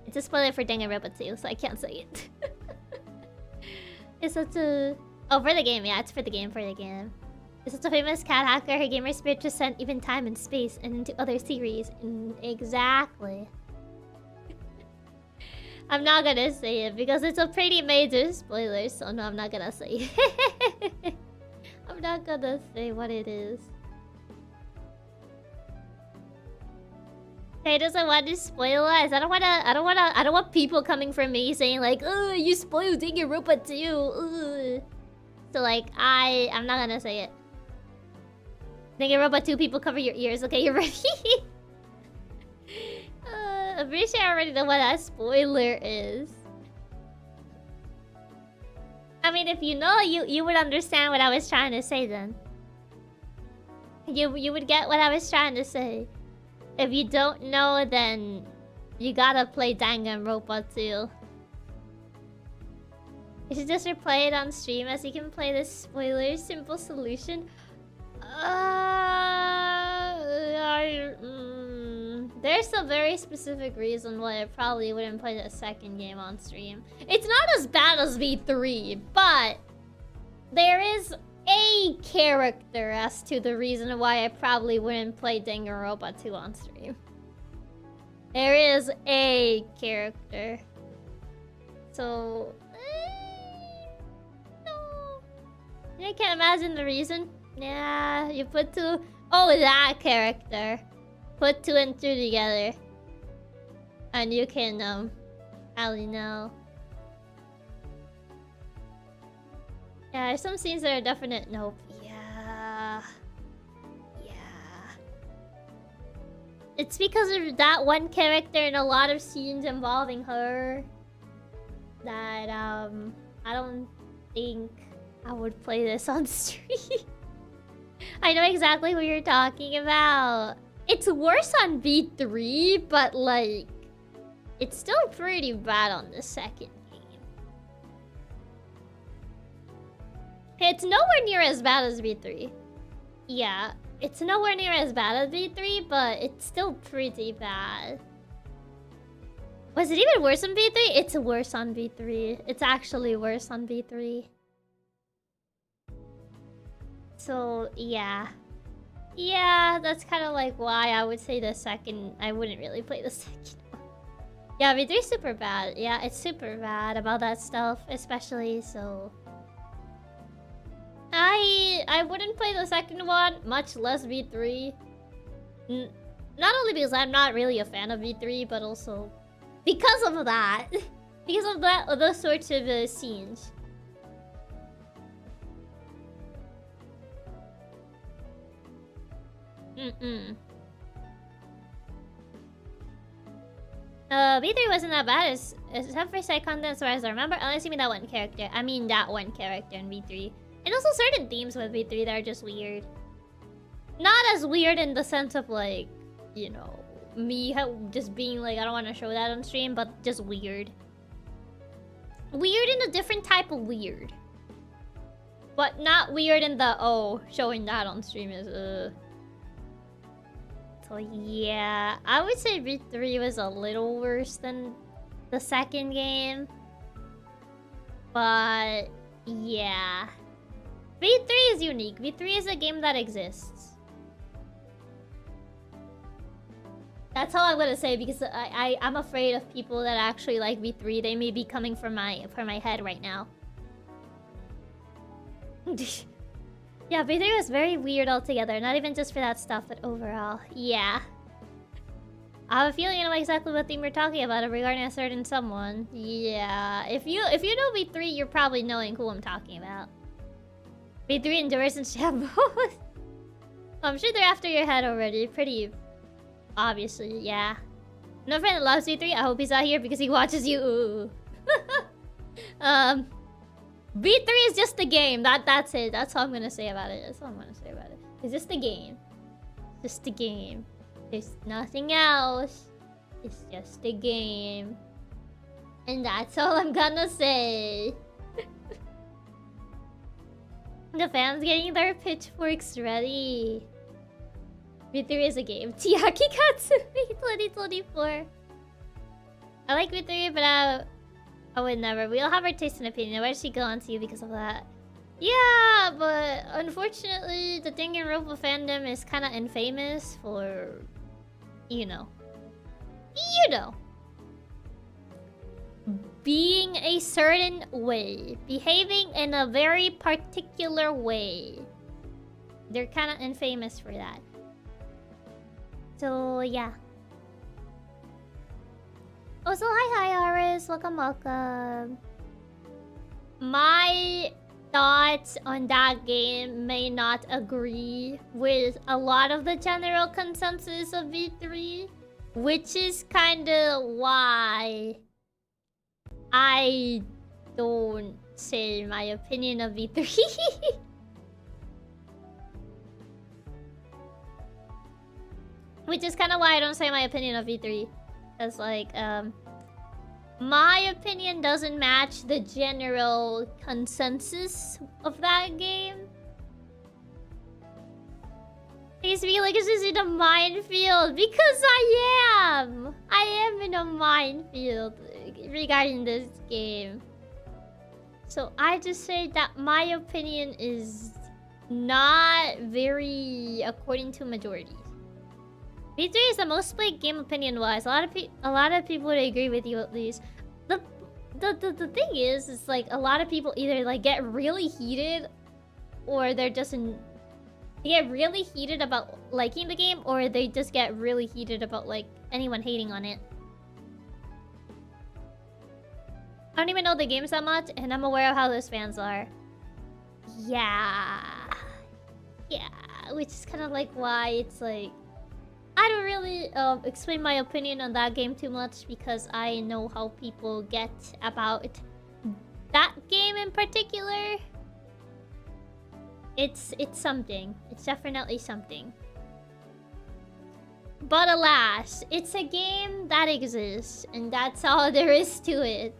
Speaker 1: It's a spoiler for Danganronpa 2, so I can't say it. It's such a... Oh, for the game. Yeah, it's for the game. It's such a famous cat hacker. Her gamer spirit just sent even time and space and into other series. Exactly. I'm not gonna say it because it's a pretty major spoiler, so no, I'm not gonna say it. I'm not gonna say what it is. I doesn't want to spoil us. I don't want people coming from me saying like, "Oh, you spoiled Danganronpa 2." So like, I'm not gonna say it. Danganronpa 2 people cover your ears. Okay, you ready? I'm pretty sure I already know what that spoiler is. I mean, if you know, you would understand what I was trying to say then. You would get what I was trying to say. If you don't know, then you gotta play Danganronpa 2. You should just replay it on stream as you can play this spoiler simple solution. There's a very specific reason why I probably wouldn't play the second game on stream. It's not as bad as V3, but there is a character as to the reason why I probably wouldn't play Danganronpa 2 on stream. There is a character. So... no. I can't imagine the reason. Yeah, you put two... Oh, that character. Put 2 and 2 together. And you can, probably know. Yeah, there's some scenes that are definite nope. Yeah. It's because of that one character and a lot of scenes involving her that, I don't think I would play this on stream. I know exactly what you're talking about. It's worse on V3, but like... it's still pretty bad on the second game. It's nowhere near as bad as V3. Yeah, it's nowhere near as bad as V3, but it's still pretty bad. Was it even worse on V3? It's worse on V3. It's actually worse on V3. So, yeah. Yeah, that's kind of like why I would say the second... I wouldn't really play the second one. Yeah, V3 is super bad. Yeah, it's super bad about that stuff, especially, so... I wouldn't play the second one, much less V3. Not only because I'm not really a fan of V3, but also because of that. Because of those sorts of scenes. V3 wasn't that bad, except for side content as far as I remember. Unless you mean that one character. I mean that one character in V3. And also certain themes with V3 that are just weird. Not as weird in the sense of like, you know, me just being like, I don't want to show that on stream, but just weird. Weird in a different type of weird. But not weird in the, oh, showing that on stream is, So yeah, I would say V3 was a little worse than the second game. But yeah. V3 is unique. V3 is a game that exists. That's all I'm gonna say because I'm afraid of people that actually like V3. They may be coming for my head right now. Yeah, V3 was very weird altogether. Not even just for that stuff, but overall. Yeah. I have a feeling I know exactly what theme we're talking about regarding a certain someone. Yeah. If you know V3, you're probably knowing who I'm talking about. V3 and Doris and Shambles. I'm sure they're after your head already. Pretty obviously, yeah. No friend that loves V3. I hope he's out here because he watches you. Ooh. V3 is just the game. That's it. That's all I'm gonna say about it. That's all I'm gonna say about it. It's just the game. Just the game. There's nothing else. It's just a game. And that's all I'm gonna say. The fans getting their pitchforks ready. V3 is a game. Chiaki Katsumi 2024. I like V3, but I would never. We all have our taste and opinion. Why did she go on to you because of that? Yeah, but unfortunately, the Danganronpa fandom is kind of infamous for, you know, being a certain way, behaving in a very particular way. They're kind of infamous for that. So yeah. Also, hi Iris, welcome. My thoughts on that game may not agree with a lot of the general consensus of V3. Which is kinda why I don't say my opinion of V3. Which is kinda why I don't say my opinion of V3. Because, like, my opinion doesn't match the general consensus of that game. I used to be like, it's just in a minefield. Because I am! I am in a minefield regarding this game. So I just say that my opinion is not very according to majority. V3 is the most played game opinion-wise. A lot of people would agree with you at least. The thing is, it's like a lot of people either like get really heated, or they're just they get really heated about liking the game, or they just get really heated about like anyone hating on it. I don't even know the games that much, and I'm aware of how those fans are. Yeah, which is kind of like why it's like I don't really explain my opinion on that game too much, because I know how people get about that game in particular. It's something. It's definitely something. But alas, it's a game that exists, and that's all there is to it.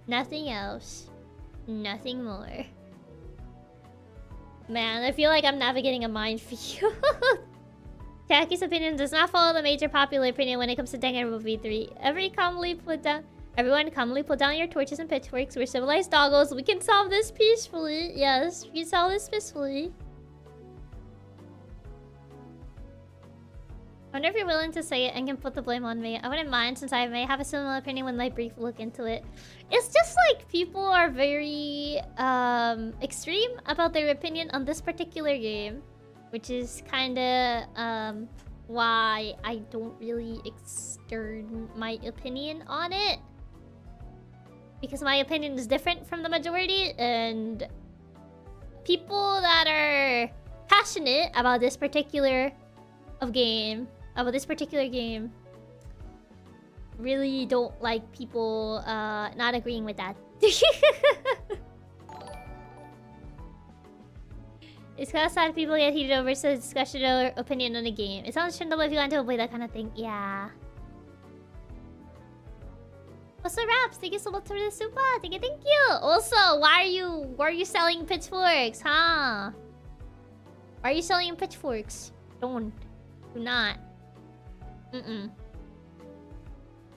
Speaker 1: Nothing else. Nothing more. Man, I feel like I'm navigating a minefield. Chiaki's opinion does not follow the major popular opinion when it comes to Danganronpa V3. Everyone calmly put down your torches and pitchforks. We're civilized doggos. We can solve this peacefully. Yes, we can solve this peacefully. I wonder if you're willing to say it and can put the blame on me. I wouldn't mind, since I may have a similar opinion when I brief look into it. It's just like people are very extreme about their opinion on this particular game, which is kinda why I don't really extern my opinion on it. Because my opinion is different from the majority, and people that are passionate about this particular game really don't like people not agreeing with that. It's kind of sad people get heated over some discussion or opinion on a game. It's understandable if you want to avoid that kind of thing. Yeah. What's the raps? Thank you so much for the super. Thank you. Also, why are you selling pitchforks, huh? Why are you selling pitchforks? Do not.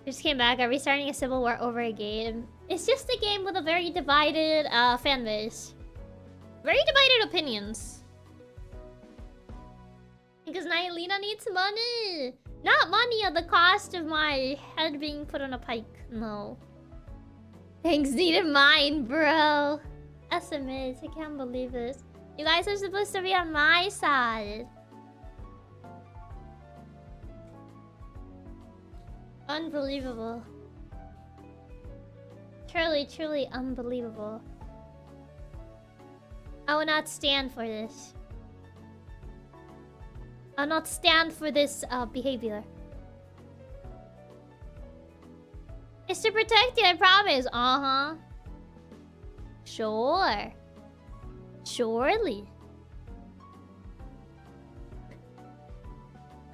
Speaker 1: Just came back. Are we starting a civil war over a game? It's just a game with a very divided fan base. Very divided opinions. Because Nailina needs money. Not money at the cost of my head being put on a pike. No. Thanks needed mine, bro. SMAs. I can't believe this. You guys are supposed to be on my side. Unbelievable. Truly unbelievable. I will not stand for this. I'll not stand for this behavior. It's to protect you, I promise. Sure. Surely.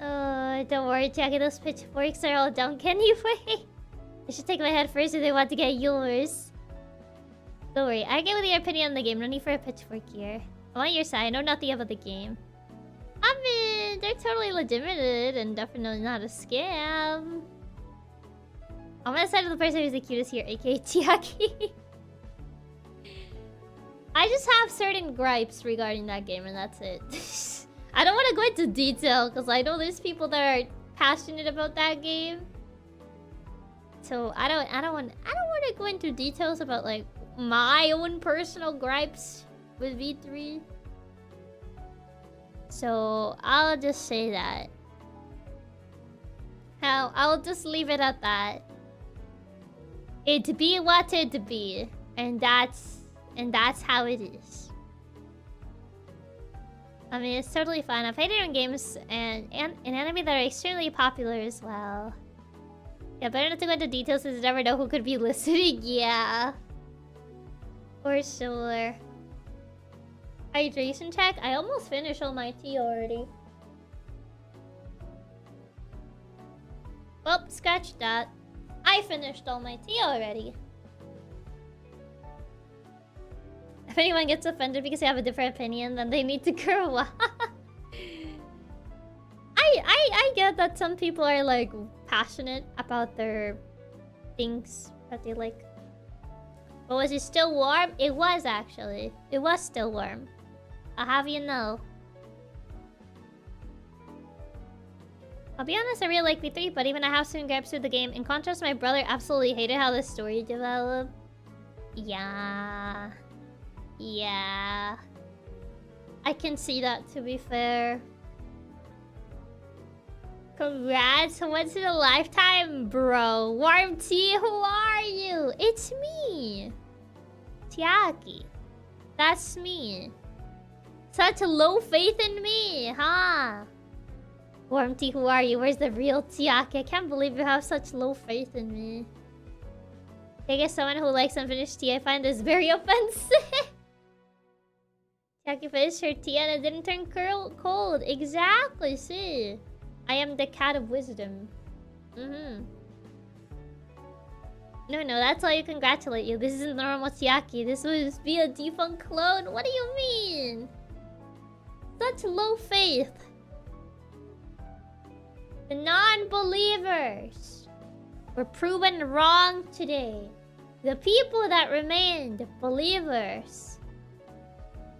Speaker 1: Don't worry, Chiaki. Those pitchforks are all dunk anyway. I should take my head first if they want to get yours. Don't worry, I get with your opinion on the game. No need for a pitchfork here. I'm on your side. I know nothing about the game. I mean, they're totally legitimate and definitely not a scam. I'm on the side of the person who's the cutest here, aka Chiaki. I just have certain gripes regarding that game, and that's it. I don't want to go into detail because I know there's people that are passionate about that game. So I don't want to go into details about like my own personal gripes with V3. So I'll just say that. I'll just leave it at that. It be what it be, and that's how it is. I mean, it's totally fine. I've played it in games and in anime that are extremely popular as well. Yeah, better not to go into details since you never know who could be listening. Yeah. For sure. Hydration check? I almost finished all my tea already. Well, scratch that. I finished all my tea already. If anyone gets offended because they have a different opinion, then they need to grow up. I get that some people are like passionate about their things that they like. But was it still warm? It was actually. It was still warm. I'll have you know. I'll be honest, I really like V3, but even I have some gripes with the game. In contrast, my brother absolutely hated how the story developed. Yeah. Yeah. I can see that, to be fair. Congrats, once in a lifetime, bro. Warm tea, who are you? It's me. Chiaki. That's me. Such low faith in me, huh? Warm tea, who are you? Where's the real Chiaki? I can't believe you have such low faith in me. I guess someone who likes unfinished tea, I find this very offensive. Chiaki finished her tea and it didn't turn cold. Exactly, see? I am the cat of wisdom. No, that's why you congratulate you. This isn't normal Chiaki. This would be a defunct clone. What do you mean? Such low faith. The non-believers were proven wrong today. The people that remained believers,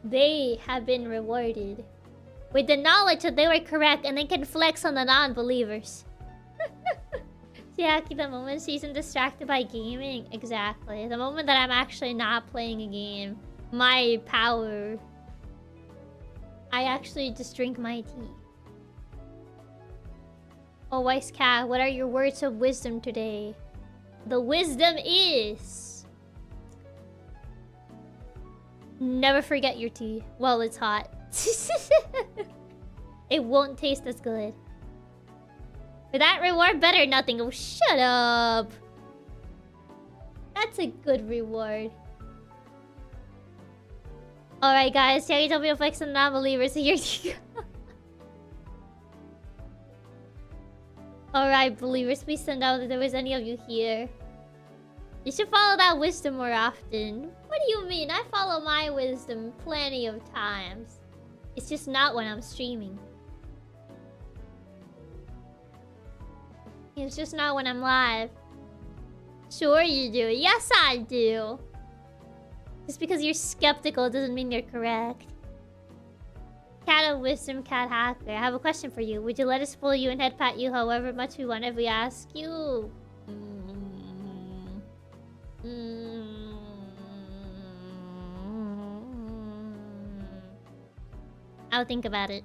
Speaker 1: they have been rewarded with the knowledge that they were correct and they can flex on the non-believers. Chiaki, the moment she's distracted by gaming. Exactly. The moment that I'm actually not playing a game. My power. I actually just drink my tea. Oh, wise cat, what are your words of wisdom today? The wisdom is... never forget your tea while it's hot. It won't taste as good. For that reward, better nothing. Oh, shut up. That's a good reward. Alright, guys. Chiaki told me to flex on non-believers. So here you go. Alright, believers. Please send out if there was any of you here. You should follow that wisdom more often. What do you mean? I follow my wisdom plenty of times. It's just not when I'm streaming. It's just not when I'm live. Sure you do. Yes, I do. Just because you're skeptical doesn't mean you're correct. Cat of wisdom, cat hacker. I have a question for you. Would you let us spoil you and head pat you however much we want if we ask you? I'll think about it.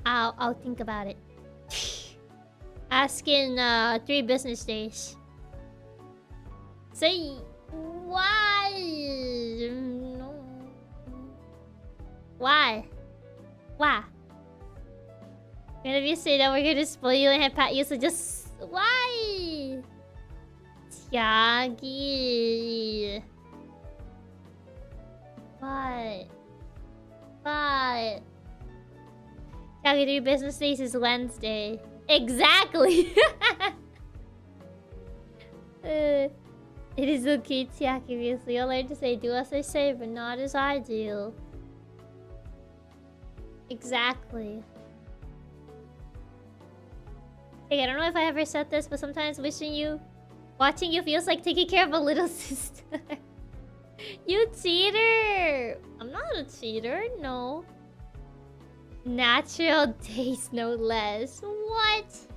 Speaker 1: I'll think about it. Ask in 3 business days. Say why? No. Why? Why? And if you say that we're gonna spoil you and pat you, so just why? Chiaki. What? What? Chiaki, 3 business days is Wednesday. Exactly! It is okay, Chiaki, obviously. You'll learn to say, do as I say, but not as I do. Exactly. Hey, I don't know if I ever said this, but sometimes watching you feels like taking care of a little sister. You cheater! I'm not a cheater, no. Natural days, no less. What?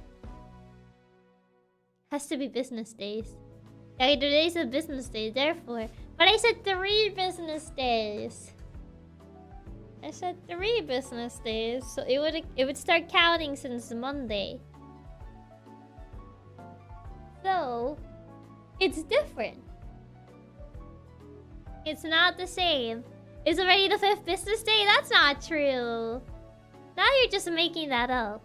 Speaker 1: Has to be business days. Yeah, today's a business day, therefore. But I said 3 business days. I said 3 business days, so it would start counting since Monday. So, it's different. It's not the same. It's already the 5th business day? That's not true. Now you're just making that up.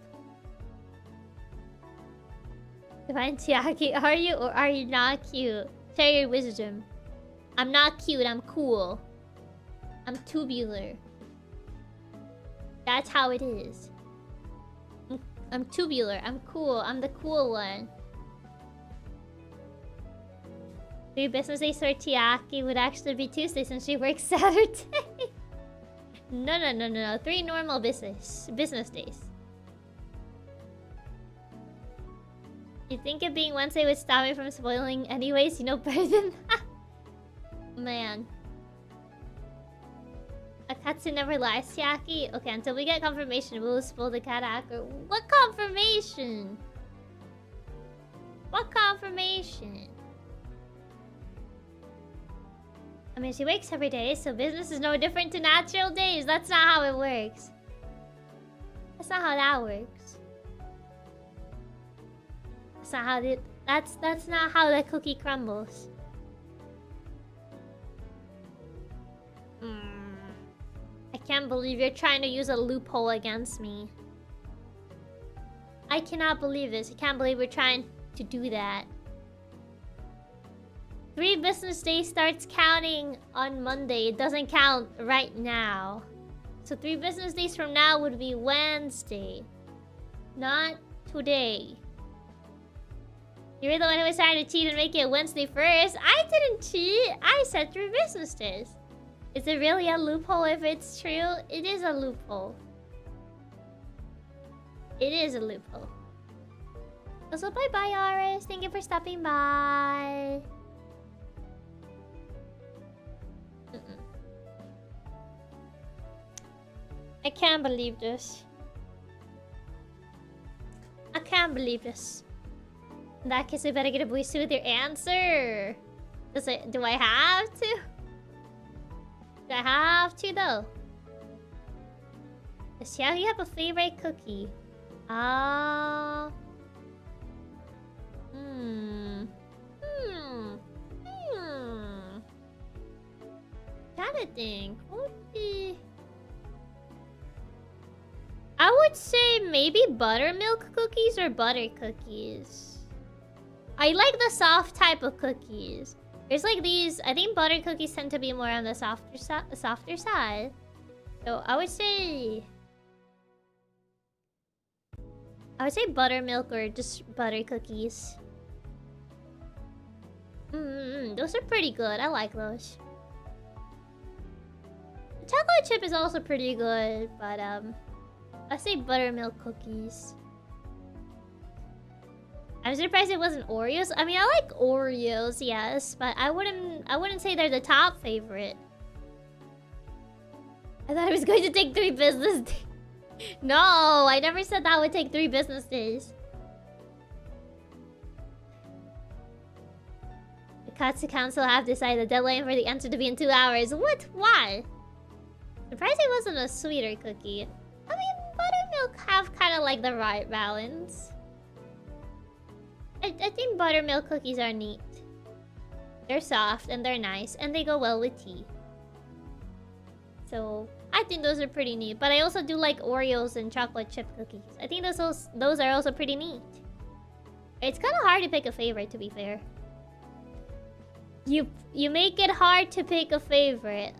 Speaker 1: Divine Chiaki, are you or are you not cute? Share your wisdom. I'm not cute, I'm cool. I'm tubular. That's how it is. I'm tubular, I'm cool, I'm the cool one. 3 business days for Chiaki would actually be Tuesday since she works Saturday. No. 3 normal business days. You think it being Wednesday would stop me from spoiling anyways? You know better than that. Man. Akatsu never lies, Chiaki. Okay, until we get confirmation, we'll spoil the character. What confirmation? What confirmation? I mean, she wakes every day, so business is no different to natural days. That's not how it works. That's not how that works. That's not how that's not how the cookie crumbles. I can't believe you're trying to use a loophole against me. I cannot believe this. I can't believe we're trying to do that. 3 business days starts counting on Monday. It doesn't count right now. So 3 business days from now would be Wednesday. Not today. You're the one who was trying to cheat and make it Wednesday first. I didn't cheat. I said 3 business days. Is it really a loophole if it's true? It is a loophole. It is a loophole. Also, bye-bye, Aris. Thank you for stopping by. I can't believe this. I can't believe this. In that case, we better get a boost with your answer. Do I have to? Do I have to, though? Does Chiaki have a favorite cookie? Gotta think. What would be... I would say maybe buttermilk cookies or butter cookies. I like the soft type of cookies. There's like these... I think butter cookies tend to be more on the softer side. So I would say buttermilk or just butter cookies. Those are pretty good. I like those. Chocolate chip is also pretty good, but I say buttermilk cookies. I'm surprised it wasn't Oreos. I mean, I like Oreos, yes, but I wouldn't say they're the top favorite. I thought I was going to take 3 business days. No, I never said that would take 3 business days. The Katsu Council have decided the deadline for the answer to be in 2 hours. What? Why? Surprised it wasn't a sweeter cookie. I mean, buttermilk have kind of like the right balance. I think buttermilk cookies are neat. They're soft and they're nice and they go well with tea. So I think those are pretty neat. But I also do like Oreos and chocolate chip cookies. I think those are also pretty neat. It's kind of hard to pick a favorite, to be fair. You make it hard to pick a favorite.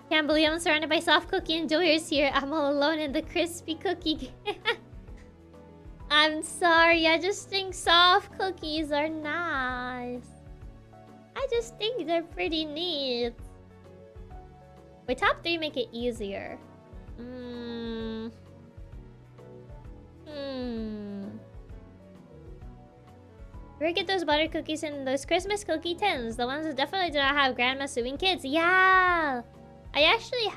Speaker 1: Can't believe I'm surrounded by soft cookie enjoyers here. I'm all alone in the crispy cookie. I'm sorry, I just think soft cookies are nice. I just think they're pretty neat. With top 3 make it easier. Where get those butter cookies in those Christmas cookie tins? The ones that definitely do not have grandma suing kids. Yeah! I actually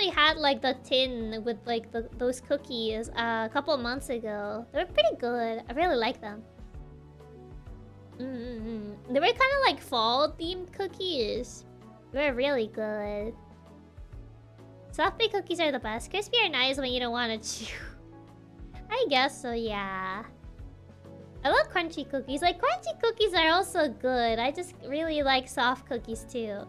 Speaker 1: had like the tin with like those cookies a couple of months ago. They were pretty good. I really like them. They were kind of like fall themed cookies. They were really good. Soft baked cookies are the best. Crispy are nice when you don't want to chew. I guess so, yeah. I love crunchy cookies. Like, crunchy cookies are also good. I just really like soft cookies too.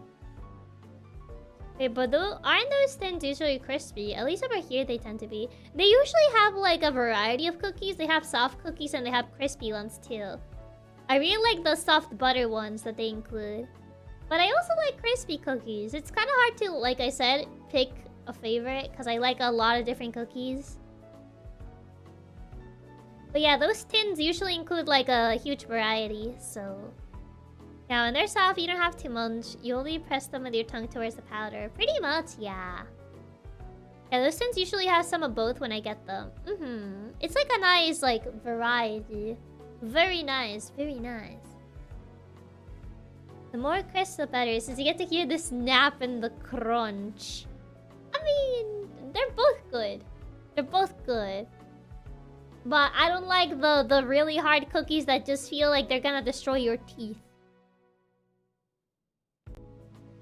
Speaker 1: Okay, but aren't those thins usually crispy? At least over here they tend to be. They usually have like a variety of cookies. They have soft cookies and they have crispy ones too. I really like the soft butter ones that they include. But I also like crispy cookies. It's kind of hard to, like I said, pick a favorite because I like a lot of different cookies. But yeah, those tins usually include like a huge variety, so... Now, when they're soft, you don't have to munch. You only press them with your tongue towards the powder. Pretty much, yeah. Yeah, those tins usually have some of both when I get them. It's like a nice, like, variety. Very nice, very nice. The more crisp, the better, since you get to hear the snap and the crunch. I mean, they're both good. They're both good. But I don't like the really hard cookies that just feel like they're gonna destroy your teeth.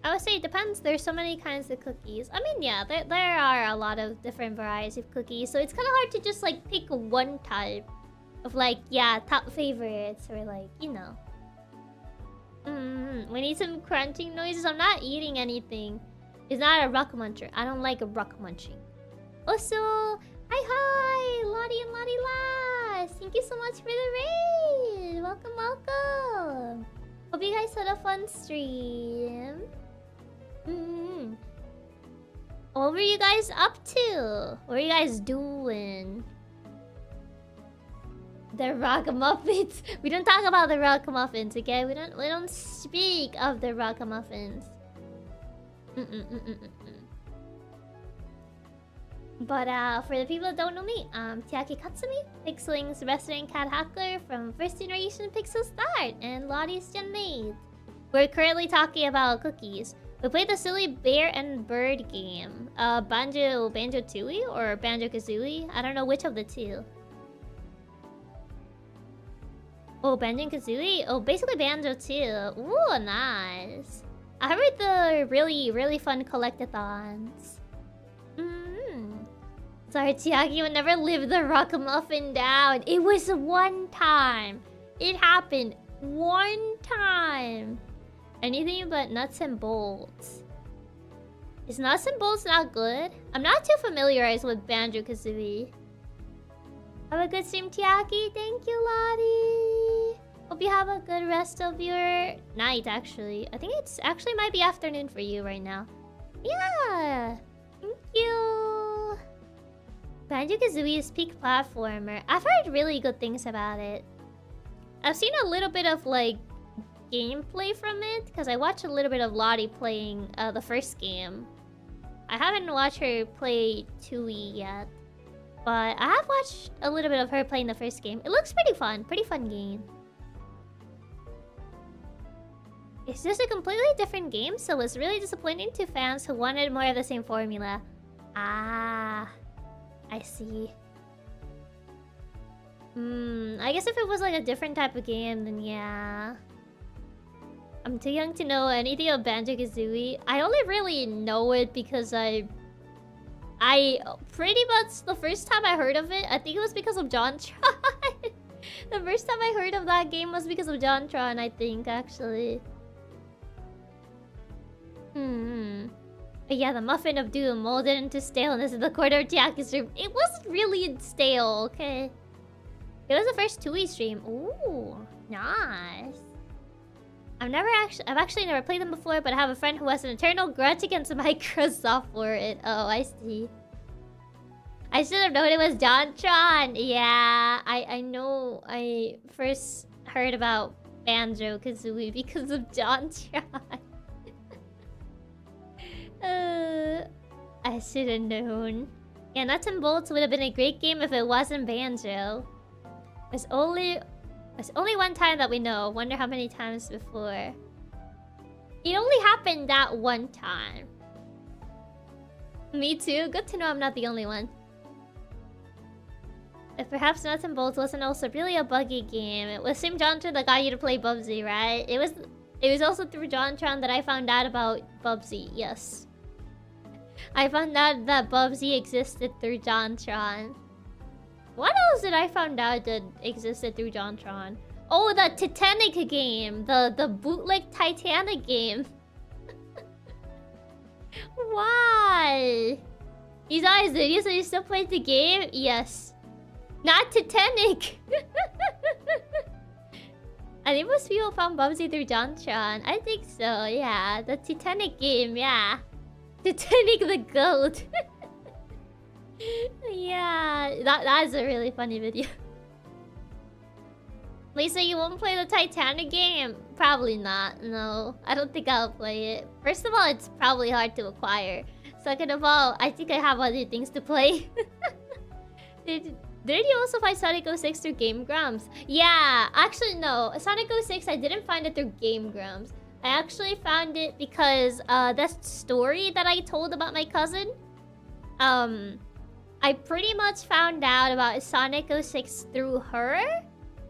Speaker 1: I would say it depends. There's so many kinds of cookies. I mean, yeah, there are a lot of different varieties of cookies. So it's kind of hard to just, like, pick one type of, like, yeah, top favorites. Or, like, you know. We need some crunching noises. I'm not eating anything. It's not a rock muncher. I don't like a rock munching. Also, hi, Lottie and Lottie Lass. Thank you so much for the raid. Welcome, welcome. Hope you guys had a fun stream. What were you guys up to? What were you guys doing? The Ragamuffins. We don't talk about the Ragamuffins, okay? We don't speak of the Ragamuffins. But for the people that don't know me, I'm Chiaki Katsumi, PixelLink's resident cat hacker from first generation PixelStart and Lottie's Gen Mate. We're currently talking about cookies. We played the silly bear and bird game. Banjo-Tooie or Banjo-Kazooie? I don't know which of the two. Oh, Banjo-Kazooie? Oh, basically Banjo too. Ooh, nice. I heard the really fun collectathons. Sorry, Chiaki would never live the Ragamuffin down. It was one time. It happened one time. Anything but nuts and bolts. Is nuts and bolts not good? I'm not too familiarized with Banjo-Kazooie. Have a good stream, Chiaki. Thank you, Lottie. Hope you have a good rest of your night, actually. I think it's actually might be afternoon for you right now. Yeah. Thank you. Banjo-Kazooie is peak platformer. I've heard really good things about it. I've seen a little bit of, like, gameplay from it, because I watched a little bit of Lottie playing the first game. I haven't watched her play Tooie yet, but I have watched a little bit of her playing the first game. It looks pretty fun game. It's just a completely different game, so it's really disappointing to fans who wanted more of the same formula. Ah, I see. I guess if it was like a different type of game, then yeah. I'm too young to know anything of Banjo-Kazooie. I only really know it because I pretty much the first time I heard of it, I think it was because of JonTron. The first time I heard of that game was because of JonTron, I think, actually. But yeah, the Muffin of Doom molded into staleness in the corner of Chiaki's room. It wasn't really stale, okay? It was the first Tooie stream. Ooh, nice. I've actually never played them before, but I have a friend who has an eternal grudge against Microsoft for it. Oh, I see. I should have known it was JonTron. Yeah, I know. I first heard about Banjo-Kazooie because of JonTron. I should have known. Yeah, Nuts and Bolts would have been a great game if it wasn't Banjo. There's only one time that we know. Wonder how many times before. It only happened that one time. Me too. Good to know I'm not the only one. If perhaps Nuts and Bolts wasn't also really a buggy game. It was same JonTron that got you to play Bubsy, right? It was also through JonTron that I found out about Bubsy. Yes. I found out that Bubsy existed through JonTron. What else did I find out that existed through JonTron? Oh, the Titanic game. The bootleg Titanic game. Why? He's always serious, so you still played the game? Yes. Not Titanic! I think most people found Bubsy through JonTron. I think so, yeah. The Titanic game, yeah. Titanic the goat. Yeah, that's a really funny video. Lisa, you won't play the Titanic game? Probably not, no. I don't think I'll play it. First of all, it's probably hard to acquire. Second of all, I think I have other things to play. Did you also find Sonic 06 through Game Grumps? Yeah, actually no. Sonic 06, I didn't find it through Game Grumps. I actually found it because that story that I told about my cousin. I pretty much found out about Sonic 06 through her.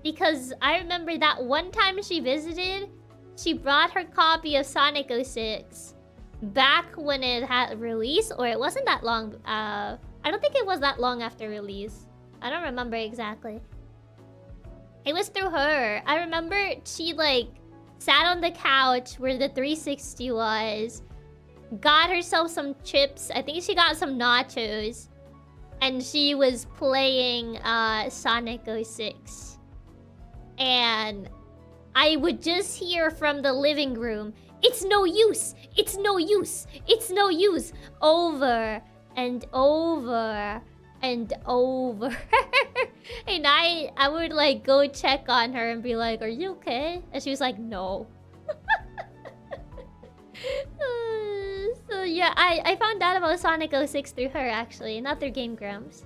Speaker 1: Because I remember that one time she visited, she brought her copy of Sonic 06 back when it had release, or it wasn't that long. I don't think it was that long after release. I don't remember exactly. It was through her. I remember she like sat on the couch where the 360 was, got herself some chips. I think she got some nachos, and she was playing Sonic 06. And I would just hear from the living room, "It's no use! It's no use! It's no use!" Over and over and over. And I would like go check on her and be like, "Are you okay?" And she was like, "No." So yeah, I found out about Sonic 06 through her actually, not through Game Grumps.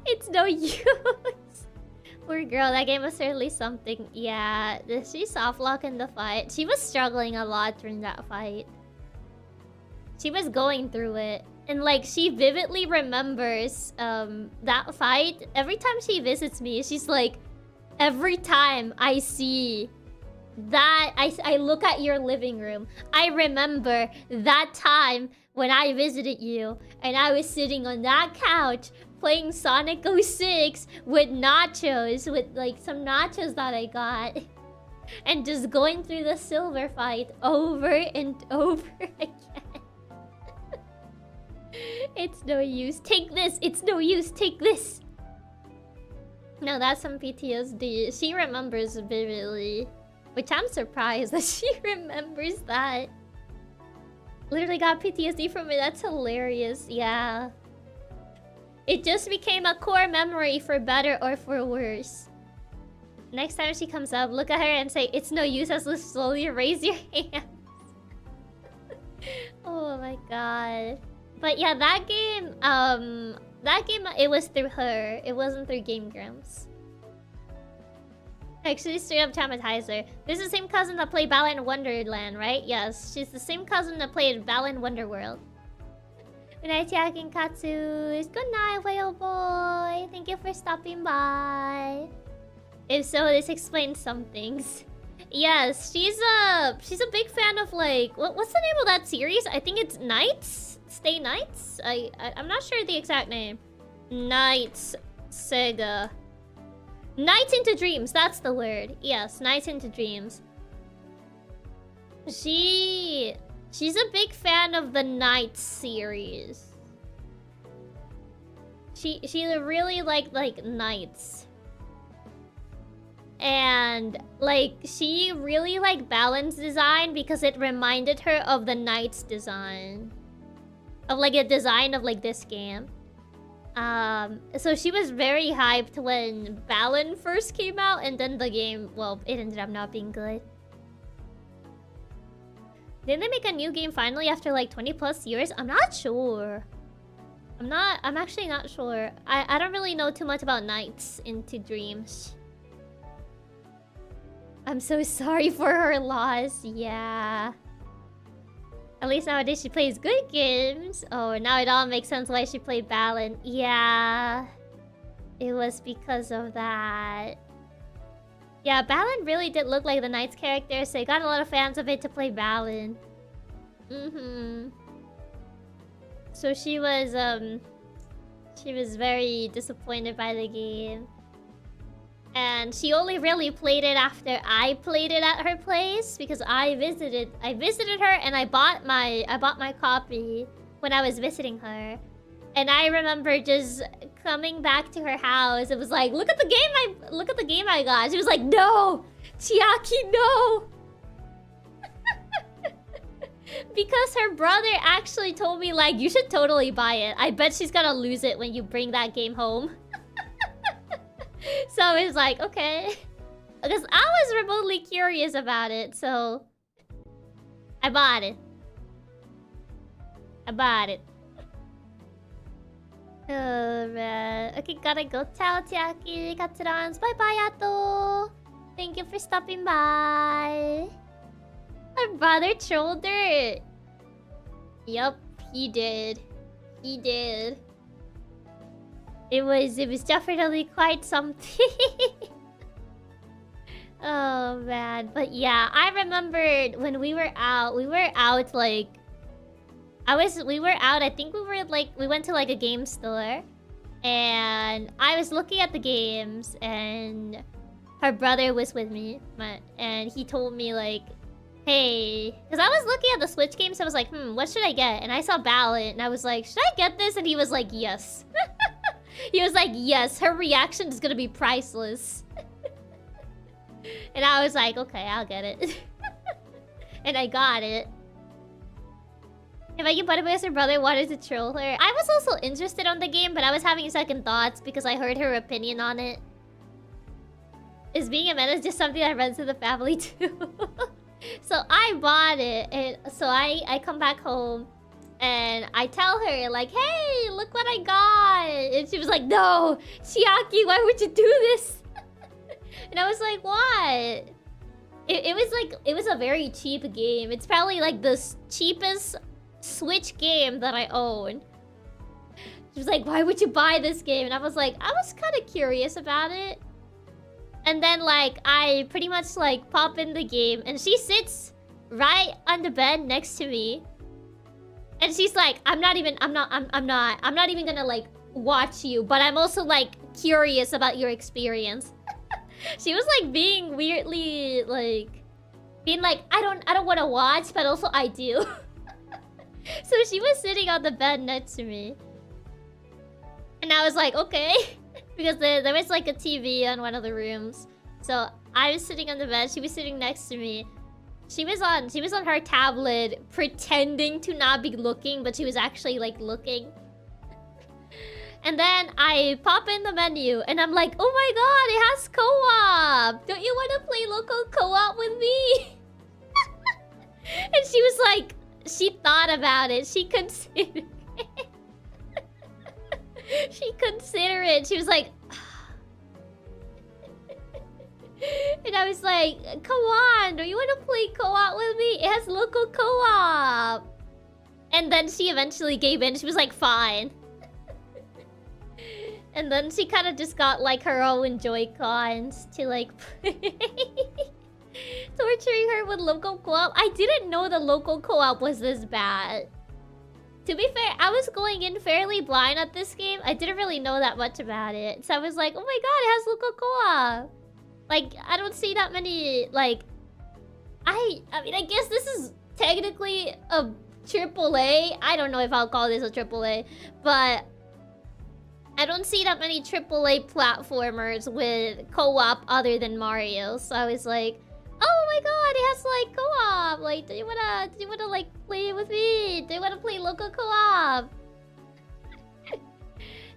Speaker 1: It's no use. Poor girl, that game was certainly something. Yeah, she softlocked in the fight. She was struggling a lot during that fight. She was going through it. And like, she vividly remembers that fight. Every time she visits me, she's like, every time I see that, I look at your living room, I remember that time when I visited you and I was sitting on that couch playing Sonic 06 with nachos, with like some nachos that I got, and just going through the silver fight over and over again. It's no use. Take this. It's no use. Take this. No, that's some PTSD. She remembers vividly, which I'm surprised that she remembers that. Literally got PTSD from it. That's hilarious. Yeah. It just became a core memory for better or for worse. Next time she comes up, look at her and say, "It's no use," as you slowly raise your hands. Oh my god. But yeah, that game, it was through her. It wasn't through Game Grumps. Actually, straight up traumatizer. This is the same cousin that played Balan Wonderland, right? Yes, she's the same cousin that played Balan Wonderworld. Good night, Chiaki Katsumi. Good night, whale boy. Thank you for stopping by. If so, this explains some things. Yes, she's a big fan of like what's the name of that series? I think it's Nights? Stay Nights? I'm not sure the exact name. Nights Sega. Nights into Dreams, that's the word. Yes, Nights into Dreams. She's a big fan of the Nights series. She really liked like Nights. And like she really liked Balan's design because it reminded her of the Nights design. Of like a design of like this game. So she was very hyped when Balan first came out, and then the game, well, it ended up not being good. Didn't they make a new game finally after like 20 plus years? I'm not sure. I'm actually not sure. I don't really know too much about Nights into Dreams. I'm so sorry for her loss. Yeah. At least nowadays she plays good games. Oh, now it all makes sense why she played Balan. Yeah. It was because of that. Yeah, Balan really did look like the Knights character, so I got a lot of fans of it to play Balan. So she was She was very disappointed by the game. And she only really played it after I played it at her place because I visited her and I bought my copy when I was visiting her. And I remember just coming back to her house. It was like, look at the game I got. She was like, no, Chiaki, no. Because her brother actually told me, like, you should totally buy it. I bet she's gonna lose it when you bring that game home. So I was like, okay. Because I was remotely curious about it, so... I bought it. Oh, man. Okay, gotta go. Ciao, Chiaki Katsumi. Bye-bye, Ato. Thank you for stopping by. Her brother trolled her. Yup, he did. He did. It was definitely quite something. Oh man, but yeah, I remembered when we were out like I think we went to like a game store and I was looking at the games and her brother was with me, and he told me like, hey, because I was looking at the Switch games, so I was like, what should I get? And I saw Balan and I was like, should I get this? And he was like, yes. He was like, yes, her reaction is gonna be priceless. And I was like, okay, I'll get it. And I got it. If I get butted because her brother wanted to troll her. I was also interested on the game, but I was having second thoughts because I heard her opinion on it. Is being a menace just something that runs in the family too? So I bought it, and so I come back home. And I tell her, like, hey, look what I got. And she was like, no, Chiaki, why would you do this? And I was like, what? It was a very cheap game. It's probably like the cheapest Switch game that I own. She was like, why would you buy this game? And I was like, I was kind of curious about it. And then like, I pretty much like pop in the game and she sits right on the bed next to me. And she's like, I'm not even gonna like watch you, but I'm also like curious about your experience. She was like being weirdly like being like, I don't want to watch, but also I do. So she was sitting on the bed next to me. And I was like, okay. Because there was like a TV in one of the rooms. So I was sitting on the bed, she was sitting next to me. She was on her tablet pretending to not be looking, but she was actually like looking. And then I pop in the menu and I'm like, oh my god, it has co-op! Don't you want to play local co-op with me? And she was like, she thought about it. She considered it. She considered it. She was like... And I was like, come on, do you want to play co-op with me? It has local co-op. And then she eventually gave in. She was like, fine. And then she kind of just got like her own Joy-Cons to like torturing her with local co-op. I didn't know the local co-op was this bad. To be fair, I was going in fairly blind at this game. I didn't really know that much about it. So I was like, oh my god, it has local co-op. Like, I don't see that many, like... I mean, I guess this is technically a AAA. I don't know if I'll call this a AAA. But... I don't see that many AAA platformers with co-op other than Mario. So I was like, oh my god, it has like co-op. Like, do you wanna like play with me? Do you wanna play local co-op?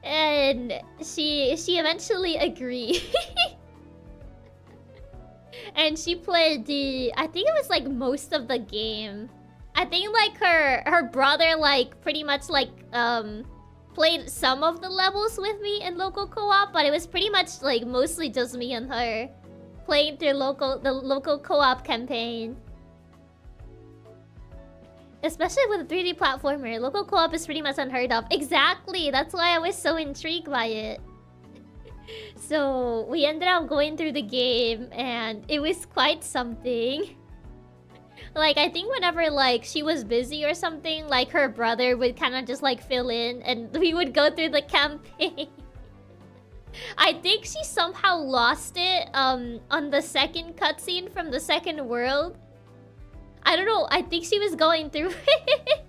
Speaker 1: And she eventually agreed. And she played I think it was like most of the game. I think like her brother like pretty much like played some of the levels with me in local co-op, but it was pretty much like mostly just me and her playing through the local co-op campaign. Especially with a 3D platformer, local co-op is pretty much unheard of. Exactly, that's why I was so intrigued by it. So we ended up going through the game and it was quite something. Like, I think whenever, like, she was busy or something, like, her brother would kind of just, like, fill in, and we would go through the campaign. I think she somehow lost it, on the second cutscene from the second world. I don't know, I think she was going through it.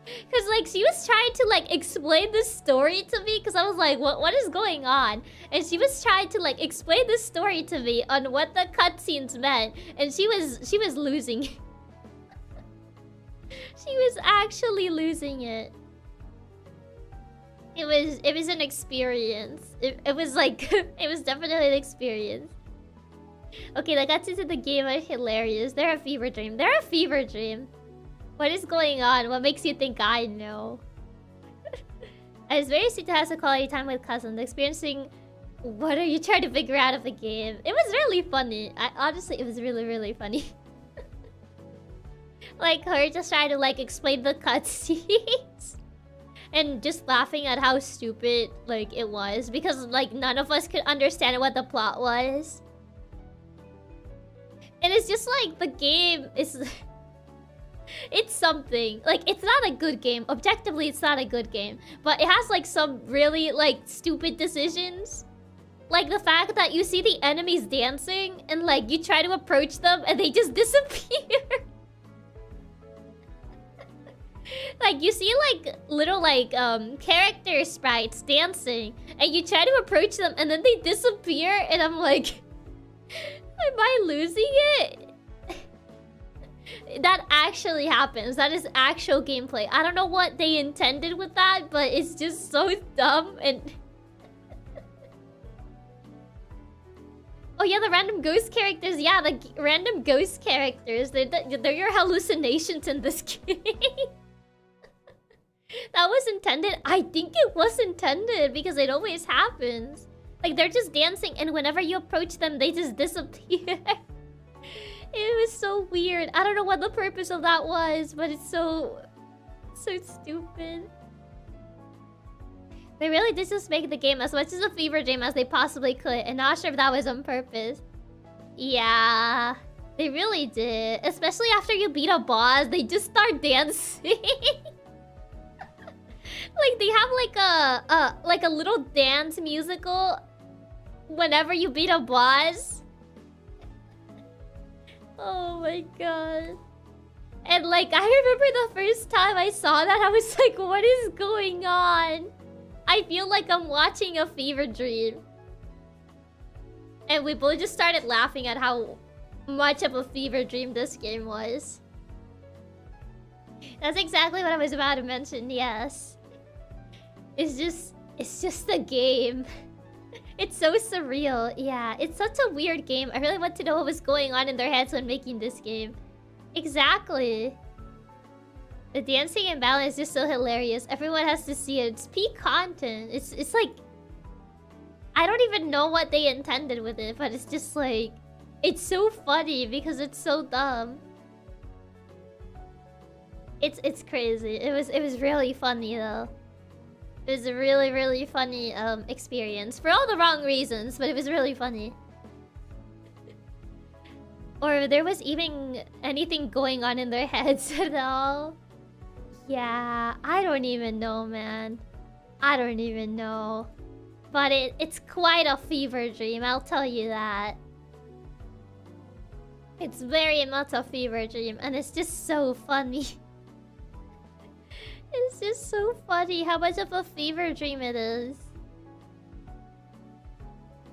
Speaker 1: Cause like she was trying to like explain the story to me, cause I was like, what is going on? And she was trying to like explain the story to me on what the cutscenes meant, and she was losing. She was actually losing it. It was an experience. It was like it was definitely an experience. Okay, the cutscenes in the game are hilarious. They're a fever dream. They're a fever dream. What is going on? What makes you think I know? It's very sweet to have some quality time with cousins. Experiencing what are you trying to figure out of the game? It was really funny. Honestly, it was really, really funny. Like her just trying to like explain the cutscenes. And just laughing at how stupid like it was. Because like none of us could understand what the plot was. And it's just like the game is... It's something. Like, it's not a good game. Objectively, it's not a good game. But it has, like, some really, like, stupid decisions. Like, the fact that you see the enemies dancing, and, like, you try to approach them, and they just disappear. Like, you see, like, little, like, character sprites dancing, and you try to approach them, and then they disappear, and I'm like... Am I losing it? That actually happens. That is actual gameplay. I don't know what they intended with that, but it's just so dumb and... Oh yeah, the random ghost characters. Yeah, the random ghost characters. They're your hallucinations in this game. That was intended? I think it was intended because it always happens. Like, they're just dancing and whenever you approach them, they just disappear. It was so weird. I don't know what the purpose of that was, but it's so stupid. They really did just make the game as much as a fever dream as they possibly could, and not sure if that was on purpose. Yeah, they really did. Especially after you beat a boss, they just start dancing. Like they have like a little dance musical whenever you beat a boss. Oh my god. And like, I remember the first time I saw that, I was like, what is going on? I feel like I'm watching a fever dream. And we both just started laughing at how much of a fever dream this game was. That's exactly what I was about to mention, yes. It's just a game. It's so surreal. Yeah, it's such a weird game. I really want to know what was going on in their heads when making this game. Exactly. The dancing and Balan is just so hilarious. Everyone has to see it. It's peak content. It's like... I don't even know what they intended with it, but it's just like... It's so funny because it's so dumb. It's crazy. It was really funny though. It was a really, really funny experience. For all the wrong reasons, but it was really funny. Or there was even anything going on in their heads at all. Yeah, I don't even know, man. I don't even know. But it's quite a fever dream, I'll tell you that. It's very much a fever dream, and it's just so funny. It's just so funny how much of a fever dream it is.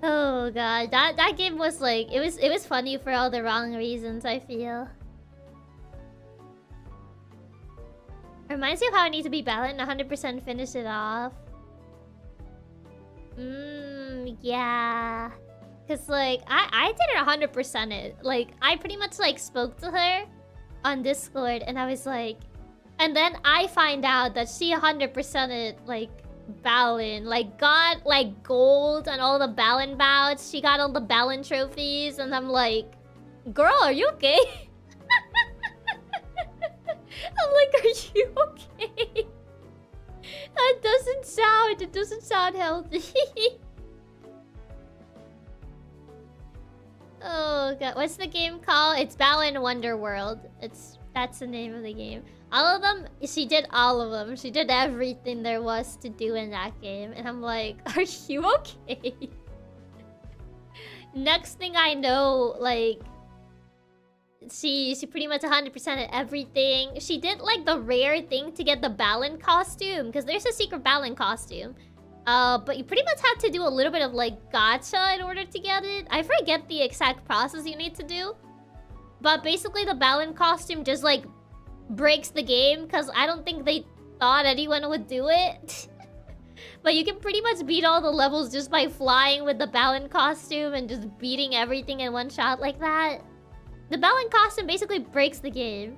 Speaker 1: Oh god, that game was like, it was funny for all the wrong reasons, I feel. Reminds me of how I need to be balanced and 100% finish it off. Yeah. Cause like, I didn't 100% it. Like, I pretty much like spoke to her on Discord and I was like... And then I find out that she 100% it, like, Balan. Like, got, like, gold on all the Balan bouts. She got all the Balan trophies. And I'm like, girl, are you okay? I'm like, are you okay? That doesn't sound... It doesn't sound healthy. Oh Oh god, what's the game called? It's Balan Wonderworld. That's the name of the game. All of them, she did all of them. She did everything there was to do in that game. And I'm like, are you okay? Next thing I know, like, she pretty much 100%ed everything. She did like the rare thing to get the Balan costume, because there's a secret Balan costume. But you pretty much have to do a little bit of like gacha in order to get it. I forget the exact process you need to do. But basically the Balan costume just like breaks the game, because I don't think they thought anyone would do it. But you can pretty much beat all the levels just by flying with the Balan costume and just beating everything in one shot like that. The Balan costume basically breaks the game.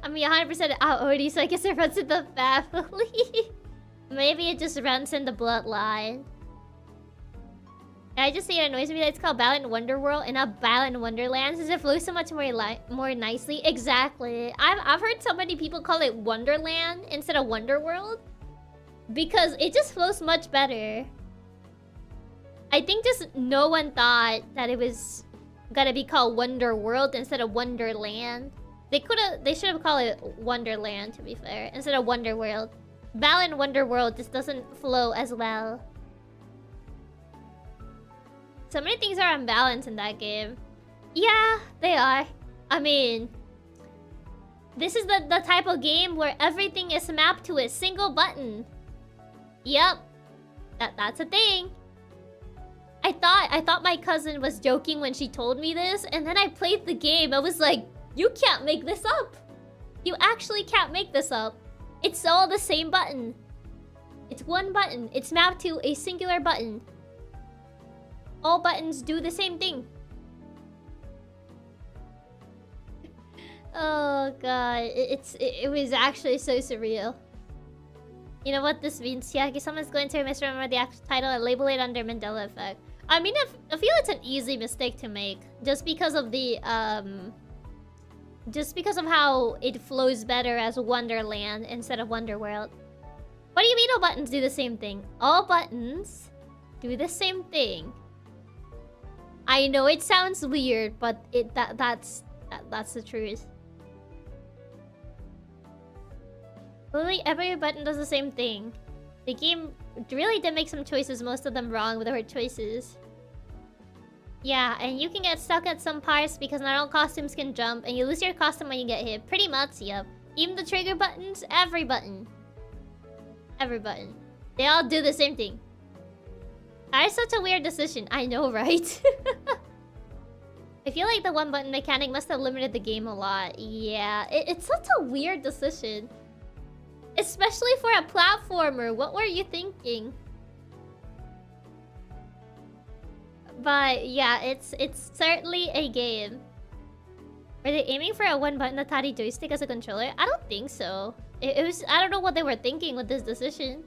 Speaker 1: I mean, 100% out Odie, so I guess it runs in the family. Maybe it just runs in the bloodline. I just say it annoys me that it's called Balan Wonderworld and not Balan Wonderland, since it flows so much more nicely. Exactly. I've heard so many people call it Wonderland instead of Wonderworld, because it just flows much better. I think just no one thought that it was gonna be called Wonderworld instead of Wonderland. They should have called it Wonderland, to be fair, instead of Wonderworld. Balan Wonderworld just doesn't flow as well. So many things are unbalanced in that game. Yeah, they are. I mean, this is the type of game where everything is mapped to a single button. Yep. That's a thing. I thought my cousin was joking when she told me this, and then I played the game. I was like, you can't make this up. You actually can't make this up. It's all the same button. It's one button. It's mapped to a singular button. All buttons do the same thing. Oh god, it was actually so surreal. You know what this means, Chiaki? Someone's going to misremember the actual title and label it under Mandela effect. I mean, I feel it's an easy mistake to make, just because of the just because of how it flows better as Wonderland instead of Wonderworld. What do you mean all buttons do the same thing? All buttons do the same thing. I know it sounds weird, but that's the truth. Literally every button does the same thing. The game really did make some choices, most of them wrong, but they were choices. Yeah, and you can get stuck at some parts because not all costumes can jump, and you lose your costume when you get hit. Pretty much, yep. Even the trigger buttons, every button. Every button. They all do the same thing. That is such a weird decision. I know, right? I feel like the one button mechanic must have limited the game a lot. Yeah, it's such a weird decision. Especially for a platformer. What were you thinking? But yeah, it's certainly a game. Were they aiming for a one-button Atari joystick as a controller? I don't think so. It was... I don't know what they were thinking with this decision.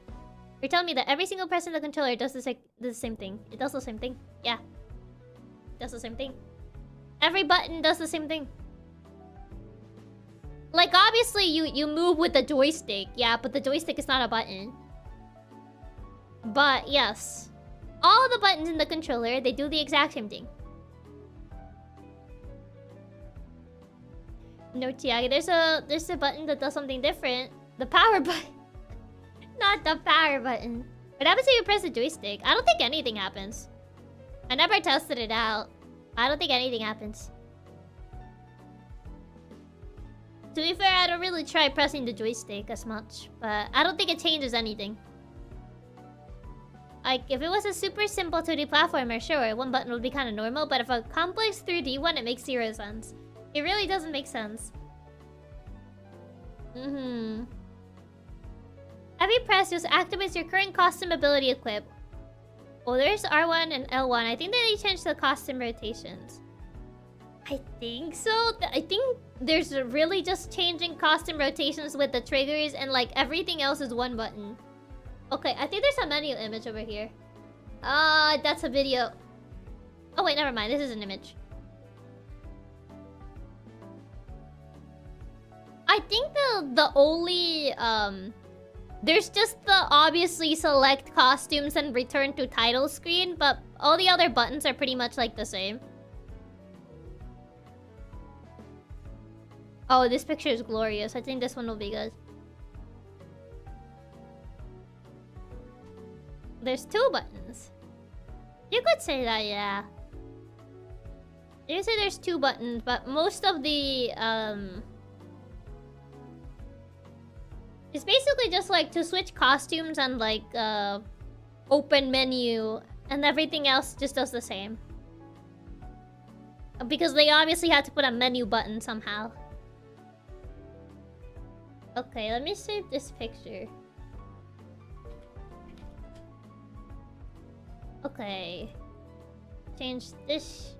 Speaker 1: You're telling me that every single press in the controller does the same thing. It does the same thing. Yeah. It does the same thing. Every button does the same thing. Like, obviously, you move with the joystick. Yeah, but the joystick is not a button. But, yes. All the buttons in the controller, they do the exact same thing. No, Chiaki, there's a button that does something different. The power button. Not the power button. What happens if you press the joystick? I don't think anything happens. I never tested it out. I don't think anything happens. To be fair, I don't really try pressing the joystick as much. But I don't think it changes anything. Like, if it was a super simple 2D platformer, sure, one button would be kind of normal. But if a complex 3D one, it makes zero sense. It really doesn't make sense. Every press just activates your current costume ability equip. Well, there's R1 and L1. I think they changed the costume rotations. I think so. I think there's really just changing costume rotations with the triggers, and like everything else is one button. Okay, I think there's a menu image over here. That's a video. Oh wait, never mind. This is an image. I think the only There's just the obviously select costumes and return to title screen, but all the other buttons are pretty much like the same. Oh, this picture is glorious. I think this one will be good. There's 2 buttons. You could say that, yeah. You could say there's 2 buttons, but most of the, it's basically just like to switch costumes and like, open menu, and everything else just does the same. Because they obviously had to put a menu button somehow. Okay, let me save this picture. Okay. Change this.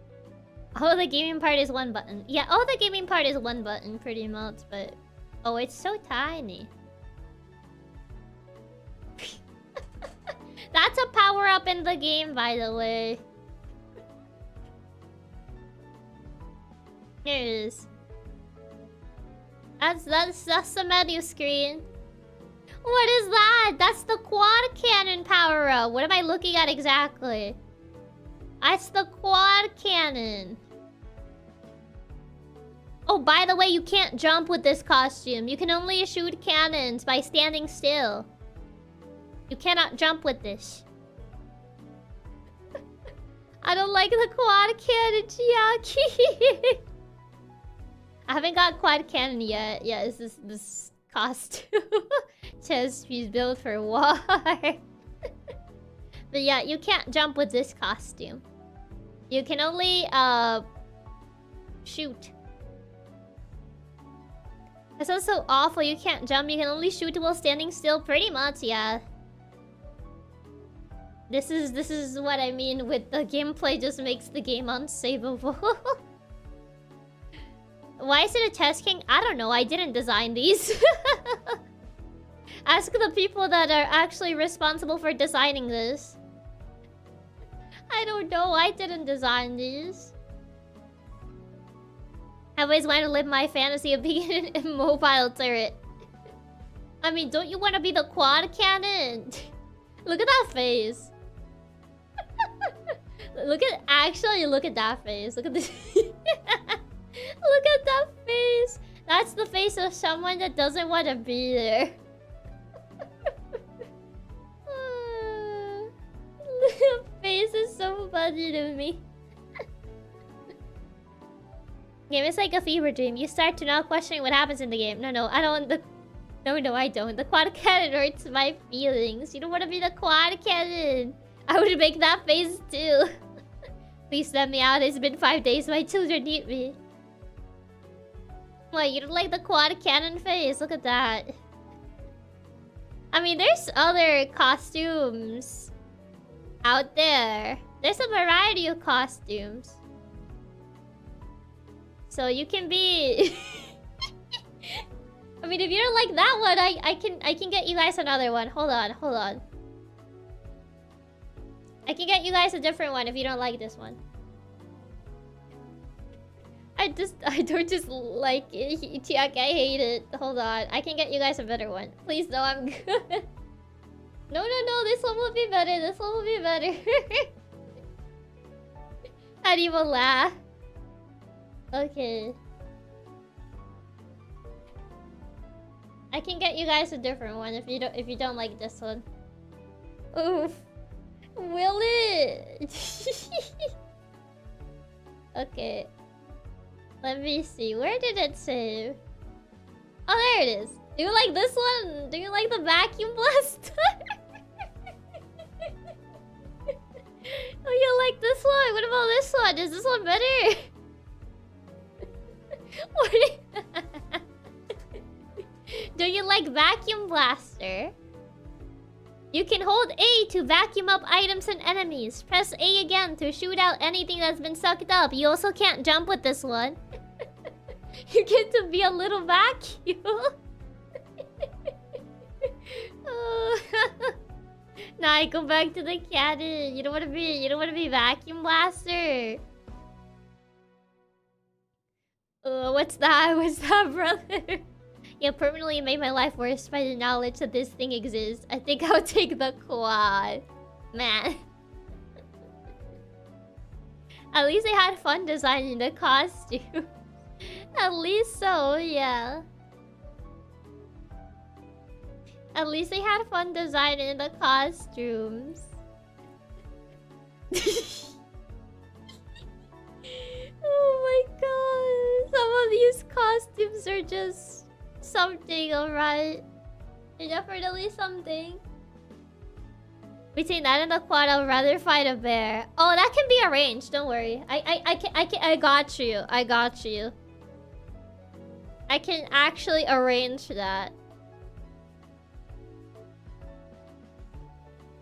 Speaker 1: Oh, the gaming part is 1 button. Yeah, oh, the gaming part is 1 button pretty much, but... Oh, it's so tiny. That's a power-up in the game, by the way. Here it is. That's the menu screen. What is that? That's the quad cannon power-up. What am I looking at exactly? That's the quad cannon. Oh, by the way, you can't jump with this costume. You can only shoot cannons by standing still. You cannot jump with this. I don't like the quad cannon, Chiaki. I haven't got quad cannon yet. Yeah, it's this costume. Chest piece built for war. But yeah, you can't jump with this costume. You can only shoot. That sounds so awful. You can't jump. You can only shoot while standing still. Pretty much, yeah. This is what I mean with the gameplay just makes the game unsavable. Why is it a chest king? I don't know. I didn't design these. Ask the people that are actually responsible for designing this. I don't know. I didn't design these. I always want to live my fantasy of being an immobile turret. I mean, don't you want to be the quad cannon? Look at that face. Look at that face. Look at this. Look at that face. That's the face of someone that doesn't want to be there. The face is so funny to me. Game is like a fever dream. You start to now questioning what happens in the game. No, I don't. No, I don't. The quad cannon hurts my feelings. You don't want to be the quad cannon. I would make that face too. Please let me out. It's been 5 days. My children need me. What, you don't like the quad cannon face? Look at that. I mean, there's other costumes out there. There's a variety of costumes. So you can be... I mean, if you don't like that one, I can get you guys another one. Hold on. I can get you guys a different one if you don't like this one. I don't just like it. Chiaki, I hate it. Hold on. I can get you guys a better one. Please, no, I'm good. No. This one will be better. This one will be better. How do you laugh? Okay. I can get you guys a different one if you don't like this one. Oof. Will it? Okay. Let me see. Where did it save? Oh, there it is. Do you like this one? Do you like the vacuum blaster? Oh, you like this one? What about this one? Is this one better? Do you like vacuum blaster? You can hold A to vacuum up items and enemies. Press A again to shoot out anything that's been sucked up. You also can't jump with this one. You get to be a little vacuum. Nah, I go back to the cannon. You don't want to be vacuum blaster. What's that? What's that, brother? You permanently made my life worse by the knowledge that this thing exists. I think I'll take the quad. Man. At least they had fun designing the costume. At least so, yeah. At least they had fun designing the costumes. Oh my god. Some of these costumes are just something, alright? They're definitely something. Between that and the quad, I would rather fight a bear. Oh, that can be arranged. Don't worry. I got you. I got you. I can actually arrange that.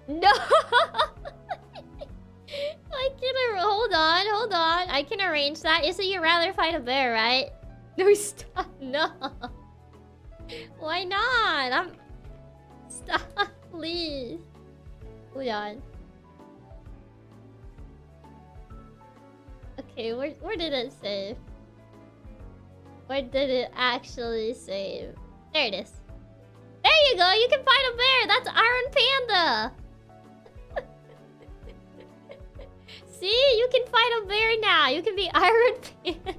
Speaker 1: No! I can hold on. I can arrange that. You say you'd rather fight a bear, right? No, stop. No. Why not? Stop, please. Hold on. Okay, where did it save? Where did it actually save? There it is. There you go! You can fight a bear! That's Iron Panda! See? You can fight a bear now! You can be Iron Panda!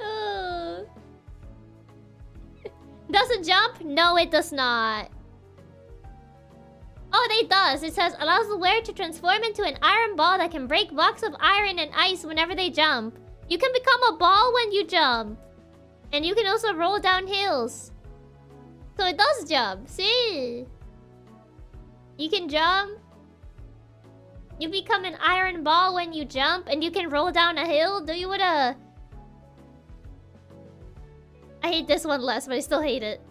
Speaker 1: Oh. Does it jump? No, it does not. Oh, it does. It says, allows the wearer to transform into an iron ball that can break blocks of iron and ice whenever they jump. You can become a ball when you jump. And you can also roll down hills. So it does jump. See? You can jump. You become an iron ball when you jump. And you can roll down a hill. Do you wanna... I hate this one less, but I still hate it.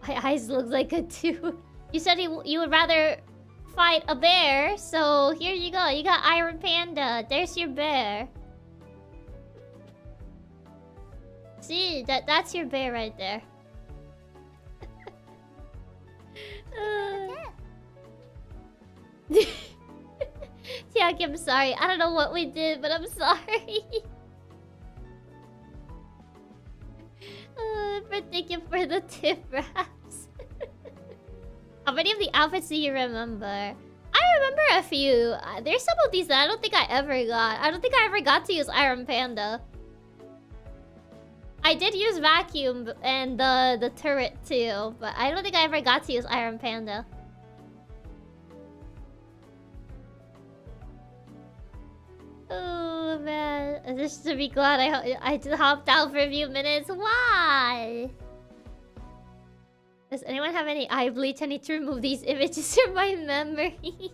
Speaker 1: My eyes look like it too. You said you would rather fight a bear, so here you go. You got Iron Panda. There's your bear. See, that's your bear right there. Chiaki, I'm sorry. I don't know what we did, but I'm sorry. But thank you for the tip, Raps. How many of the outfits do you remember? I remember a few. There's some of these that I don't think I ever got. I don't think I ever got to use Iron Panda. I did use Vacuum and the turret too, but I don't think I ever got to use Iron Panda. Oh man, just to be glad I just hopped out for a few minutes. Why? Does anyone have any eye bleach? I need to remove these images from my memory.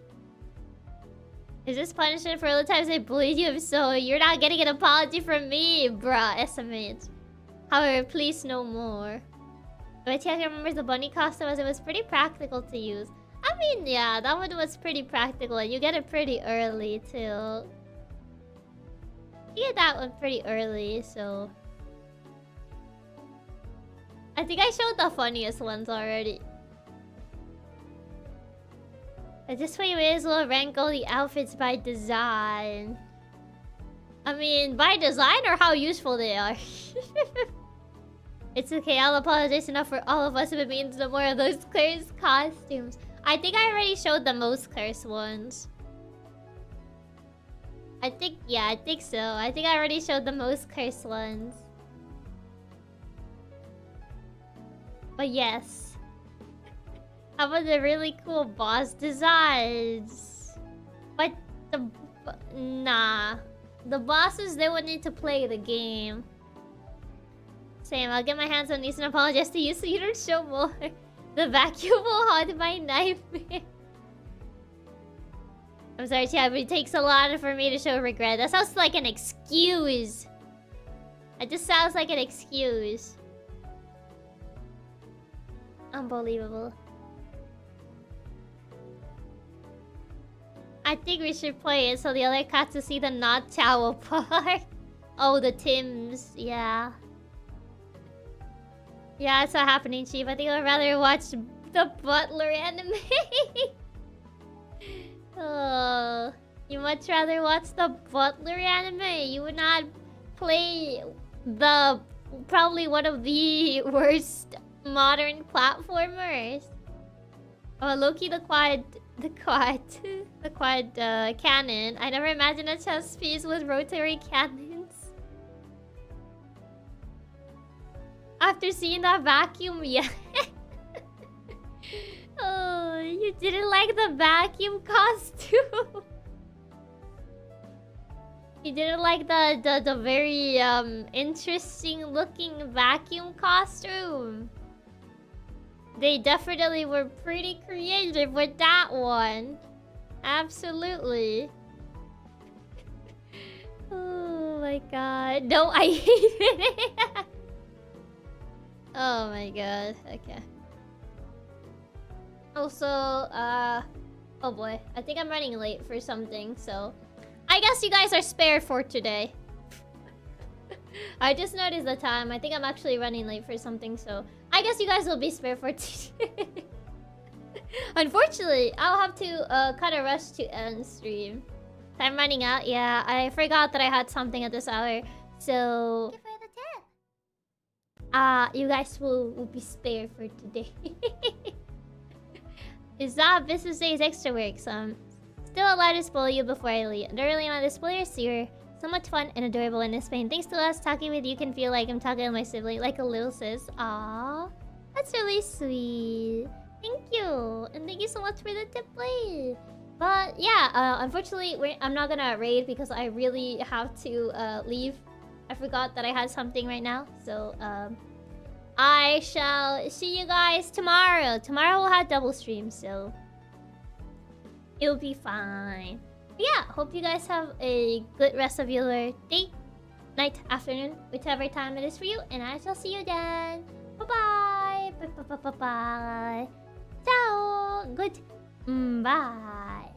Speaker 1: Is this punishment for all the times I bullied you? If so, you're not getting an apology from me, bruh. Estimate. However, please no more. But Chiaki remembers the bunny costume as it was pretty practical to use. I mean, yeah, that one was pretty practical. And you get it pretty early, too. You get that one pretty early, so... I think I showed the funniest ones already. At this way, you may as well rank all the outfits by design. I mean, by design or how useful they are. It's okay, I'll apologize enough for all of us if it means no more of those cursed costumes. I think I already showed the most cursed ones. I think so. I think I already showed the most cursed ones. But yes. How about the really cool boss designs? But nah. The bosses, they would need to play the game. Same, I'll get my hands on these and apologize to you so you don't show more. The vacuum will haunt my nightmare. I'm sorry, Chad, but it takes a lot for me to show regret. That sounds like an excuse. It just sounds like an excuse. Unbelievable. I think we should play it so the other cats will see the not towel part. Oh, the Tims. Yeah. Yeah, it's not happening, Chief. I think I'd rather watch the Butler anime. Oh, you much rather watch the Butler anime? You would not play the probably one of the worst modern platformers. Oh, Loki the quad cannon. I never imagined a chess piece with rotary cannons. After seeing that vacuum, yeah. Oh, you didn't like the vacuum costume. You didn't like the very interesting looking vacuum costume. They definitely were pretty creative with that one. Absolutely. Oh my god. No, I hated it. Oh my god. Okay. Also, oh boy. I think I'm running late for something, so I guess you guys are spared for today. I just noticed the time. I think I'm actually running late for something, so I guess you guys will be spared for today. Unfortunately, I'll have to kind of rush to end stream. Time running out. Yeah, I forgot that I had something at this hour. So
Speaker 2: Thank you for the tip.
Speaker 1: you guys will be spared for today. Is that business days extra work? Still allowed to spoil you before I leave. The early on the spoilers here. So much fun and adorable in this pain. Thanks to us, talking with you can feel like I'm talking with my sibling, like a little sis. Aww. That's really sweet. Thank you. And thank you so much for the tip, please. But yeah, unfortunately, I'm not gonna raid because I really have to leave. I forgot that I had something right now. So, I shall see you guys tomorrow. Tomorrow we'll have double stream, so it'll be fine. Yeah, hope you guys have a good rest of your day, night, afternoon, whichever time it is for you. And I shall see you then. Bye-bye. Bye-bye. Ciao. Good. Bye.